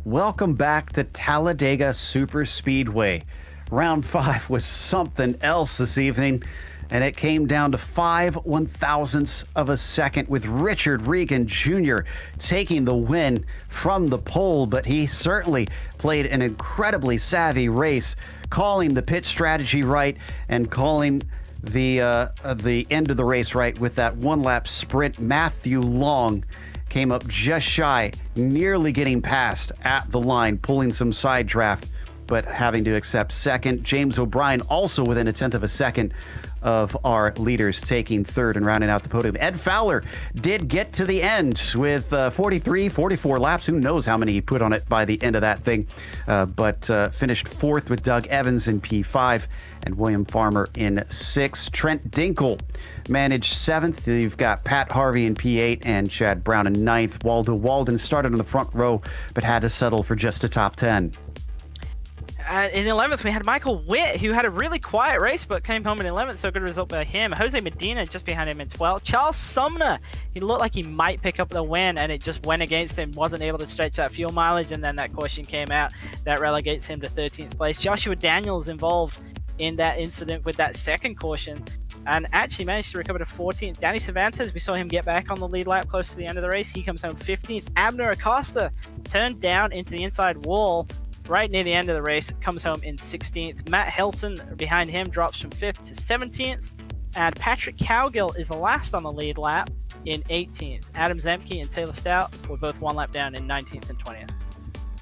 Speaker 1: Welcome back to Talladega Superspeedway. Round 5 was something else this evening, and it came down to 5/1000ths of a second with Richard Regan Jr. taking the win from the pole, but he certainly played an incredibly savvy race, calling the pit strategy right and calling the end of the race right with that one-lap sprint. Matthew Long came up just shy, nearly getting past at the line, pulling some side draft, but having to accept second. James O'Brien also within a tenth of a second of our leaders, taking third and rounding out the podium. Ed Fowler did get to the end with 43, 44 laps. Who knows how many he put on it by the end of that thing, but finished fourth with Doug Evans in P5 and William Farmer in 6th. Trent Dinkle managed 7th. You've got Pat Harvey in P8 and Chad Brown in 9th. Waldo Walden started in the front row, but had to settle for just a top 10.
Speaker 2: In 11th, we had Michael Witt, who had a really quiet race, but came home in 11th, so good result by him. Jose Medina just behind him in 12th. Charles Sumner, he looked like he might pick up the win, and it just went against him. Wasn't able to stretch that fuel mileage, and then that caution came out. That relegates him to 13th place. Joshua Daniels involved in that incident with that second caution, and actually managed to recover to 14th. Danny Cervantes, we saw him get back on the lead lap close to the end of the race. He comes home 15th. Abner Acosta turned down into the inside wall right near the end of the race, comes home in 16th. Matt Hilton behind him drops from 5th to 17th. And Patrick Cowgill is the last on the lead lap in 18th. Adam Zemke and Taylor Stout were both one lap down in 19th and 20th.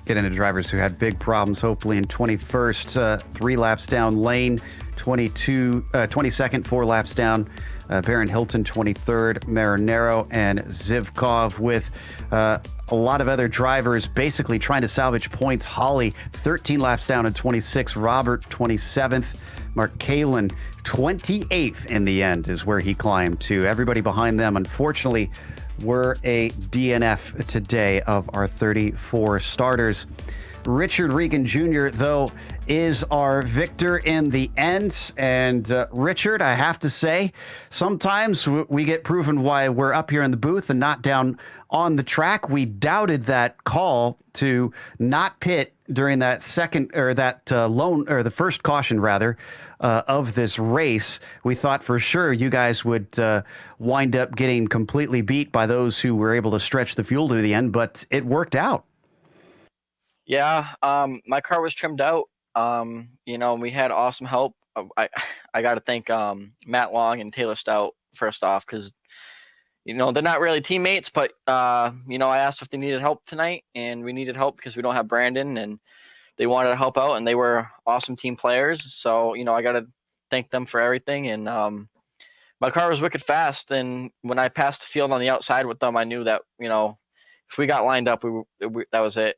Speaker 1: Get into drivers who had big problems, hopefully in 21st, 3 laps down. Lane, 22nd, 4 laps down. Baron Hilton, 23rd. Marinero and Zivkov with a lot of other drivers basically trying to salvage points. Holly, 13 laps down in 26th. Robert, 27th. Mark Kalin, 28th in the end is where he climbed to. Everybody behind them, unfortunately, were a DNF today of our 34 starters. Richard Regan Jr., though, is our victor in the end. And Richard, I have to say, sometimes we get proven why we're up here in the booth and not down on the track. We doubted that call to not pit during that second, or that the first caution rather, of this race. We thought for sure you guys would wind up getting completely beat by those who were able to stretch the fuel to the end, but it worked out.
Speaker 3: Yeah, my car was trimmed out. We had awesome help. I got to thank Matt Long and Taylor Stout first off, because they're not really teammates, but I asked if they needed help tonight, and we needed help because we don't have Brandon, and they wanted to help out, and they were awesome team players. So I got to thank them for everything. And my car was wicked fast, and when I passed the field on the outside with them, I knew that if we got lined up, that was it.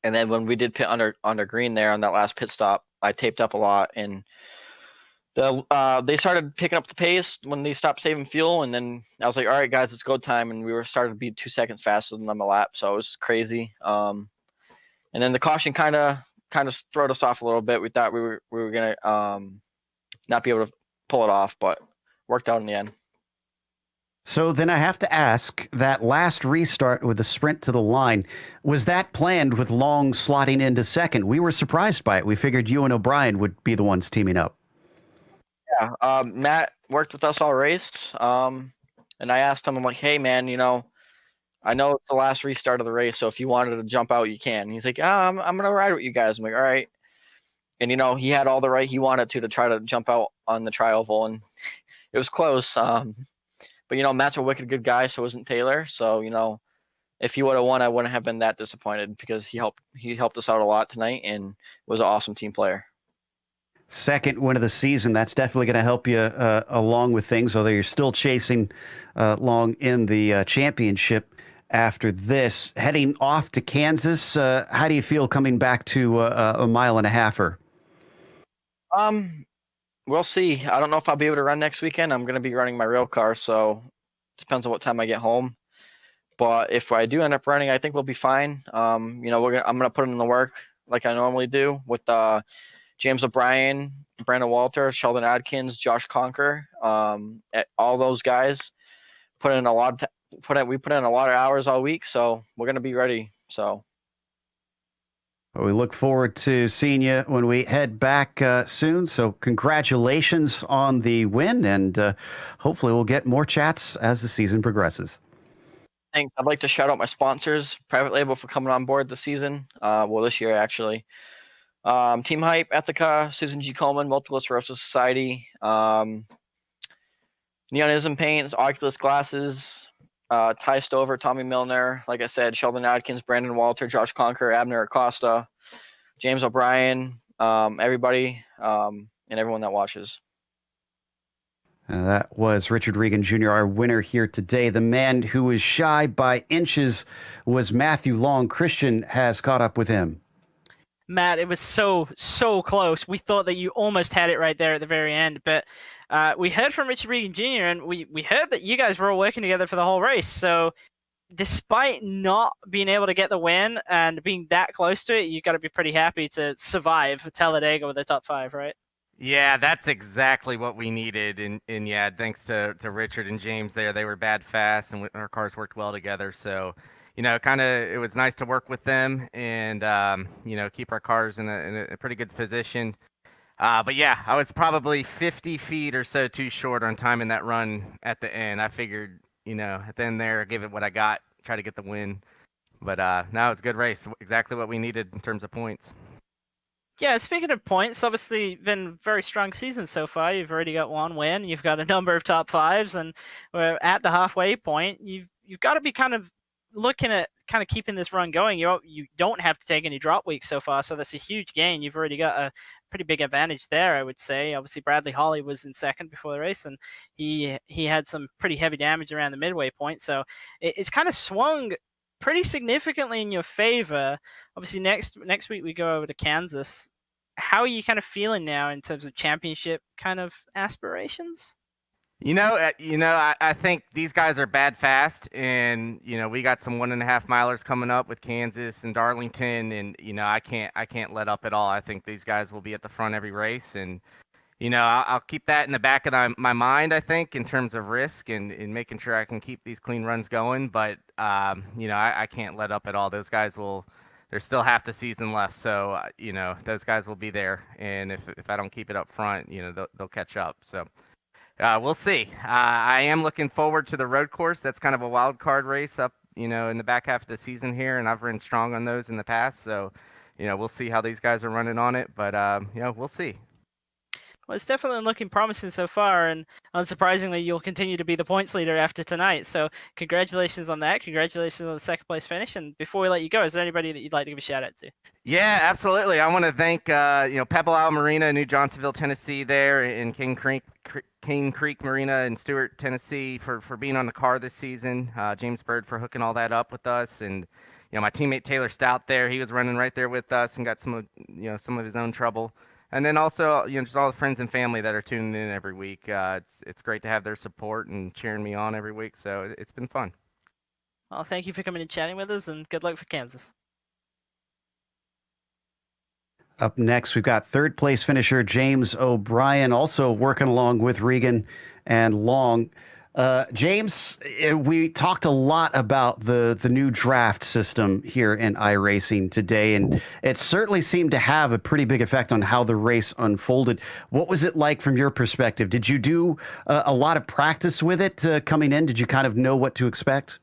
Speaker 3: And then when we did pit under green there on that last pit stop, I taped up a lot, and they started picking up the pace when they stopped saving fuel. And then I was like, all right, guys, it's go time. And we were started to be 2 seconds faster than them a lap. So it was crazy. And then the caution kind of throwed us off a little bit. We thought we were going to not be able to pull it off, but worked out in the end.
Speaker 1: So then I have to ask, that last restart with the sprint to the line, was that planned with Long slotting into second? We were surprised by it. We figured you and O'Brien would be the ones teaming up.
Speaker 3: Yeah, Matt worked with us all race, and I asked him, I'm like, hey, man, I know it's the last restart of the race, so if you wanted to jump out, you can. And he's like, I'm going to ride with you guys. I'm like, all right. And, he had all the right he wanted to try to jump out on the tri-oval, and it was close. But, Matt's a wicked good guy, so isn't Taylor. So, if he would have won, I wouldn't have been that disappointed, because he helped us out a lot tonight and was an awesome team player.
Speaker 1: Second win of the season. That's definitely going to help you along with things, although you're still chasing Long in the championship after this. Heading off to Kansas, how do you feel coming back to a mile and a halfer?
Speaker 3: We'll see. I don't know if I'll be able to run next weekend. I'm going to be running my real car, so it depends on what time I get home. But if I do end up running, I think we'll be fine. I'm going to put in the work like I normally do with James O'Brien, Brandon Walter, Sheldon Adkins, Josh Conker, all those guys we put in a lot of hours all week, so we're going to be ready. So
Speaker 1: Well, we look forward to seeing you when we head back soon. So congratulations on the win, and hopefully we'll get more chats as the season progresses.
Speaker 3: thanks. I'd like to shout out my sponsors, Private Label, for coming on board this season. Well, this year actually. Team Hype, Ethica, Susan G. Coleman, Multiple Sclerosis Society, Neonism Paints, Oculus Glasses, Ty Stover, Tommy Milner, like I said, Sheldon Adkins, Brandon Walter, Josh Conker, Abner Acosta, James O'Brien, everybody, and everyone that watches.
Speaker 1: That was Richard Regan Jr., our winner here today. The man who was shy by inches was Matthew Long. Christian has caught up with him.
Speaker 2: Matt, it was so close. We thought that you almost had it right there at the very end, but we heard from Richard Regan Jr., and we heard that you guys were all working together for the whole race. So despite not being able to get the win and being that close to it, you got to be pretty happy to survive Talladega with the top 5, right?
Speaker 4: Yeah, that's exactly what we needed. And yeah, thanks to Richard and James there. They were bad fast, and our cars worked well together. So, it was nice to work with them and, keep our cars in a pretty good position. But yeah, I was probably 50 feet or so too short on timing that run at the end. I figured, at the end there, give it what I got, try to get the win. But no, it was a good race. Exactly what we needed in terms of points.
Speaker 2: Yeah, speaking of points, obviously been a very strong season so far. You've already got one win. You've got a number of top 5s, and we're at the halfway point. You've got to be kind of looking at kind of keeping this run going. You don't have to take any drop weeks so far, so that's a huge gain. You've already got a pretty big advantage there, I would say. Obviously, Bradley Holly was in second before the race, and he had some pretty heavy damage around the midway point, so it's kind of swung pretty significantly in your favor. Obviously, next week we go over to Kansas. How are you kind of feeling now in terms of championship kind of aspirations?
Speaker 4: I think these guys are bad fast, and we got some 1.5 milers coming up with Kansas and Darlington, and I can't let up at all. I think these guys will be at the front every race, and I'll keep that in the back of my mind. I think in terms of risk and making sure I can keep these clean runs going, but I can't let up at all. Those guys will. There's still half the season left, so those guys will be there, and if I don't keep it up front, they'll catch up. So. We'll see. I am looking forward to the road course. That's kind of a wild card race up, in the back half of the season here, and I've run strong on those in the past. So, we'll see how these guys are running on it, but we'll see.
Speaker 2: Well, it's definitely looking promising so far, and unsurprisingly, you'll continue to be the points leader after tonight. So, congratulations on that. Congratulations on the second place finish. And before we let you go, is there anybody that you'd like to give a shout out to?
Speaker 4: Yeah, absolutely. I want to thank Pebble Isle Marina, New Johnsonville, Tennessee, there in King Creek Marina in Stewart, Tennessee, for being on the car this season. James Bird for hooking all that up with us, and my teammate Taylor Stout there. He was running right there with us and got some of his own trouble. And then also, just all the friends and family that are tuning in every week. It's great to have their support and cheering me on every week. So it's been fun.
Speaker 2: Well, thank you for coming and chatting with us, and good luck for Kansas.
Speaker 1: Up next, we've got third place finisher James O'Brien, also working along with Regan and Long. James, we talked a lot about the new draft system here in iRacing today, and it certainly seemed to have a pretty big effect on how the race unfolded. What was it like from your perspective? Did you do a lot of practice with it coming in? Did you kind of know what to expect?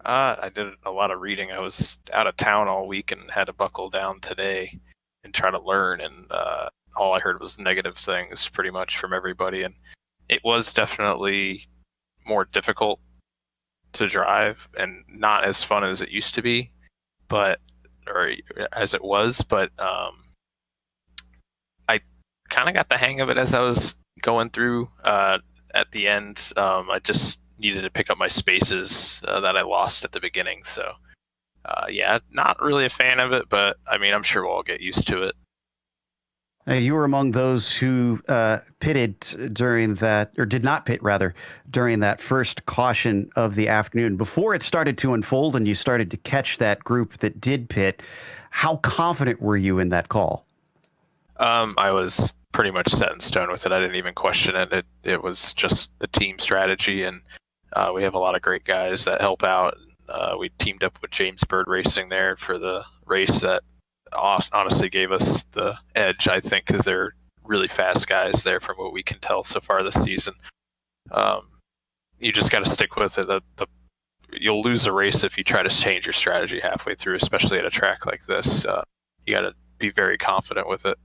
Speaker 5: I did a lot of reading. I was out of town all week and had to buckle down today and try to learn, and all I heard was negative things pretty much from everybody, and it was definitely more difficult to drive and not as fun as it used to be, or as it was, but I kind of got the hang of it as I was going through. At the end, I just needed to pick up my spaces that I lost at the beginning, so yeah, not really a fan of it, but I mean, I'm sure we'll all get used to it.
Speaker 1: You were among those who pitted during that, or did not pit rather, during that first caution of the afternoon. Before it started to unfold and you started to catch that group that did pit, how confident were you in that call?
Speaker 5: I was pretty much set in stone with it. I didn't even question it. It was just the team strategy, and we have a lot of great guys that help out. We teamed up with James Bird Racing there for the race that honestly gave us the edge, I think, because they're really fast guys there from what we can tell so far this season. You just got to stick with it. You'll lose a race if you try to change your strategy halfway through, especially at a track like this. You got to be very confident with it.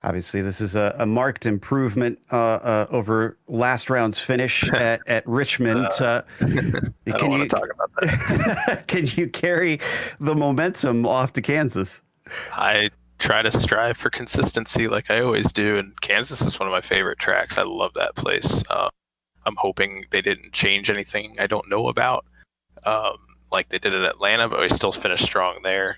Speaker 1: Obviously, this is a marked improvement over last round's finish at Richmond.
Speaker 5: I don't want to talk about that.
Speaker 1: Can you carry the momentum off to Kansas?
Speaker 5: I try to strive for consistency like I always do, and Kansas is one of my favorite tracks. I love that place. I'm hoping they didn't change anything I don't know about, like they did at Atlanta, but we still finished strong there.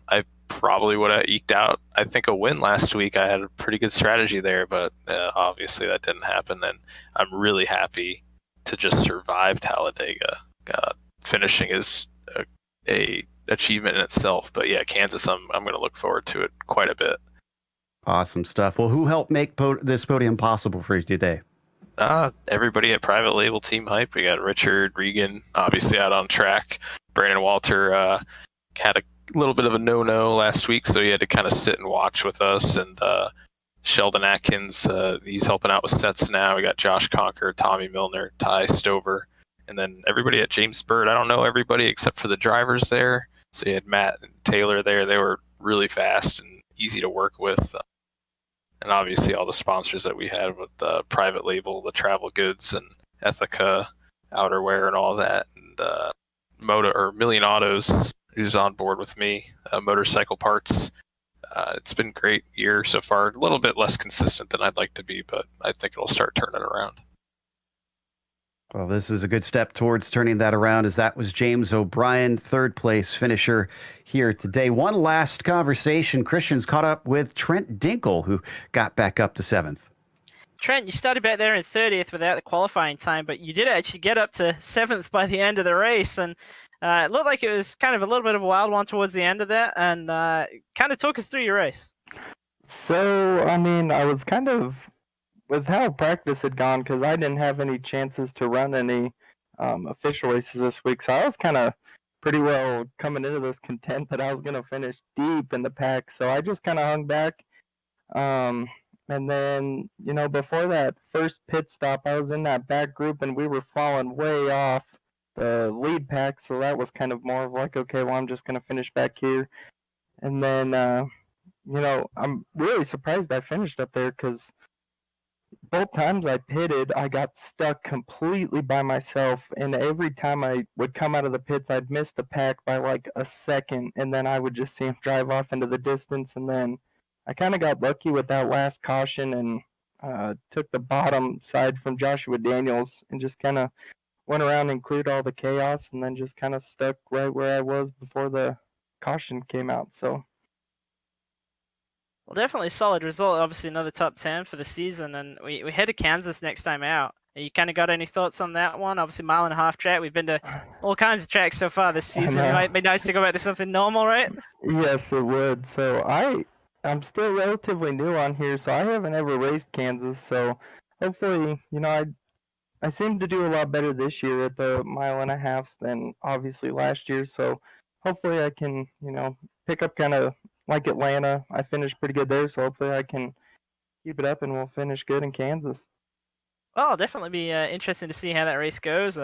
Speaker 5: I probably would have eked out, I think, a win last week. I had a pretty good strategy there, but obviously that didn't happen. And I'm really happy to just survive Talladega. Finishing is a achievement in itself. But yeah, Kansas, I'm going to look forward to it quite a bit.
Speaker 1: Awesome stuff. Well, who helped make this podium possible for you today?
Speaker 5: Everybody at Private Label Team Hype. We got Richard, Regan, obviously out on track. Brandon Walter had a little bit of a no-no last week, so he had to kind of sit and watch with us. And Sheldon Atkins, he's helping out with sets now. We got Josh Conker, Tommy Milner, Ty Stover, and then everybody at James Bird. I don't know everybody except for the drivers there. So you had Matt and Taylor there. They were really fast and easy to work with. And obviously all the sponsors that we had with the Private Label, the travel goods, and Ethica outerwear and all that. And Million Autos, who's on board with me, motorcycle parts. It's been a great year so far. A little bit less consistent than I'd like to be, but I think it'll start turning around.
Speaker 1: Well, this is a good step towards turning that around, as that was James O'Brien, third place finisher here today. One last conversation. Christian's caught up with Trent Dinkle, who got back up to 7th.
Speaker 2: Trent, you started back there in 30th without the qualifying time, but you did actually get up to 7th by the end of the race, and it looked like it was kind of a little bit of a wild one towards the end of that, and kind of talk us through your race.
Speaker 6: So, I mean, I was kind of, with how practice had gone, because I didn't have any chances to run any official races this week, so I was kind of pretty well coming into this content that I was going to finish deep in the pack, so I just kind of hung back. And then, you know, before that first pit stop, I was in that back group, and we were falling way off the lead pack, so that was kind of more of like, okay, well, I'm just going to finish back here. And then, you know, I'm really surprised I finished up there, because both times I pitted, I got stuck completely by myself, and every time I would come out of the pits, I'd miss the pack by like a second, and then I would just see him drive off into the distance, and then I kind of got lucky with that last caution and took the bottom side from Joshua Daniels and just kind of went around and cleared all the chaos, and then just kind of stuck right where I was before the caution came out. So,
Speaker 2: well, definitely a solid result. Obviously, another top 10 for the season, and we head to Kansas next time out. You kind of got any thoughts on that one? Obviously, mile and a half track. We've been to all kinds of tracks so far this season. It might be nice to go back to something normal, right?
Speaker 6: Yes, it would. So I'm still relatively new on here, so I haven't ever raced Kansas. So hopefully, you know, I seem to do a lot better this year at the mile and a half than obviously last year. So hopefully I can, you know, pick up kind of like Atlanta. I finished pretty good there, so hopefully I can keep it up and we'll finish good in Kansas.
Speaker 2: Well, it'll definitely be interesting to see how that race goes.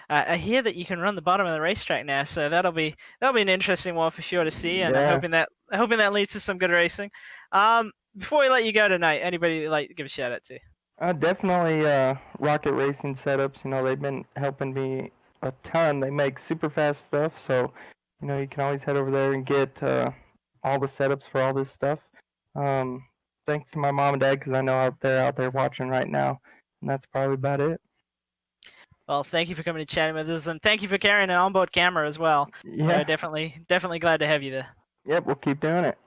Speaker 2: I hear that you can run the bottom of the racetrack now, so that'll be an interesting one for sure to see. And
Speaker 6: Yeah.
Speaker 2: I'm hoping that leads to some good racing. Before we let you go tonight, anybody you'd like to give a shout out to?
Speaker 6: Definitely Rocket Racing Setups. You know, they've been helping me a ton. They make super fast stuff, so you know you can always head over there and get all the setups for all this stuff. Thanks to my mom and dad, because I know they're out there watching right now. And that's probably about it.
Speaker 2: Well, thank you for coming to chatting with us, and thank you for carrying an onboard camera as well.
Speaker 6: Yeah.
Speaker 2: Definitely glad to have you there.
Speaker 6: Yep, we'll keep doing it.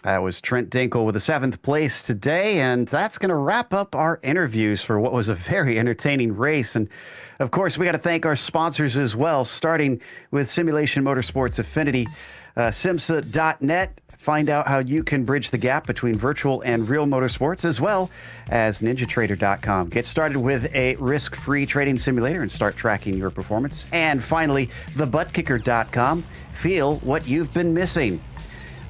Speaker 1: That was Trent Dinkle with the 7th place today, and that's going to wrap up our interviews for what was a very entertaining race. And of course, we got to thank our sponsors as well, starting with Simulation Motorsports Affinity. SimMSA.net. Find out how you can bridge the gap between virtual and real motorsports, as well as NinjaTrader.com. Get started with a risk-free trading simulator and start tracking your performance. And finally, TheButtKicker.com. Feel what you've been missing.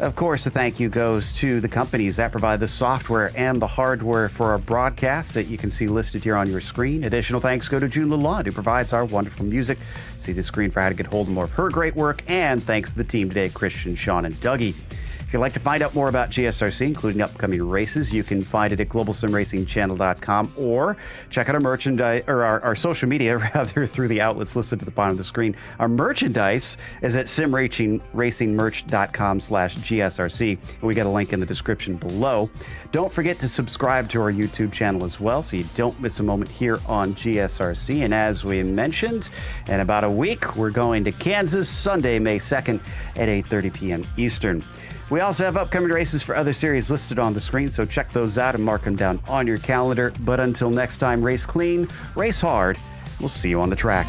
Speaker 1: Of course, a thank you goes to the companies that provide the software and the hardware for our broadcasts that you can see listed here on your screen. Additional thanks go to June Lalonde, who provides our wonderful music. See the screen for how to get hold of more of her great work. And thanks to the team today, Christian, Sean, and Dougie. If you'd like to find out more about GSRC, including upcoming races, you can find it at globalsimracingchannel.com or check out our merchandise, or our social media, rather, through the outlets listed at the bottom of the screen. Our merchandise is at simracingmerch.com/GSRC. We got a link in the description below. Don't forget to subscribe to our YouTube channel as well, so you don't miss a moment here on GSRC. And as we mentioned, in about a week, we're going to Kansas, Sunday, May 2nd at 8:30 p.m. Eastern. We also have upcoming races for other series listed on the screen, so check those out and mark them down on your calendar. But until next time, race clean, race hard. We'll see you on the track.